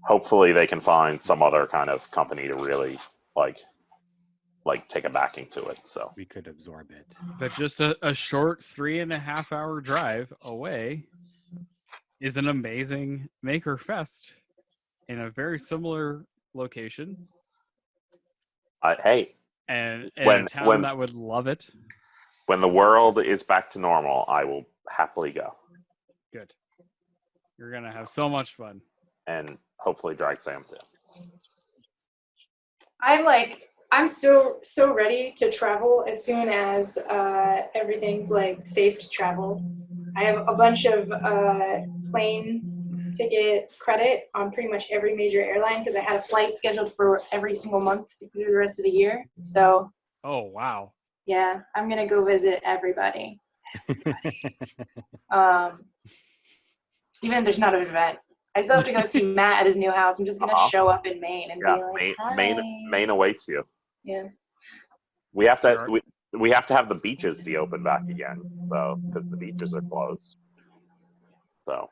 hopefully they can find some other kind of company to really like take a backing to it. So we could absorb it. But just a short 3.5 hour drive away is an amazing Maker Fest in a very similar location. Hey, and a town that would love it. When the world is back to normal, I will happily go. Good. You're gonna have so much fun. And hopefully drag Sam too. I'm so ready to travel as soon as everything's like safe to travel. I have a bunch of plane ticket credit on pretty much every major airline because I had a flight scheduled for every single month through the rest of the year. So. Oh wow. Yeah, I'm gonna go visit everybody. Even if there's not an event, I still have to go see Matt at his new house. I'm just gonna show up in Maine and be like, "Hi." Maine awaits you. Yeah. We have to we have to have the beaches be open back again, so because the beaches are closed. So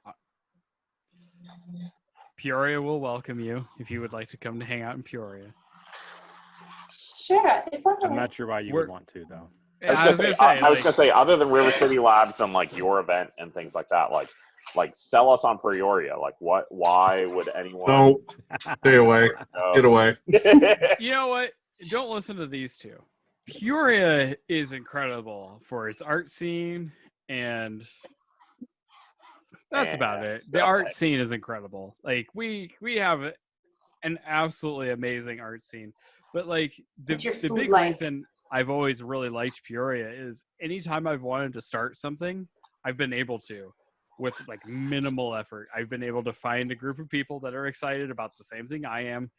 Peoria will welcome you if you would like to come to hang out in Peoria. Sure, it's on the I'm list. not sure why you would want to, though. I was gonna say, other than River City Labs and like your event and things like that, like sell us on Peoria. Like, why would anyone? No, stay away. Get away. You know what? Don't listen to these two. Peoria is incredible for its art scene, and that's about it. The art scene is incredible. Like we have an absolutely amazing art scene, but like the big reason I've always really liked Peoria is anytime I've wanted to start something, I've been able to with like minimal effort. I've been able to find a group of people that are excited about the same thing I am,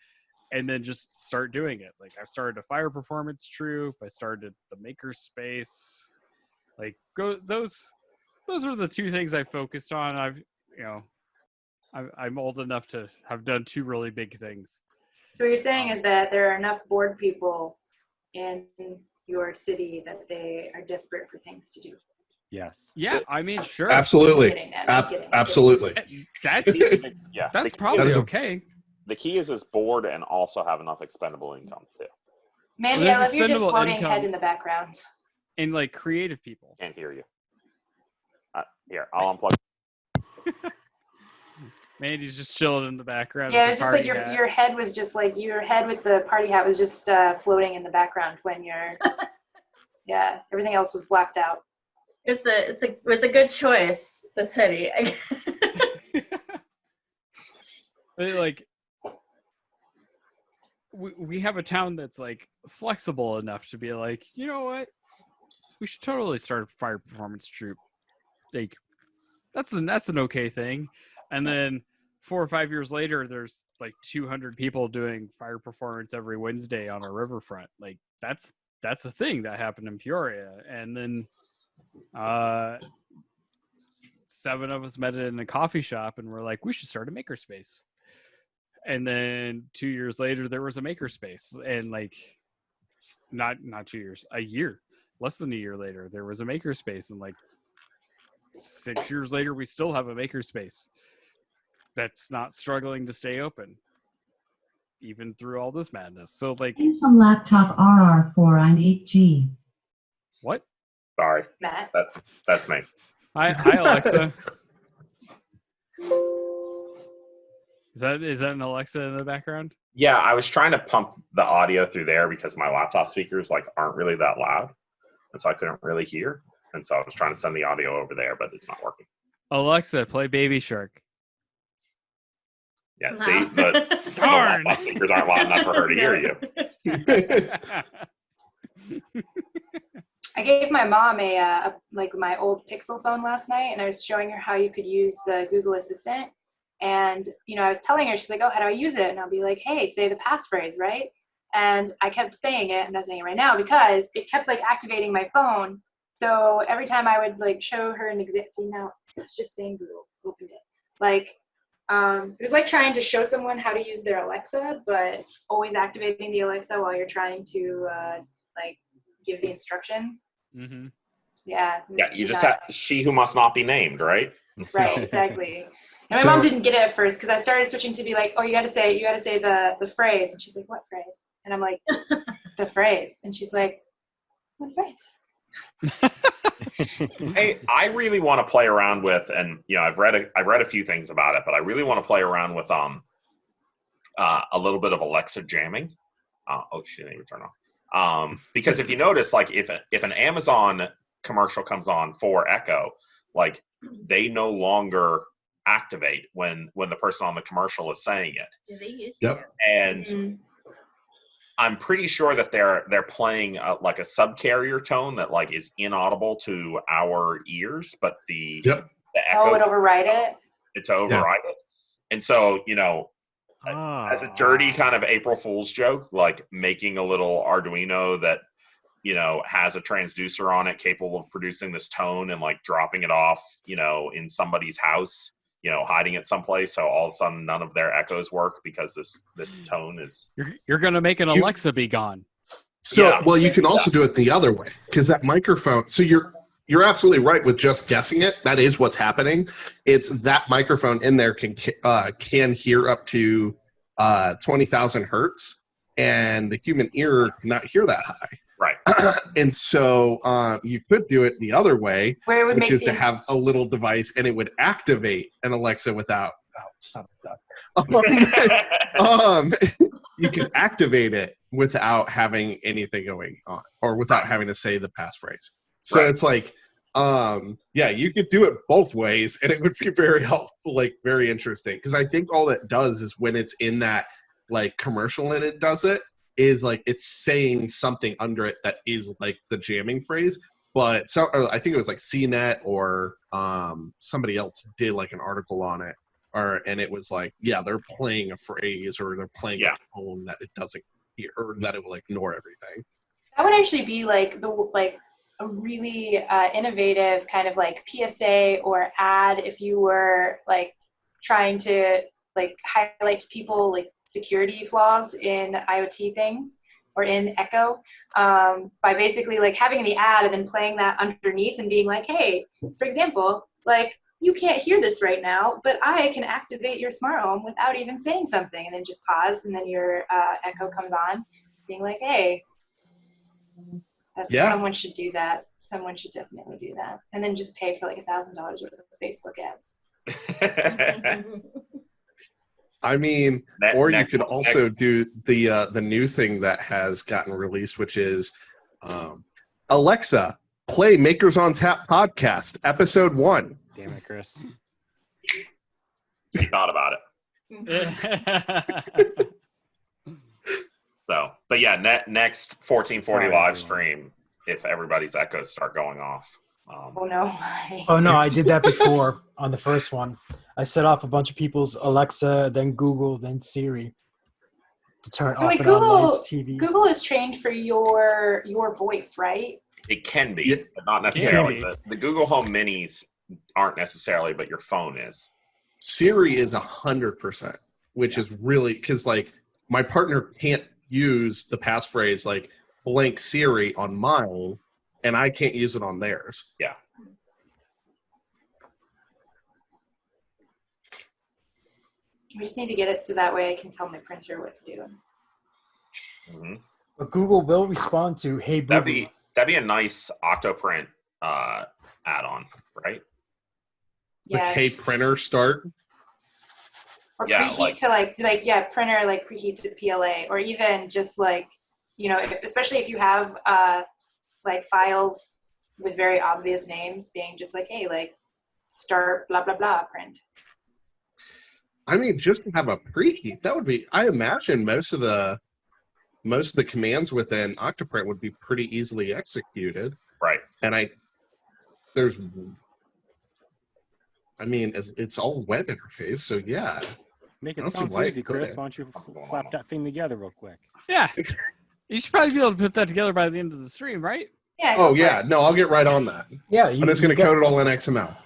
and then just start doing it. Like I started a fire performance troupe. I started the maker space. Like those are the two things I focused on. I'm old enough to have done two really big things. So what you're saying is that there are enough bored people in your city that they are desperate for things to do. Yes. Yeah, I mean, sure. Absolutely. Absolutely. That's probably okay. The key is bored and also have enough expendable income too. Mandy, I love your just floating head in the background. And like creative people. Can't hear you. Here, I'll unplug. Mandy's just chilling in the background. Yeah, it's just like your head was just like your head with the party hat was just floating in the background when you're. Yeah, everything else was blacked out. It's a good choice. This hoodie. Like we have a town that's like flexible enough to be like, you know what, we should totally start a fire performance troupe. Like that's an okay thing. And then 4 or 5 years later, there's like 200 people doing fire performance every Wednesday on our riverfront. Like that's a thing that happened in Peoria. And then 7 of us met in a coffee shop and we're like, we should start a makerspace. And then 2 years later, there was a makerspace. And like, not 2 years, a year, less than a year later, there was a makerspace. And like 6 years later, we still have a makerspace that's not struggling to stay open, even through all this madness. So like, from laptop RR4 on 8G. What? Sorry, Matt. That's me. Hi, Alexa. Is that an Alexa in the background? Yeah, I was trying to pump the audio through there because my laptop speakers like aren't really that loud, and so I couldn't really hear. And so I was trying to send the audio over there, but it's not working. Alexa, play Baby Shark. Yeah, see, but darn, the laptop speakers aren't loud enough for her to hear you. I gave my mom a like my old Pixel phone last night, and I was showing her how you could use the Google Assistant. And I was telling her, she's like, "Oh, how do I use it?" And I'll be like, "Hey, say the passphrase, right?" And I kept saying it. I'm not saying it right now because it kept like activating my phone. So every time I would like show her an example, see now it's just saying Google opened it. Like it was like trying to show someone how to use their Alexa, but always activating the Alexa while you're trying to like give the instructions. Mm-hmm. Yeah. Yeah, you just have she who must not be named, right? Right, exactly. And my mom didn't get it at first because I started switching to be like, "Oh, you got to say the phrase," and she's like, "What phrase?" And I'm like, "The phrase," and she's like, "What phrase?" Hey, I really want to play around with, and I've read a few things about it, but I really want to play around with a little bit of Alexa jamming. Oh, she didn't even turn on. Because if you notice, like if an Amazon commercial comes on for Echo, like they no longer activate when the person on the commercial is saying it. Yeah, they used to. And I'm pretty sure that they're playing like a subcarrier tone that like is inaudible to our ears, but the echo would override it. It's override it. And so as a dirty kind of April Fool's joke, like making a little Arduino that has a transducer on it capable of producing this tone and like dropping it off in somebody's house, hiding it someplace, so all of a sudden none of their echoes work because this tone is. You're gonna make an Alexa be gone. So well, you can also do it the other way because that microphone. So you're absolutely right with just guessing it. That is what's happening. It's that microphone in there can hear up to 20,000 hertz, and the human ear cannot hear that high. Right. And so you could do it the other way, Where it would which make is to the- have a little device and it would activate an Alexa without. Oh, stop that. You can activate it without having anything going on, or without having to say the passphrase. So it's like, yeah, you could do it both ways, and it would be very helpful, like very interesting. Because I think all it does is when it's in that like commercial and it does it, is like it's saying something under it that is like the jamming phrase. But or I think it was like CNET or somebody else did like an article on it, and it was like, yeah, they're playing a phrase or they're playing a tone that it doesn't hear, or that it will ignore everything. That would actually be like a really innovative kind of like PSA or ad if you were like trying to like highlight to people like security flaws in IoT things or in Echo, by basically like having the ad and then playing that underneath and being like, hey, for example, like you can't hear this right now, but I can activate your smart home without even saying something, and then just pause, and then your Echo comes on, being like, hey, someone should do that. Someone should definitely do that, and then just pay for like $1,000 worth of Facebook ads. I mean, or you could also do the new thing that has gotten released, which is Alexa, play Makers on Tap podcast, episode 1. Damn it, Chris. He thought about it. So, but yeah, next 1440 live stream, if everybody's echoes start going off. Oh no! Oh no! I did that before on the first one. I set off a bunch of people's Alexa, then Google, then Siri to turn off and on lights, TV. Google is trained for your voice, right? It can be, but not necessarily. The Google Home Minis aren't necessarily, but your phone is. Siri is 100%, which is really because like my partner can't use the passphrase like blank Siri on mine, and I can't use it on theirs. Yeah. We just need to get it so that way I can tell my printer what to do. Mm-hmm. But Google will respond to, "Hey, Google." That'd be a nice Octoprint add-on, right? Yeah. With Hey Printer start. Or preheat to printer like preheat to PLA, or even just like, you know, especially if you have like files with very obvious names, being just like, hey, like start blah blah blah print. I mean, just to have a preheat, that would be. I imagine most of the commands within Octoprint would be pretty easily executed. Right. And it's all web interface, so yeah. Make it sound so easy, Chris. Why don't you slap that thing together real quick? Yeah. You should probably be able to put that together by the end of the stream, right? Yeah. Oh, yeah. No, I'll get right on that. Yeah. I'm just going to code it all in XML.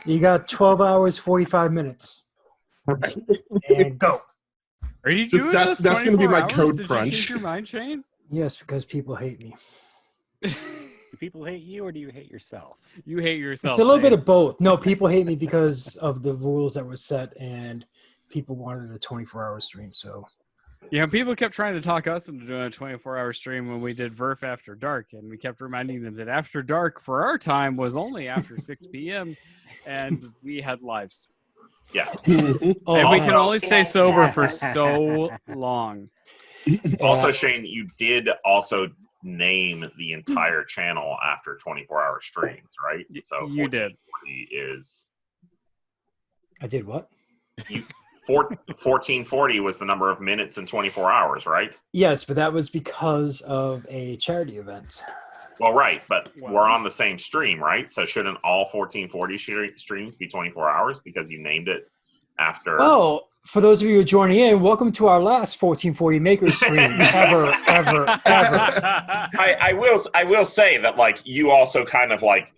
You got 12 hours, 45 minutes. Right. And go. Are you doing that's going to be my code crunch. Did you change your mind, Shane? Yes, because people hate me. Do people hate you, or do you hate yourself? You hate yourself. It's a little bit of both. No, people hate me because of the rules that were set, and people wanted a 24-hour stream. So, people kept trying to talk us into doing a 24-hour stream when we did VRF After Dark, and we kept reminding them that After Dark for our time was only after 6 p.m. and we had lives. Yeah. And we can only stay sober for so long. Also, Shane, you did also name the entire channel after 24-hour streams, right? So you did. Is I did what? 1440 was the number of minutes in 24 hours, right? Yes, but that was because of a charity event. Well, right, but we're on the same stream, right? So shouldn't all 1440 streams be 24 hours because you named it after? Oh, for those of you who are joining in, welcome to our last 1440 Makers stream ever. I will say that like you also kind of like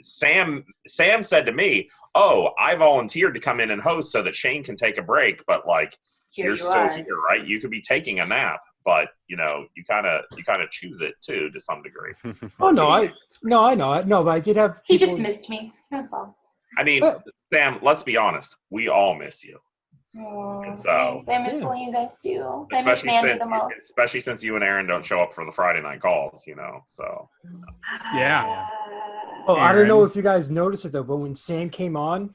Sam said to me, "Oh, I volunteered to come in and host so that Shane can take a break, but like you're still here, right? You could be taking a nap." But you know, you kind of choose it too to some degree. Oh no, I know it. No, but I did have. He just missed me. That's all. I mean, Sam, let's be honest. We all miss you. And so, I miss you guys too. I miss Mandy the most. Especially since you and Aaron don't show up for the Friday night calls, so. Yeah. Oh, I don't know if you guys noticed it though, but when Sam came on,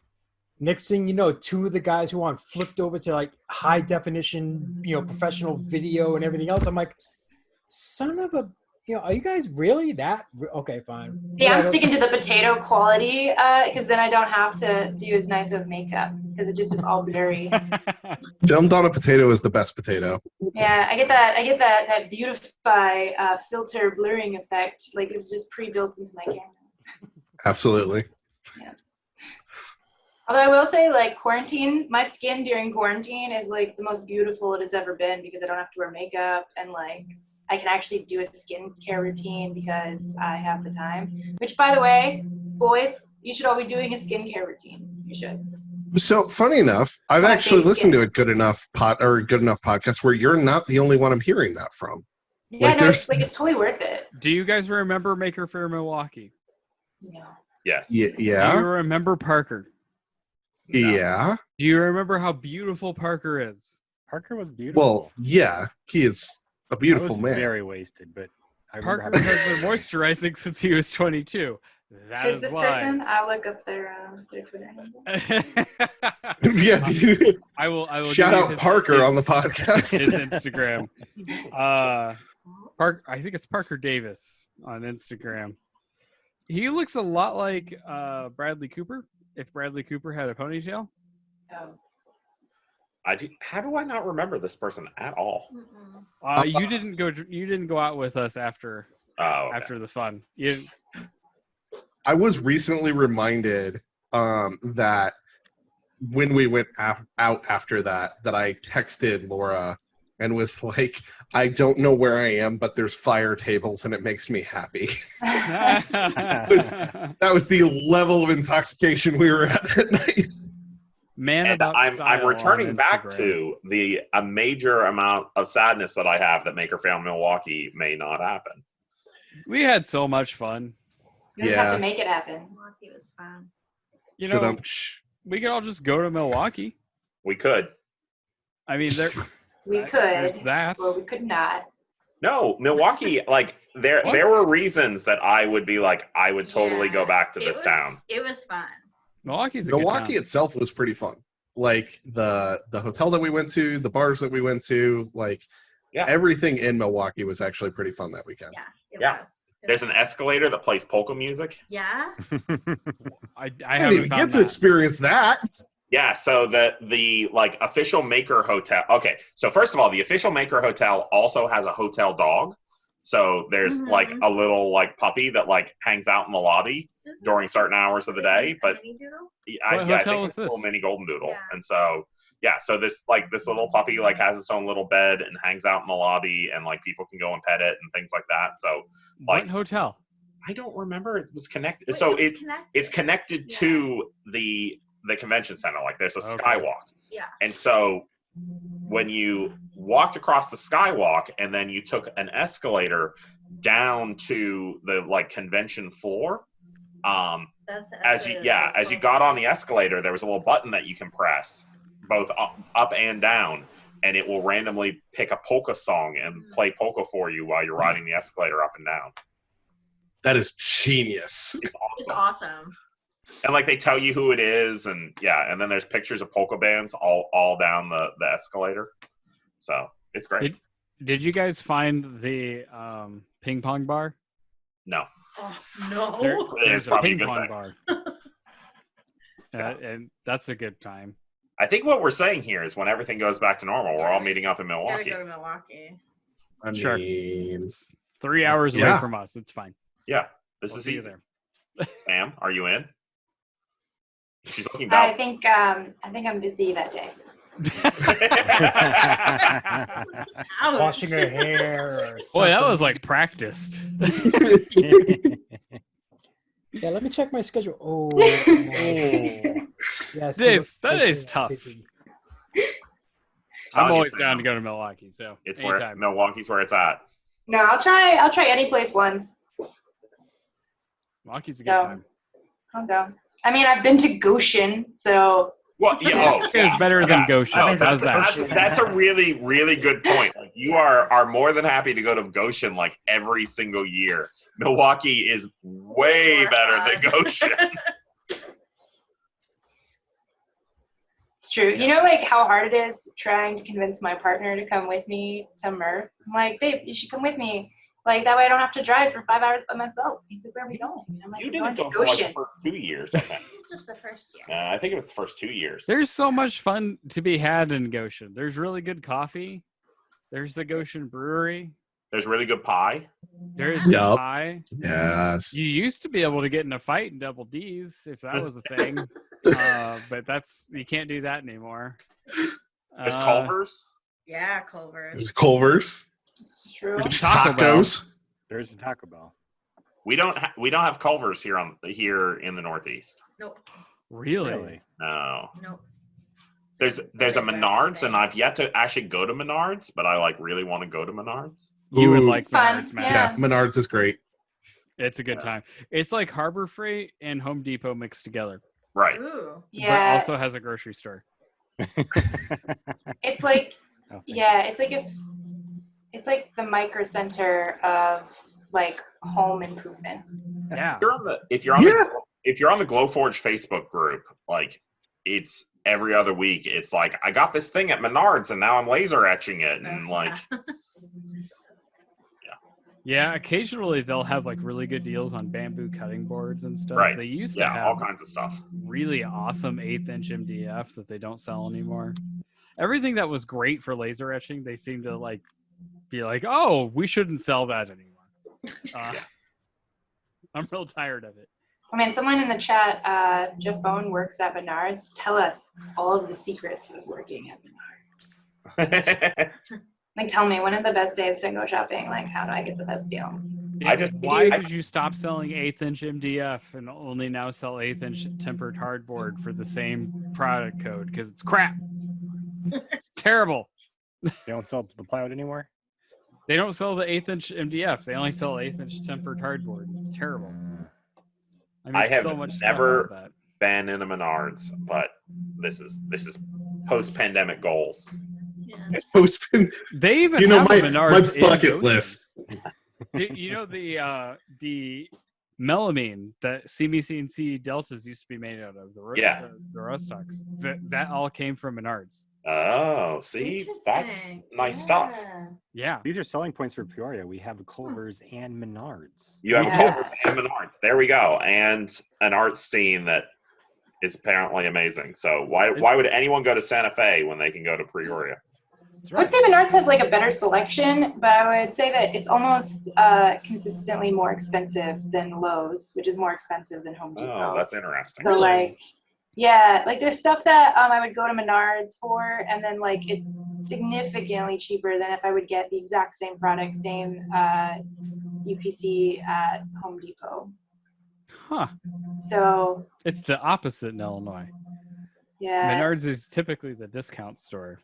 next thing you know, two of the guys who were on flipped over to like high definition, professional video and everything else. I'm like, son of a, are you guys really that? Okay, fine. See, I'm sticking to the potato quality because then I don't have to do as nice of makeup because it's all blurry. Donna potato is the best potato. Yeah, I get that beautify filter blurring effect. Like it's just pre-built into my camera. Absolutely. Yeah. Although I will say, like, my skin during quarantine is like the most beautiful it has ever been because I don't have to wear makeup and like I can actually do a skincare routine because I have the time. Which, by the way, boys, you should all be doing a skincare routine. You should. So funny enough, I've actually listened to a good enough podcast where you're not the only one I'm hearing that from. Yeah, it's totally worth it. Do you guys remember Maker Faire Milwaukee? No. Yes. Yeah. Do you remember Parker? No. Yeah. Do you remember how beautiful Parker is? Parker was beautiful. Well, yeah, he is a beautiful man. Very wasted, but Parker has been moisturizing since he was 22. Who's this person? I'll look up their Twitter handle. Yeah, dude. I will shout out Parker on the podcast. His Instagram. I think it's Parker Davis on Instagram. He looks a lot like Bradley Cooper. If Bradley Cooper had a ponytail. Oh. How do I not remember this person at all? You didn't go out with us after the fun. I was recently reminded that when we went out after that I texted Laura and was like, I don't know where I am, but there's fire tables and it makes me happy. That was the level of intoxication we were at that night. I'm returning back to a major amount of sadness that I have that Maker Faire Milwaukee may not happen. We had so much fun. You just have to make it happen. Milwaukee was fun. We could all just go to Milwaukee. We could. I mean, we could. There's that. Or we could not. No, Milwaukee, like there were reasons that I would be like, I would totally go back to this town. It was fun. Milwaukee itself was pretty fun. Like the hotel that we went to, the bars that we went to, like everything in Milwaukee was actually pretty fun that weekend. Yeah, it was. There's an escalator that plays polka music. Yeah. I haven't even get to experience that. Yeah, so the like official Maker Hotel. Okay, so first of all, the official Maker Hotel also has a hotel dog. So there's like a little like puppy that like hangs out in the lobby during certain hours of the day. But I think it's a little mini golden doodle. Yeah. And so so this little puppy like has its own little bed and hangs out in the lobby, and like people can go and pet it and things like that. So like what hotel? I don't remember. It was connected. So it's connected to the convention center. Like there's a skywalk. Yeah. And so when you walked across the skywalk and then you took an escalator down to the like convention floor, as you got on the escalator, there was a little button that you can press both up and down, and it will randomly pick a polka song and play polka for you while you're riding the escalator up and down. That is genius. It's awesome. And like they tell you who it is, and and then there's pictures of polka bands all down the escalator. So it's great. Did you guys find the ping pong bar? No. Oh, no. There's a ping pong bar. And that's a good time. I think what we're saying here is when everything goes back to normal, we're all meeting up in Milwaukee. Gotta go to Milwaukee. Sure. It's 3 hours away from us. It's fine. Yeah. This is easy. Sam, are you in? She's looking back. I think I'm busy that day. Washing her hair. Boy, that was like practiced. Yeah, let me check my schedule. Oh. Yeah, that is tough. I'm always down to go to Milwaukee, so it's anytime. Milwaukee's where it's at. No, I'll try any place once. Milwaukee's a good time. I'll go. I mean, I've been to Goshen, so Well, yeah, is better than Goshen. Oh, How's that? that's a really, really good point. Like, you are more than happy to go to Goshen like every single year. Milwaukee is way better than Goshen. It's true. You know, like how hard it is trying to convince my partner to come with me to Murph. I'm like, babe, you should come with me. Like that way I don't have to drive for 5 hours by myself. He's like, where are we going? I'm like, You didn't go for like the first 2 years, I think. Just the first year. I think it was the first 2 years. There's so much fun to be had in Goshen. There's really good coffee. There's the Goshen Brewery. There's really good pie. There's good pie. Yes. You used to be able to get in a fight in Double D's if that was a thing, but you can't do that anymore. There's Culver's. Yeah, Culver's. There's Culver's. It's true. There's tacos. There's a Taco Bell. We don't have Culver's here in the Northeast. Nope. Really? No. Nope. There's a Menards, and I've yet to actually go to Menards, but I like really want to go to Menards. You would like It's fun, Menards, man. Yeah, Menards is great. It's a good time. It's like Harbor Freight and Home Depot mixed together. Right. Ooh. Yeah. But also has a grocery store. It's like, it's like the micro center of like home improvement. Yeah. If you're on the Glowforge Facebook group, like it's every other week. It's like I got this thing at Menards and now I'm laser etching it and like. Yeah, occasionally they'll have like really good deals on bamboo cutting boards and stuff. Right. They used to have all kinds of stuff. Really awesome 1/8" MDF that they don't sell anymore. Everything that was great for laser etching, they seem to like be like, oh, we shouldn't sell that anymore. I'm real tired of it. I mean, someone in the chat, Jeff Bone works at Menards. Tell us all of the secrets of working at Menards. Like, tell me, when are the best days to go shopping? Like, how do I get the best deals? Why did you stop selling 1/8" MDF and only now sell 1/8" tempered hardboard for the same product code? Because it's crap. It's terrible. They don't sell the plywood anymore? They don't sell the 1/8" MDF. They only sell 1/8" tempered hardboard. It's terrible. I have so much never been in a Menards, but this is post-pandemic goals. They even have my Menards in bucket Goshen. list. You know the melamine that CMC Deltas used to be made out of, the Rostox. That all came from Menards. Oh, see, that's nice stuff. Yeah, these are selling points for Peoria. We have Culver's and Menards. You have Culver's and Menards. There we go, and an art scene that is apparently amazing. So why would anyone go to Santa Fe when they can go to Peoria? I would say Menards has like a better selection, but I would say that it's almost consistently more expensive than Lowe's, which is more expensive than Home Depot. Oh, that's interesting. So like, yeah, like there's stuff that I would go to Menards for, and then like it's significantly cheaper than if I would get the exact same product, same UPC at Home Depot. Huh. So it's the opposite in Illinois. Yeah. Menards is typically the discount store.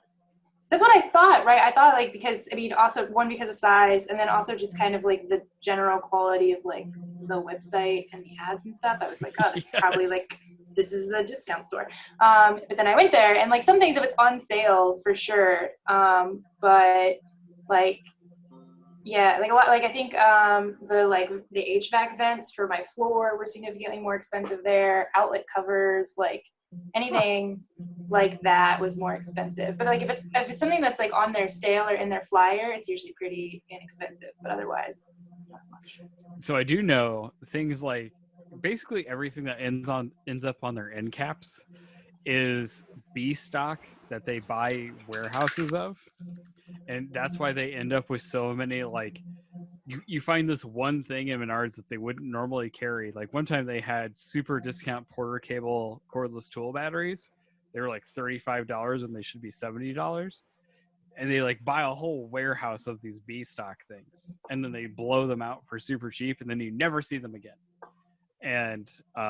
That's what I thought, right? I thought like because also one because of size, and then also just kind of like the general quality of like the website and the ads and stuff. I was like, oh, this is probably like this is the discount store. But then I went there, and like some things if it's on sale for sure, but like yeah, like a lot. Like I think the HVAC vents for my floor were significantly more expensive there. Outlet covers, like anything like that was more expensive. But like if it's something that's like on their sale or in their flyer, it's usually pretty inexpensive. But otherwise, not so much. So I do know things like basically everything that ends up on their end caps is B stock that they buy warehouses of, and that's why they end up with so many like. You find this one thing in Menards that they wouldn't normally carry. Like one time they had super discount Porter cable cordless tool batteries. They were like $35 and they should be $70. And they like buy a whole warehouse of these B stock things. And then they blow them out for super cheap and then you never see them again. And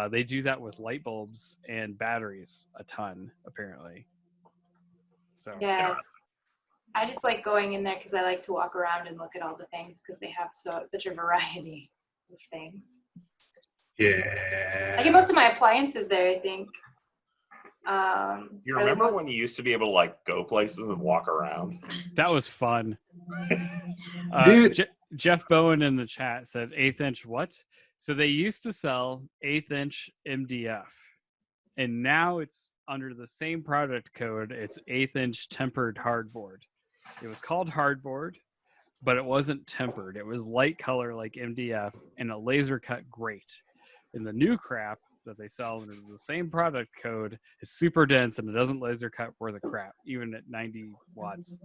they do that with light bulbs and batteries a ton, apparently. So yeah. I just like going in there because I like to walk around and look at all the things because they have such a variety of things. Yeah. I get most of my appliances there, I think. You remember when you used to be able to like go places and walk around? That was fun. Dude. Jeff Bowen in the chat said 1/8 inch what? So they used to sell 1/8 inch MDF, and now it's under the same product code. It's 1/8 inch tempered hardboard. It was called hardboard, but it wasn't tempered. It was light color like MDF and a laser cut grate. And the new crap that they sell under the same product code is super dense and it doesn't laser cut worth a crap, even at 90 watts.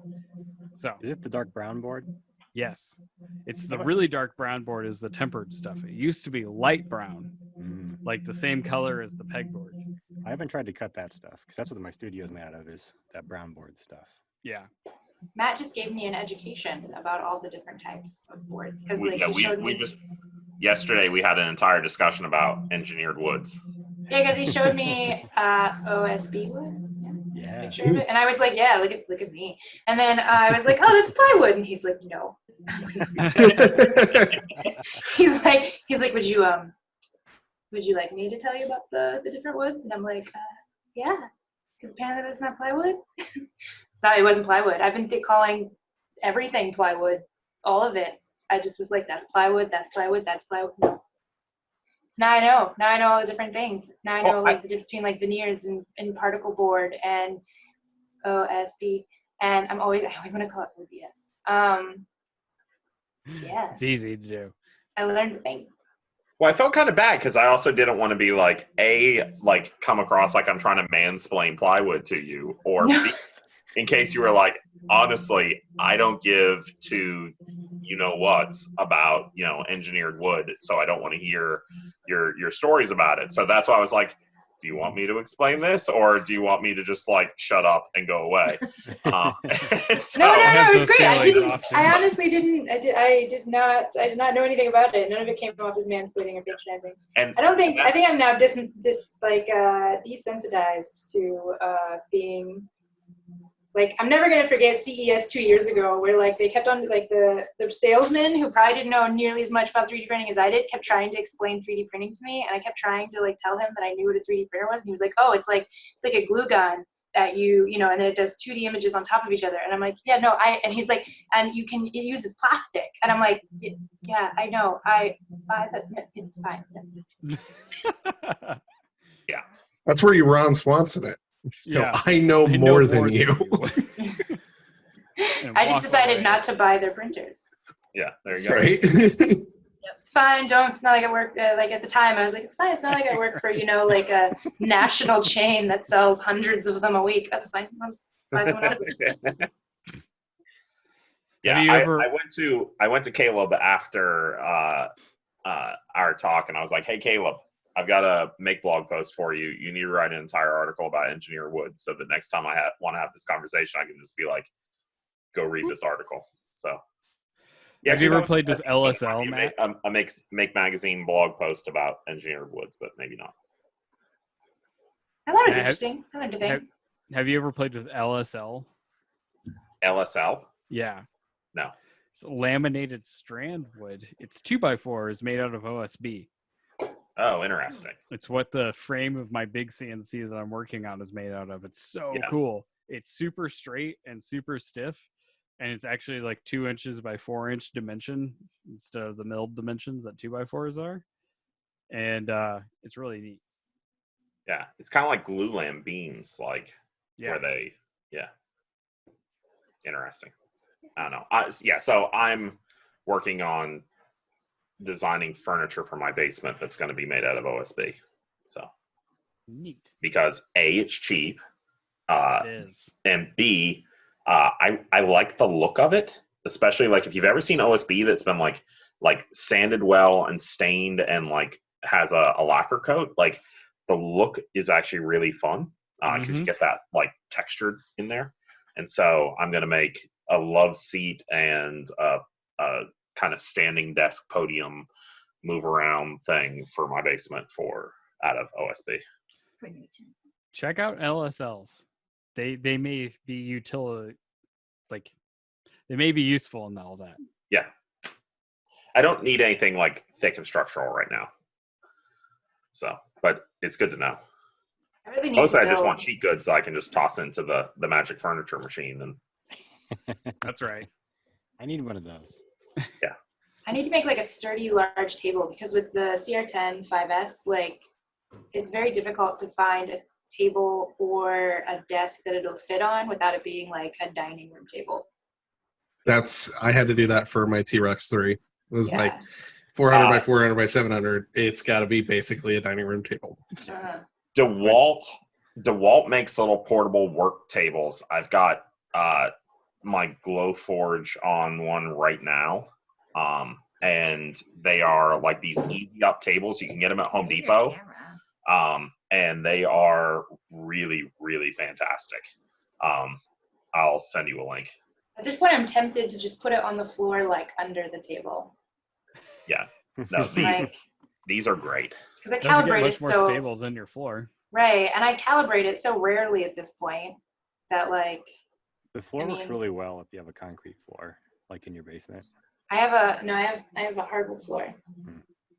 So is it the dark brown board? Yes. It's the really dark brown board is the tempered stuff. It used to be light brown, like the same color as the pegboard. I haven't tried to cut that stuff because that's what my studio is made out of, is that brown board stuff. Yeah. Matt just gave me an education about all the different types of boards because yesterday we had an entire discussion about engineered woods. Yeah, because he showed me OSB wood. Yeah. Picture of it, and I was like, "Yeah, look at me." And then I was like, "Oh, that's plywood," and he's like, "No." he's like, "Would you like me to tell you about the different woods?" And I'm like, "Yeah," because apparently that's not plywood. Sorry, it wasn't plywood. I've been calling everything plywood, all of it. I just was like, "That's plywood. That's plywood. That's plywood." No. So now I know. Now I know all the different things. Now I know the difference between like veneers and particle board and OSB. And I always want to call it OBS. Yeah. It's easy to do. I learned the thing. Well, I felt kind of bad because I also didn't want to be like come across like I'm trying to mansplain plywood to you, or B, in case you were like, honestly, I don't give two whats about engineered wood, so I don't want to hear your stories about it. So that's why I was like, do you want me to explain this, or do you want me to just like shut up and go away? No, it was great. I honestly didn't. I did not know anything about it. None of it came off as mansplaining or patronizing. And I think I'm now desensitized to being. Like, I'm never going to forget CES 2 years ago where, like, they kept on, like, the salesman who probably didn't know nearly as much about 3D printing as I did kept trying to explain 3D printing to me, and I kept trying to, like, tell him that I knew what a 3D printer was, and he was like, oh, it's like a glue gun that and then it does 2D images on top of each other, and I'm like, yeah, no, and he's like, and it uses plastic, and I'm like, yeah, I know, it's fine. Yeah. That's where you Ron Swanson it. So yeah. I know more than you. I just decided not to buy their printers. Yeah, there you go. Right? It's fine. It's not like I work, like at the time I was like, it's fine. It's not like I work for, like a national chain that sells hundreds of them a week. That's fine. I'll buy someone else's. Yeah, I went to Caleb after our talk, and I was like, hey, Caleb, I've got a make blog post for you. You need to write an entire article about engineered wood. So the next time I want to have this conversation, I can just be like, go read this article. So, yeah. Have you ever played with LSL, Matt? A make magazine blog post about engineered woods, but maybe not. I thought it was interesting. I learned a thing. Have you ever played with LSL? LSL? Yeah. No. It's laminated strand wood. It's 2x4 made out of OSB. Oh, interesting. It's what the frame of my big CNC that I'm working on is made out of. It's so cool. It's super straight and super stiff, and it's actually like 2 inches by 4 inch dimension instead of the milled dimensions that 2x4s are. And it's really neat. Yeah, it's kind of like glue lamb beams, like where they, interesting. I don't know. So I'm working on designing furniture for my basement that's going to be made out of OSB. So neat. Because A, it's cheap. It is. And B, I like the look of it, especially like if you've ever seen OSB that's been like sanded well and stained and like has a lacquer coat. Like the look is actually really fun because you get that like textured in there. And so I'm going to make a love seat and a kind of standing desk podium move around thing for my basement out of OSB. Check out LSLs. They may be they may be useful in all that. Yeah. I don't need anything like thick and structural right now. So, but it's good to know. I really need Mostly, to I just build. want cheap goods so I can just toss into the magic furniture machine. And That's right. I need one of those. Yeah. I need to make like a sturdy, large table because with the CR10 5S, like it's very difficult to find a table or a desk that it'll fit on without it being like a dining room table. I had to do that for my T-Rex 3. It was like Yeah. 400 by 400 by 700. It's got to be basically a dining room table. DeWalt makes little portable work tables. I've got my Glowforge on one right now. And they are like these easy up tables. You can get them at Home Depot. And they are really, really fantastic. I'll send you a link. At this point, I'm tempted to just put it on the floor, like under the table. Yeah. No, these are great. Because I Doesn't get calibrate much it more so stable than your floor. right, and I calibrate it so rarely at this point that like The floor works really well if you have a concrete floor, like in your basement. I have a hardwood floor.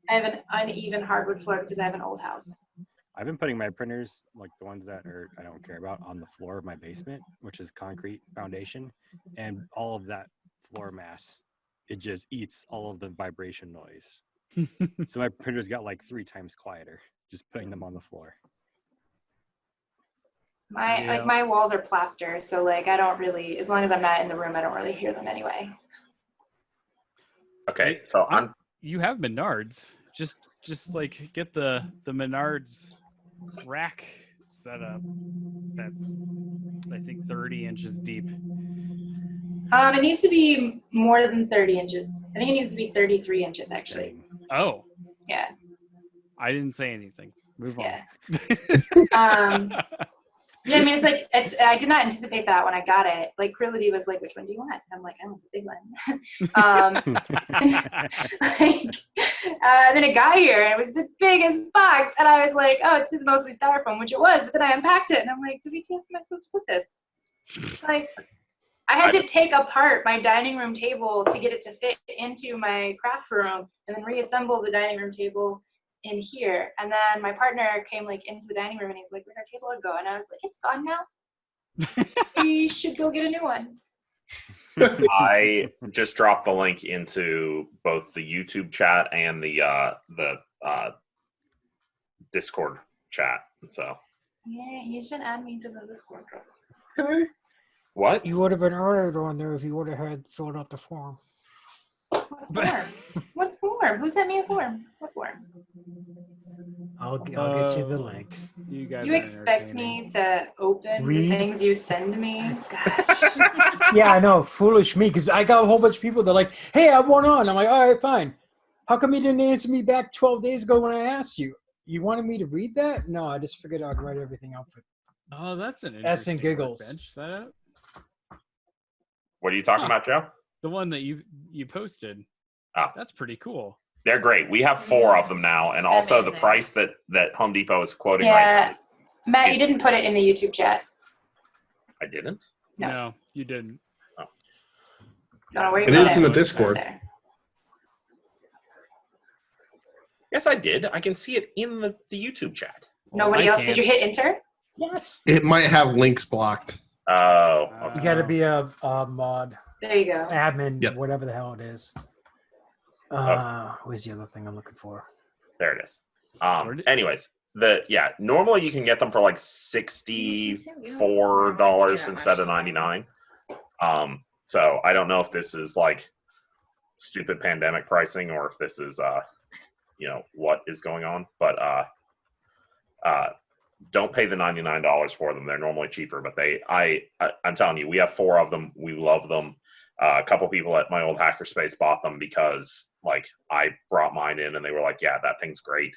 I have an uneven hardwood floor because I have an old house. I've been putting my printers, like the ones that I don't care about, on the floor of my basement, which is concrete foundation, and all of that floor mass, it just eats all of the vibration noise. So my printers got like 3 times quieter just putting them on the floor. My walls are plaster, so like I don't really, as long as I'm not in the room, I don't really hear them anyway. Okay, so you have Menards. Just like get the Menards rack set up. That's I think 30 inches deep. It needs to be more than 30 inches. I think it needs to be 33 inches actually. Oh. Yeah. I didn't say anything. Move on. Yeah, I mean, I did not anticipate that when I got it. Like, Quility was like, which one do you want? I'm like, I want the big one. And then it got here, and it was the biggest box. And I was like, oh, it's just mostly styrofoam, which it was. But then I unpacked it, and I'm like, WTF am I supposed to put this? Like, I had to take apart my dining room table to get it to fit into my craft room, and then reassemble the dining room table in here. And then my partner came like into the dining room and he's like, where'd our table go? And I was like, it's gone now. We should go get a new one. I just dropped the link into both the YouTube chat and the Discord chat. So Yeah, you should add me to the Discord group. What? You would have been earlier on there if you would have had filled out the form. What form? What form? Who sent me a form? What form? I'll get you the link. You expect me to open Read? the things you send me? Gosh. Yeah, I know. Foolish me, because I got a whole bunch of people that are like, hey, I want on. I'm like, all right, fine. How come you didn't answer me back 12 days ago when I asked you? You wanted me to read that? No, I just figured I'd write everything out for Oh, that's an S and interesting giggles. workbench setup. What are you talking about, Joe? The one that you posted. Oh. That's pretty cool. They're great. We have 4 of them now, and also the price that Home Depot is quoting right Yeah. now. Matt, you didn't put it in the YouTube chat. I didn't? No, you didn't. Oh. Don't know where you It put is in the Discord. There. Yes, I did. I can see it in the YouTube chat. Nobody else? Did you hit enter? Yes. It might have links blocked. Oh. You got to be a mod. There you go. Admin, whatever the hell it is. Where's the other thing I'm looking for? There it is. Anyways, normally you can get them for like $64 instead of $99. So I don't know if this is like stupid pandemic pricing or if this is what is going on, but don't pay the $99 for them. They're normally cheaper, but I'm telling you, we have 4 of them. We love them. A couple people at my old hackerspace bought them because like I brought mine in and they were like, yeah, that thing's great.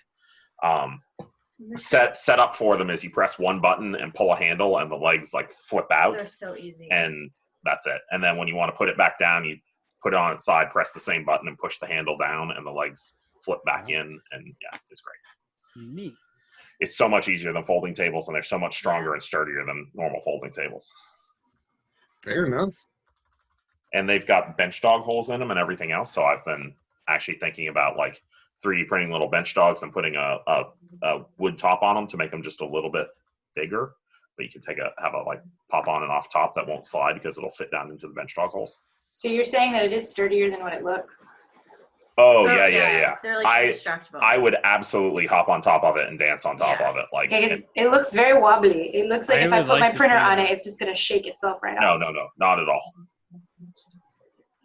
Set up for them is you press one button and pull a handle and the legs like flip out. They're so easy. And that's it. And then when you want to put it back down, you put it on its side, press the same button and push the handle down and the legs flip back in. And yeah, it's great. Neat. It's so much easier than folding tables and they're so much stronger and sturdier than normal folding tables. Fair enough. And they've got bench dog holes in them and everything else. So I've been actually thinking about like 3D printing little bench dogs and putting a wood top on them to make them just a little bit bigger, but you can have a like pop on and off top that won't slide because it'll fit down into the bench dog holes. So you're saying that it is sturdier than what it looks? Oh yeah. They're like indestructible. I would absolutely hop on top of it and dance on top of it. Like it looks very wobbly. It looks like if I put my printer on it, it's just gonna shake itself right off. No, not at all.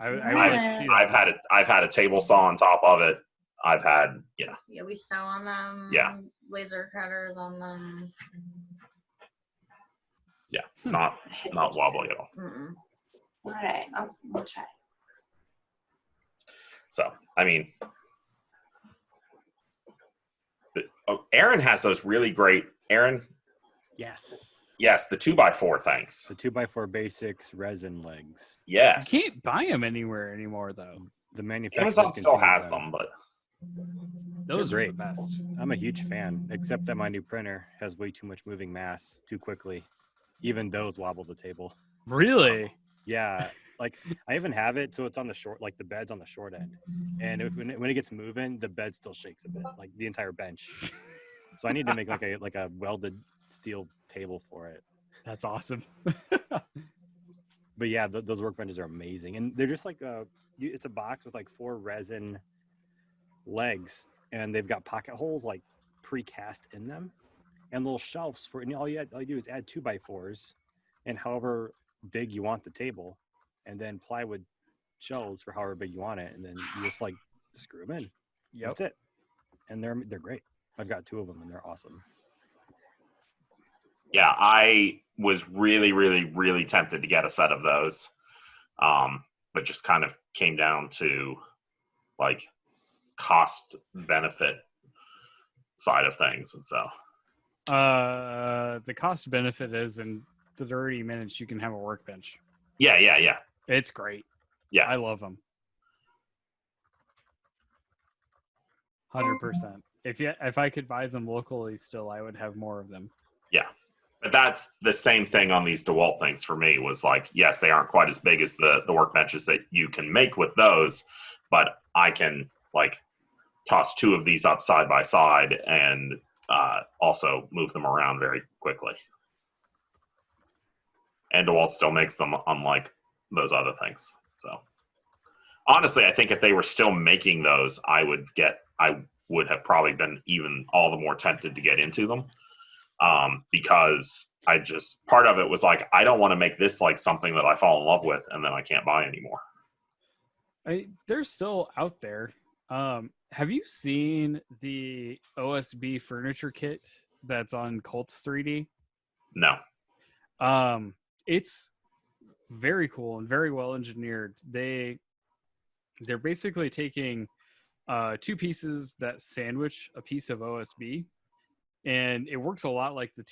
I've had a table saw on top of it. I've had Yeah, we sew on them. Yeah. Laser cutters on them. Yeah, not wobbly at all. Mm-mm. All right, I'll try. So I mean, Aaron has those really great. Aaron. Yes, the 2x4 things. The 2x4 basics resin legs. Yes. You can't buy them anywhere anymore, though. The manufacturer Amazon still has them, but those are the best. I'm a huge fan, except that my new printer has way too much moving mass too quickly. Even those wobble the table. Really? Yeah. Like I even have it so it's on the short, like the bed's on the short end, and when it gets moving, the bed still shakes a bit, like the entire bench. So I need to make like a welded steel table for it. That's awesome. But yeah, those workbenches are amazing, and they're just like it's a box with like 4 resin legs, and they've got pocket holes like pre-cast in them, and little shelves for. And all you do is add 2x4s, and however big you want the table, and then plywood shelves for however big you want it, and then you just like screw them in. Yep. That's it, and they're great. I've got 2 of them, and they're awesome. yeah, I was really, really, really tempted to get a set of those, but just kind of came down to like cost benefit side of things, and so the cost benefit is in 30 minutes you can have a workbench. Yeah. It's great. Yeah, I love them. 100%. If I could buy them locally still, I would have more of them. Yeah. But that's the same thing on these DeWalt things for me, was like, yes, they aren't quite as big as the workbenches that you can make with those, but I can like toss 2 of these up side by side and also move them around very quickly. And DeWalt still makes them, unlike those other things. So honestly, I think if they were still making those, I would have probably been even all the more tempted to get into them. Because part of it was like, I don't want to make this like something that I fall in love with and then I can't buy anymore. They're still out there. Have you seen the OSB furniture kit that's on Colts 3D? No. It's very cool and very well engineered. They're basically taking 2 pieces that sandwich a piece of OSB, and it works a lot like the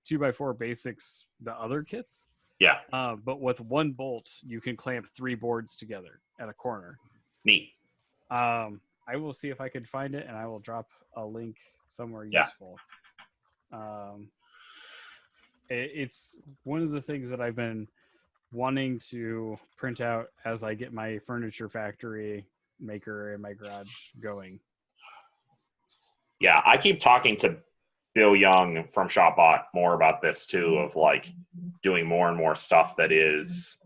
2x4 basics, the other kits. Yeah. But with 1 bolt, you can clamp 3 boards together at a corner. Neat. I will see if I could find it, and I will drop a link somewhere useful. It's one of the things that I've been wanting to print out as I get my furniture factory maker in my garage going. Yeah, I keep talking to Bill Young from ShopBot more about this too, of like doing more and more stuff that is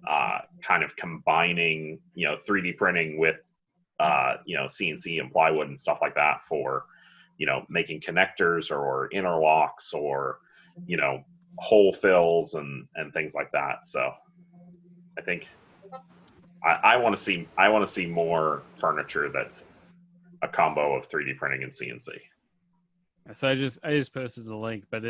kind of combining, 3D printing with, CNC and plywood and stuff like that for, making connectors or interlocks or, hole fills and things like that. So I think I want to see more furniture that's a combo of 3D printing and CNC. So I just posted the link, but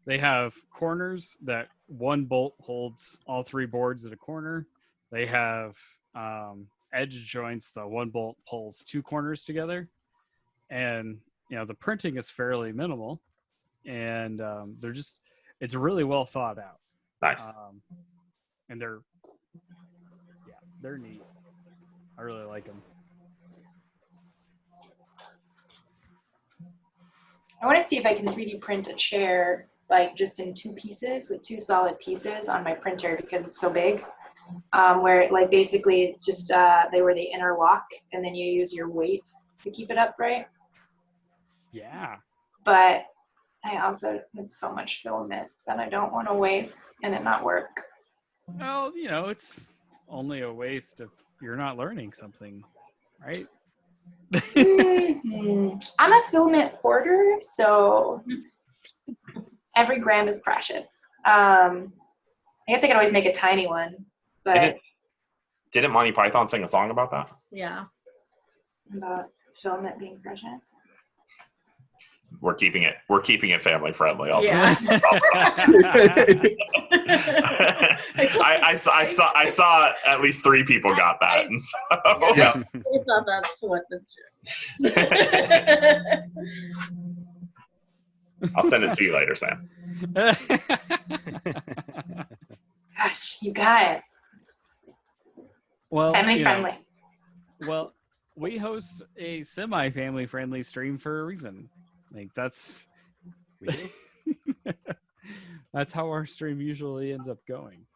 they have corners that 1 bolt holds all 3 boards at a corner. They have edge joints. The 1 bolt pulls 2 corners together, and the printing is fairly minimal, and it's really well thought out. Nice. And they're neat. I really like them. I want to see if I can 3D print a chair, like just in 2 pieces, like 2 solid pieces on my printer because it's so big. Where like basically it's just where they interlock and then you use your weight to keep it upright. Yeah. But it's so much filament that I don't want to waste and it not work. Well, you know, it's only a waste if you're not learning something, right? I'm a filament hoarder, so every gram is precious. I guess I could always make a tiny one, but Didn't Monty Python sing a song about that? Yeah. About filament being precious. We're keeping it family friendly. I'll Yeah. I saw at least 3 people got that, and so Yeah. I thought that's what the I'll send it to you later, Sam. Gosh, you guys. Well, Family friendly. Well, we host a semi-family friendly stream for a reason. Like that's that's how our stream usually ends up going.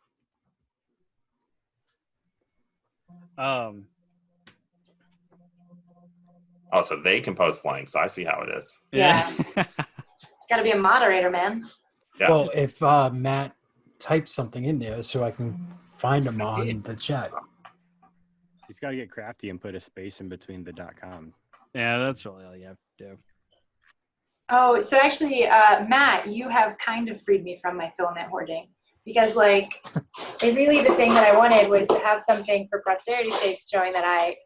Oh, so they can post links. I see how it is. Yeah. It's got to be a moderator, man. Yeah. Well, if Matt types something in there so I can find him on the chat. He's got to get crafty and put a space in between the .com. Yeah, that's really all you have to do. Oh, so actually, Matt, you have kind of freed me from my filament hoarding because, like, the thing that I wanted was to have something for posterity's sake showing that I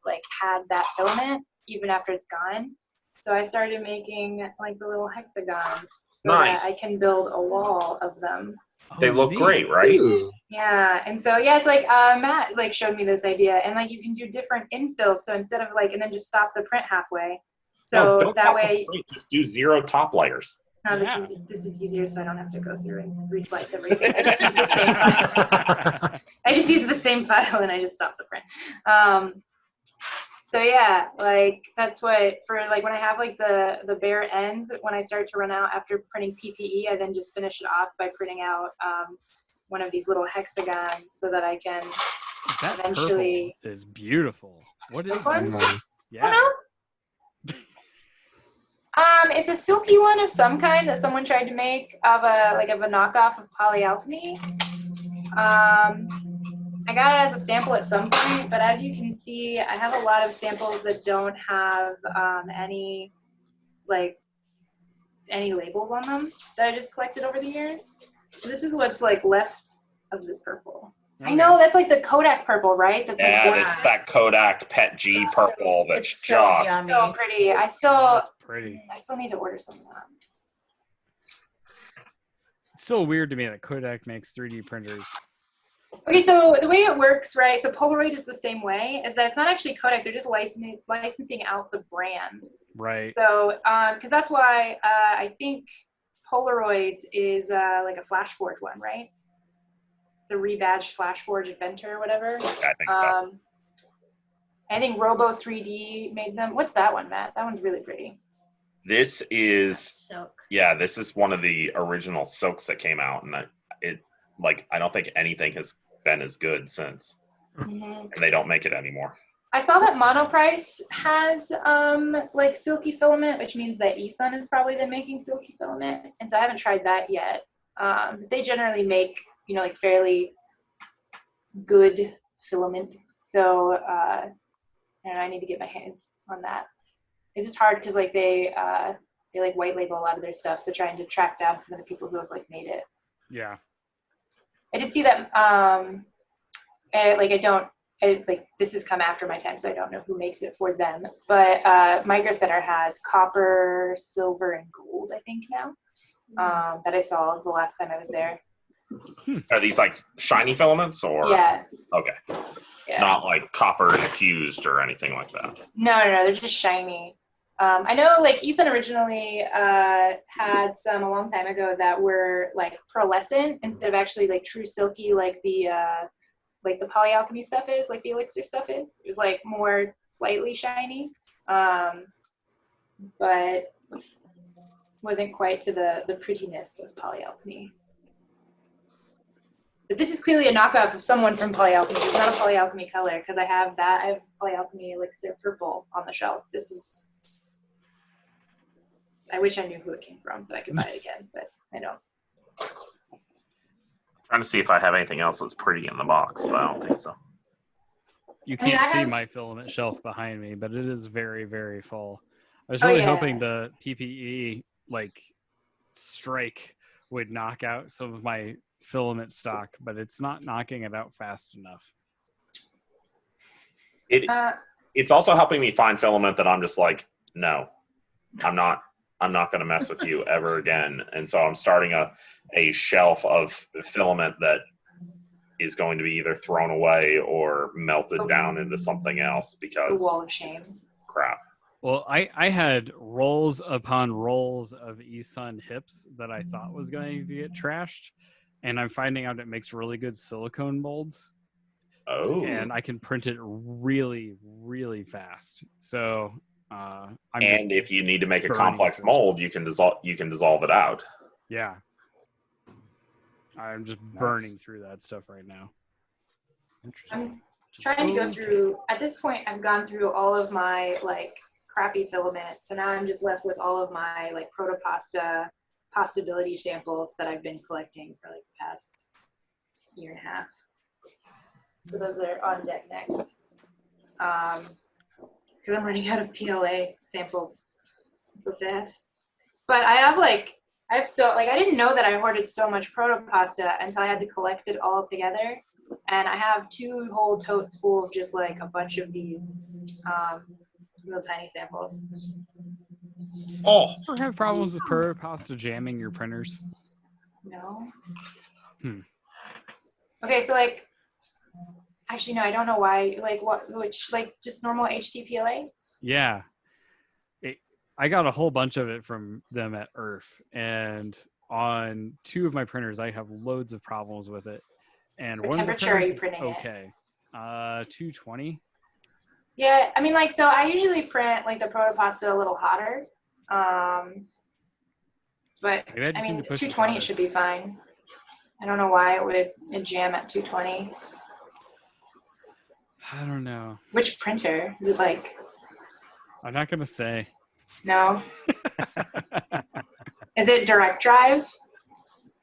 had that filament even after it's gone. So I started making like the little hexagons so that I can build a wall of them. They look great, right? Yeah, and so it's like Matt showed me this idea, and you can do different infills. So instead of and then just stop the print halfway. So don't that way, just do 0 top layers. no, this is easier, so I don't have to go through and reslice everything. I just use the same file. I just use the same file and I just stop the print. So yeah, that's what for when I have the bare ends, when I start to run out after printing PPE, I then just finish it off by printing out one of these little hexagons so that I can that eventually. Purple is beautiful. What is this one? Yeah. Oh, no. It's a silky one of some kind that someone tried to make of a knockoff of polyalchemy. I got it as a sample at some point, but as you can see, I have a lot of samples that don't have any labels on them that I just collected over the years. So this is what's left of this purple. Okay. I know that's the Kodak purple, right? That's this is that Kodak Pet G purple that's just so pretty. I still need to order some of that. It's so weird to me that Kodak makes 3D printers. Okay, so the way it works, right? So Polaroid is the same way. Is that it's not actually Kodak; they're just licensing out the brand. Right. So, because that's why I think Polaroid is a FlashForge one, right? It's a rebadged FlashForge Adventure or whatever. I think so. I think Robo 3D made them. What's that one, Matt? That one's really pretty. This is silk. Yeah, this is one of the original silks that came out, and I don't think anything has been as good since. Mm-hmm. And they don't make it anymore. I saw that Monoprice has silky filament, which means that eSun is probably then making silky filament, and so I haven't tried that yet. They generally make fairly good filament, so and I need to get my hands on that. It's just hard because they white label a lot of their stuff, so trying to track down some of the people who have made it. Yeah. I did see that. This has come after my time, so I don't know who makes it for them. But Micro Center has copper, silver, and gold, I think now. That I saw the last time I was there. Are these shiny filaments or? Yeah. Okay. Yeah. Not copper infused or anything like that. No, they're just shiny. I know eSun originally had some a long time ago that were pearlescent instead of actually true silky the polyalchemy stuff is, the elixir stuff is. It was more slightly shiny, but wasn't quite to the prettiness of polyalchemy. But this is clearly a knockoff of someone from polyalchemy. It's not a polyalchemy color because I have polyalchemy elixir purple on the shelf. This I wish I knew who it came from so I could buy it again, but I don't. Trying to see if I have anything else that's pretty in the box, but I don't think so. You can't see my filament shelf behind me, but it is very, very full. I was really hoping the PPE strike would knock out some of my filament stock, but it's not knocking it out fast enough. It's also helping me find filament that I'm just like, no, I'm not going to mess with you ever again. And so I'm starting a shelf of filament that is going to be either thrown away or melted down into something else because the wall of shame. Crap. Well, I had rolls upon rolls of eSun hips that I thought was going to get trashed, and I'm finding out it makes really good silicone molds. Oh. And I can print it really, really fast. So if you need to make a complex mold, you can dissolve it out. Yeah. I'm just burning through that stuff right now. I'm trying to go through, at this point, I've gone through all of my crappy filament. So now I'm just left with all of my protopasta possibility samples that I've been collecting for the past year and a half. So those are on deck next. Because I'm running out of PLA samples. I'm so sad. But I didn't know that I hoarded so much protopasta until I had to collect it all together. And I have 2 whole totes full of just a bunch of these real tiny samples. Oh. You ever have problems with protopasta jamming your printers? No. Okay, so actually no, I don't know why. Just normal HTPLA? Yeah. I got a whole bunch of it from them at IRF, and on 2 of my printers, I have loads of problems with it. And what one temperature of the are you printing okay. 220. Yeah, I mean, so I usually print the protopasta a little hotter. But I mean, 220 should be fine. I don't know why it would jam at 220. I don't know. Which printer? Is it I'm not gonna say. No. Is it direct drive?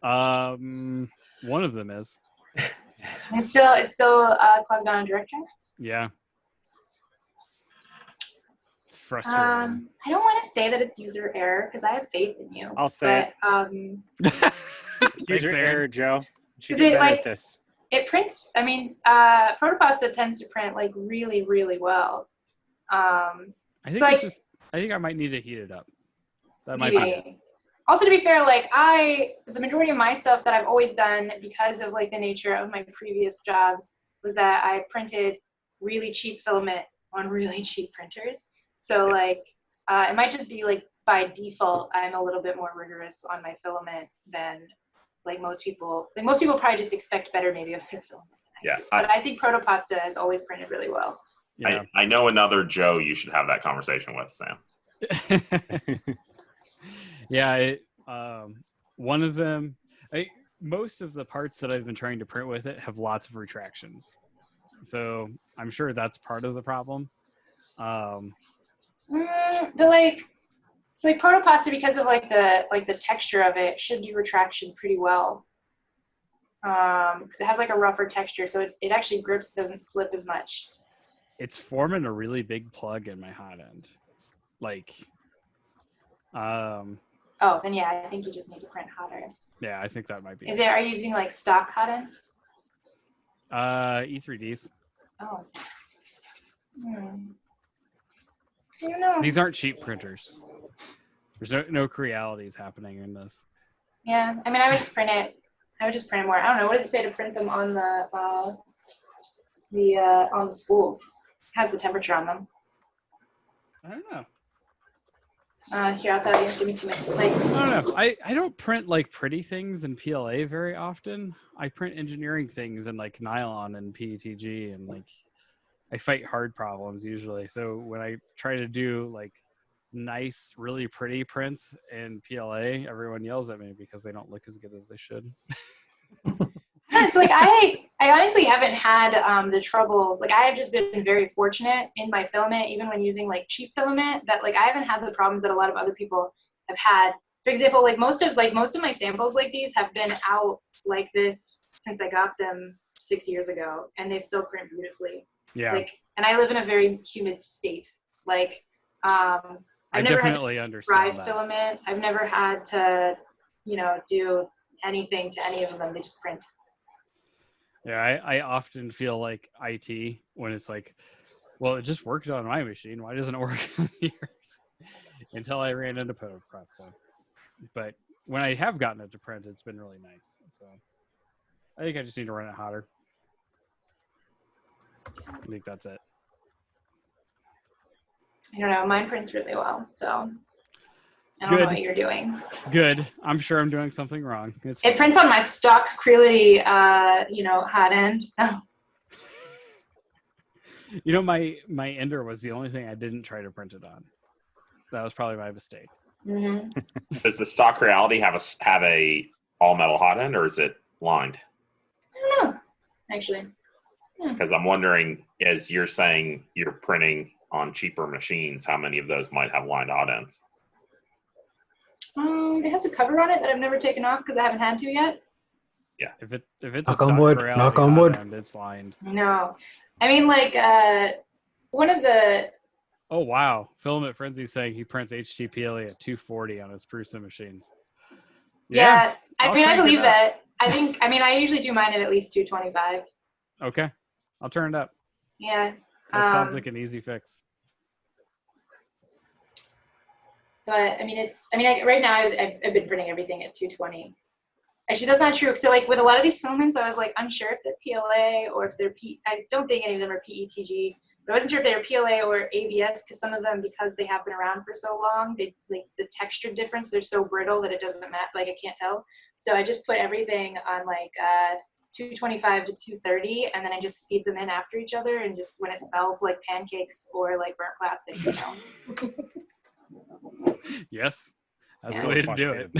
One of them is. It's still plugged on direct drive? Yeah. It's frustrating. I don't want to say that it's user error because I have faith in you. I'll say it. User error, Joe. Is it at this. It prints? I mean, protopasta tends to print really, really well. I think I think I might need to heat it up. That might be it. Also, to be fair, the majority of my stuff that I've always done because of the nature of my previous jobs was that I printed really cheap filament on really cheap printers. So it might just be by default, I'm a little bit more rigorous on my filament than most people. Most people probably just expect better maybe of their filament. Yeah. But I think protopasta has always printed really well. Yeah. I know another Joe you should have that conversation with, Sam. Yeah, one of them, most of the parts that I've been trying to print with it have lots of retractions. So I'm sure that's part of the problem. But protopasta, because of the texture of it, should do retraction pretty well. Because it has a rougher texture, so it actually grips, doesn't slip as much. It's forming a really big plug in my hot end. Oh, then yeah, I think you just need to print hotter. Yeah, I think that might be. Are you using stock hot ends? E3Ds. Oh. I don't know. These aren't cheap printers. There's no crealities happening in this. Yeah, I mean, I would just print it. I would just print it more. I don't know. What does it say to print them on the spools? It has the temperature on them. I don't know. Here, I'll tell you. Give me 2 minutes. I don't know. I don't print pretty things in PLA very often. I print engineering things in nylon and PETG, and I fight hard problems usually. So when I try to do nice, really pretty prints in PLA, everyone yells at me because they don't look as good as they should. So I honestly haven't had the troubles. I have just been very fortunate in my filament, even when using cheap filament, that I haven't had the problems that a lot of other people I've had, for example, like most of my samples like these have been out like this since I got them 6 years ago, and they still print beautifully. Yeah. Like, and I live in a very humid state. Like, I've never definitely had to understand dry that. filament. I've never had to, do anything to any of them. They just print. Yeah, I often feel like IT when it's like, well, it just worked on my machine. Why doesn't it work on yours? Until I ran into post-process stuff. But when I have gotten it to print, it's been really nice. So I think I just need to run it hotter. I think that's it. I don't know. Mine prints really well, so I don't know what you're doing. Good. I'm sure I'm doing something wrong. It prints on my stock Creality, hot end. So. My Ender was the only thing I didn't try to print it on. That was probably my mistake. Mm-hmm. Does the stock Reality have a all metal hot end, or is it lined? I don't know, actually. Because I'm wondering, as you're saying, you're printing on cheaper machines, how many of those might have lined hot ends? It has a cover on it that I've never taken off because I haven't had to yet. Yeah. If it's knock on wood, knock on wood. It's lined. No, I mean like one of the. Oh wow! Filament Frenzy saying he prints HTPLA at 240 on his Prusa machines. Yeah, I I'll mean I crank it believe up. that. I usually do mine at least 225. Okay, I'll turn it up. Yeah. That sounds like an easy fix. But right now I've been printing everything at 220. Actually, that's not true. So like with a lot of these filaments, I was like unsure if they're PLA or if they're I don't think any of them are PETG. But I wasn't sure if they were PLA or ABS because some of them, because they have been around for so long, they like the texture difference. They're so brittle that it doesn't matter. Like I can't tell. So I just put everything on like 225 to 230, and then I just feed them in after each other, and just when it smells like pancakes or like burnt plastic. Yes, that's the way to do it.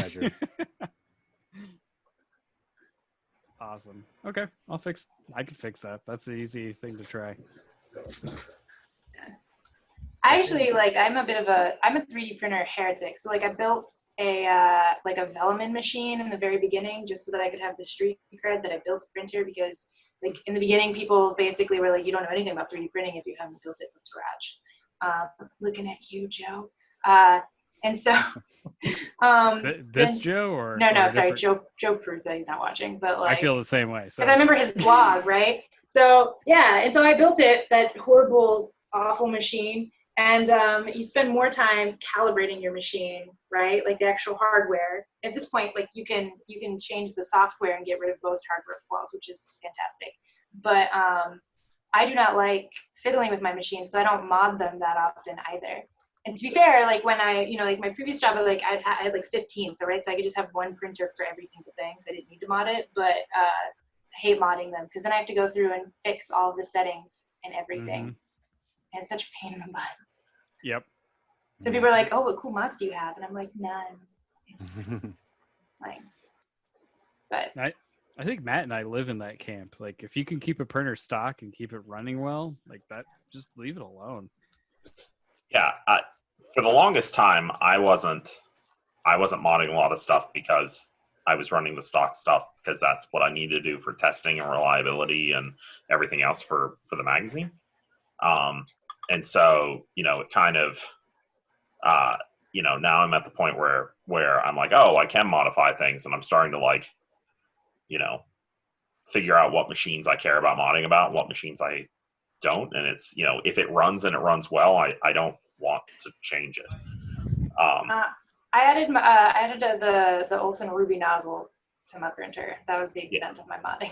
Awesome. Okay, I could fix that. That's an easy thing to try. I actually I'm a 3D printer heretic. So like I built a Velleman machine in the very beginning just so that I could have the street cred that I built a printer, because like in the beginning people basically were like, you don't know anything about 3D printing if you haven't built it from scratch. Looking at you, Joe. And so this Joe or no, sorry, Joe Prusa, he's not watching, but like I feel the same way. Because I remember his blog, right? So yeah, and so I built that horrible, awful machine, and you spend more time calibrating your machine, right? Like the actual hardware. At this point, like you can change the software and get rid of most hardware flaws, which is fantastic. But I do not like fiddling with my machine, so I don't mod them that often either. And to be fair, like when I, like my previous job, I had like 15, so I could just have one printer for every single thing, so I didn't need to mod it. But I hate modding them because then I have to go through and fix all of the settings and everything. And it's such a pain in the butt. Yep. So people are like, "Oh, what cool mods do you have?" And I'm like, "None." But I think Matt and I live in that camp. Like, if you can keep a printer stock and keep it running well, like that, just leave it alone. Yeah, for the longest time, I wasn't modding a lot of stuff because I was running the stock stuff because that's what I need to do for testing and reliability and everything else for the magazine. And so, it kind of, now I'm at the point where I'm like, oh, I can modify things, and I'm starting to figure out what machines I care about modding about, what machines I don't. And it's, if it runs and it runs well, I don't want to change it. I added the Olsen Ruby nozzle to my printer. That was the extent of my modding.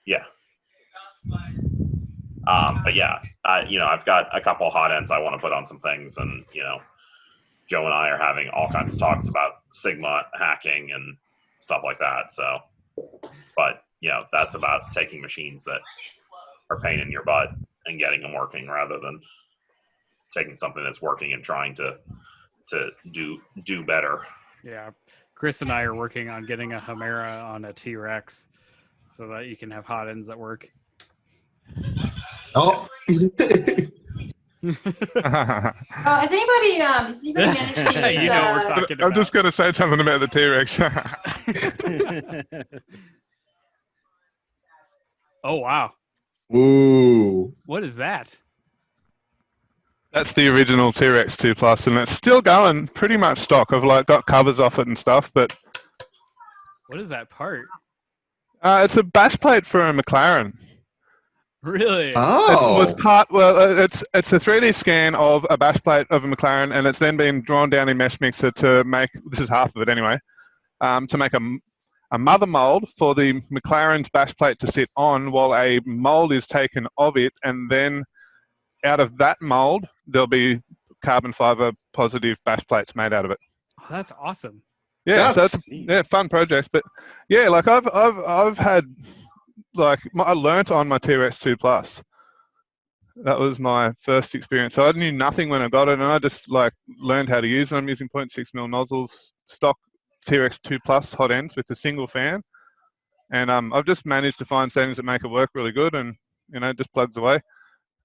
Yeah. But yeah, I've got a couple hot ends I want to put on some things, and Joe and I are having all kinds of talks about Sigma hacking and stuff like that. So, but that's about taking machines that are pain in your butt and getting them working, rather than taking something that's working and trying to do better. Yeah, Chris and I are working on getting a Chimera on a T-Rex so that you can have hot ends that work. Oh. Has anybody managed to use? You know what we're talking about. I'm just going to say something about the T-Rex. Oh wow! Ooh. What is that? That's the original T-Rex 2 Plus, and it's still going, pretty much stock. I've like got covers off it and stuff, but What is that part? it's a bash plate for a McLaren. Really? Oh. It's a 3D scan of a bash plate of a McLaren, and it's then been drawn down in Mesh Mixer to make, this is half of it anyway, to make a mother mold for the McLaren's bash plate to sit on, while a mold is taken of it, and then out of that mold there'll be carbon fiber positive bash plates made out of it. Oh, that's awesome. Yeah, so it's fun project. But yeah, like I've had, like, I learnt on my T-Rex 2 Plus. That was my first experience. So I knew nothing when I got it, and I just like learned how to use it. I'm using 0.6mm nozzles, stock T-Rex 2 Plus hot ends with a single fan, and I've just managed to find settings that make it work really good, and it just plugs away,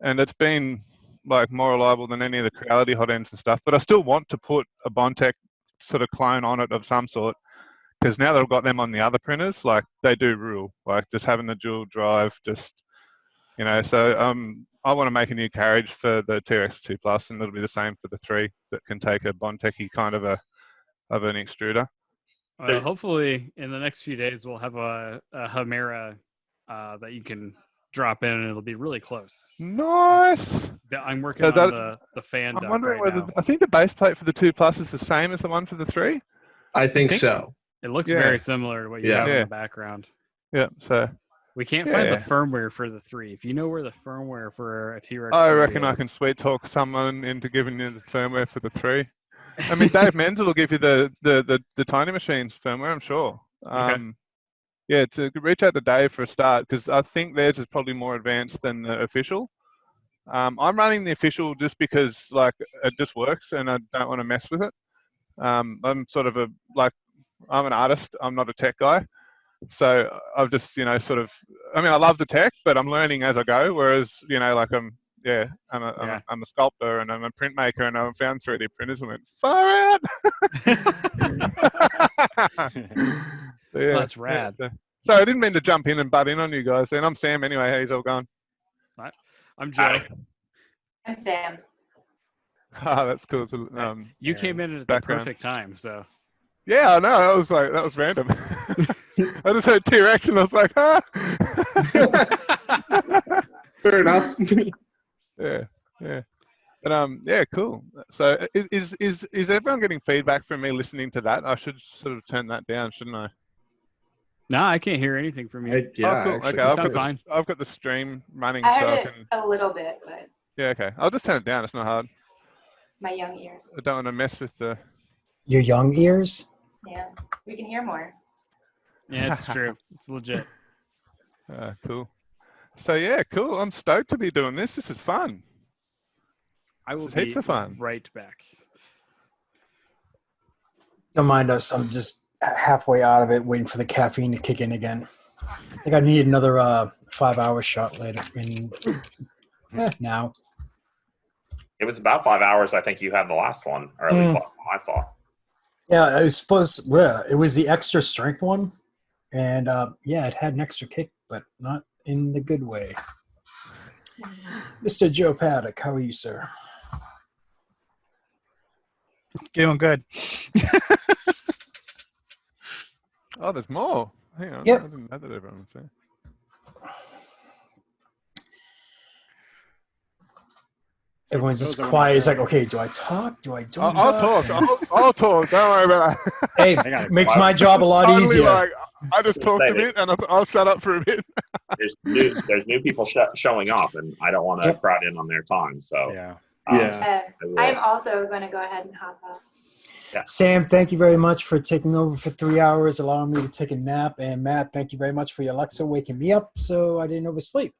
and it's been like more reliable than any of the Creality hot ends and stuff. But I still want to put a Bondtech sort of clone on it of some sort, because now that I've got them on the other printers, like they do rule. Like just having the dual drive, just so I want to make a new carriage for the T-Rex 2 Plus, and it'll be the same for the 3 that can take a Bondtechy kind of an extruder. Hopefully, in the next few days, we'll have a Chimera that you can drop in, and it'll be really close. Nice. I'm working on the fan. I'm wondering whether I think the base plate for the 2 Plus is the same as the one for the 3. I think so. It looks very similar to what you have in the background. Yeah. So we can't find the firmware for the 3. If you know where the firmware for a T-Rex, I reckon I can sweet talk someone into giving you the firmware for the 3. I mean, Dave Menzel will give you the Tiny Machines firmware, I'm sure. Okay. Yeah, to reach out to Dave for a start, because I think theirs is probably more advanced than the official. I'm running the official just because like it just works, and I don't want to mess with it. I'm sort of I'm an artist. I'm not a tech guy, so I've just I love the tech, but I'm learning as I go. Whereas I'm a sculptor and I'm a printmaker, and I found 3D printers and went far out. So, yeah, that's rad. So I didn't mean to jump in and butt in on you guys. And I'm Sam anyway. How's all going? I'm Joe. I'm Sam. Oh, that's cool. You came in at the perfect time, so. Yeah, I know. I was like, that was random. I just heard T-Rex and I was like, Fair enough. Yeah. But yeah, cool. So is everyone getting feedback from me listening to that? I should sort of turn that down, shouldn't I? No, I can't hear anything from you. Yeah, cool. actually, Okay, I've got the stream running, I so heard I it can. a little bit, but Yeah, okay. I'll just turn it down. It's not hard. my young ears. I don't want to mess with the. Your young ears? Yeah, we can hear more. Yeah, it's true. It's legit. Cool. So yeah, cool. I'm stoked to be doing this. This is fun. I will This is be heaps of fun. right back. Don't mind us. I'm just halfway out of it, waiting for the caffeine to kick in again. I think I need another 5-hour shot later. Now. It was about 5 hours, I think you had the last one, or at least last one I saw. Yeah, I was supposed. Yeah, it was the extra strength one, and yeah, it had an extra kick, but not in the good way. Mr. Joe Paddock, how are you, sir? Doing good. Oh, there's more. Hang on. Yep. I didn't know that everyone would say. Everyone's just quiet. It's like, okay, do I talk? Do I don't I'll talk? talk. I'll talk. Don't worry about that. Hey, makes my job a lot Only, easier. like, I just talked a bit, and I'll shut up for a bit. There's new people showing up, and I don't want to crowd in on their time. So I'm also going to go ahead and hop off. Yeah. Sam, thank you very much for taking over for 3 hours, allowing me to take a nap. And Matt, thank you very much for your Alexa waking me up so I didn't oversleep.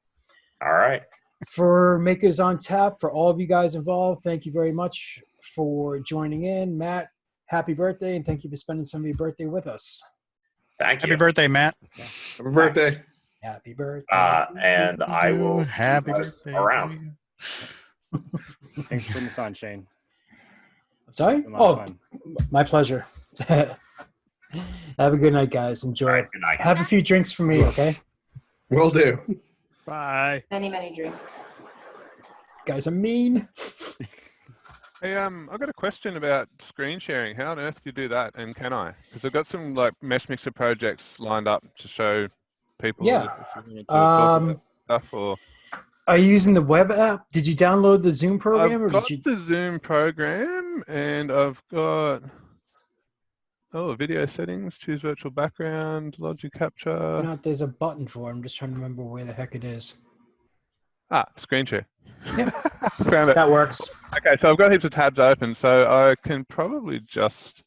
All right. For Makers on Tap, for all of you guys involved, thank you very much for joining in. Matt, happy birthday, and thank you for spending some of your birthday with us. Thank you. Happy birthday, Matt. Happy birthday. Happy birthday. And I will happy see you guys birthday around. Thanks for putting this on, Shane. I'm sorry? It's been a lot of Oh, fun. my pleasure. Have a good night, guys. Enjoy. Right, good night. Have a few drinks for me, okay? Will do. Bye. Many, many drinks. Guys are mean. Hey, I've got a question about screen sharing. How on earth do you do that, and can I? Because I've got some like Mesh Mixer projects lined up to show people. Yeah. If you want to talk about stuff or. Are you using the web app? Did you download the Zoom program? I've got the Zoom program, and I've got video settings. Choose virtual background, logic capture. You know, there's a button for it. I'm just trying to remember where the heck it is. Screen share. Yeah. Found it. That works. Okay, so I've got heaps of tabs open, so I can probably just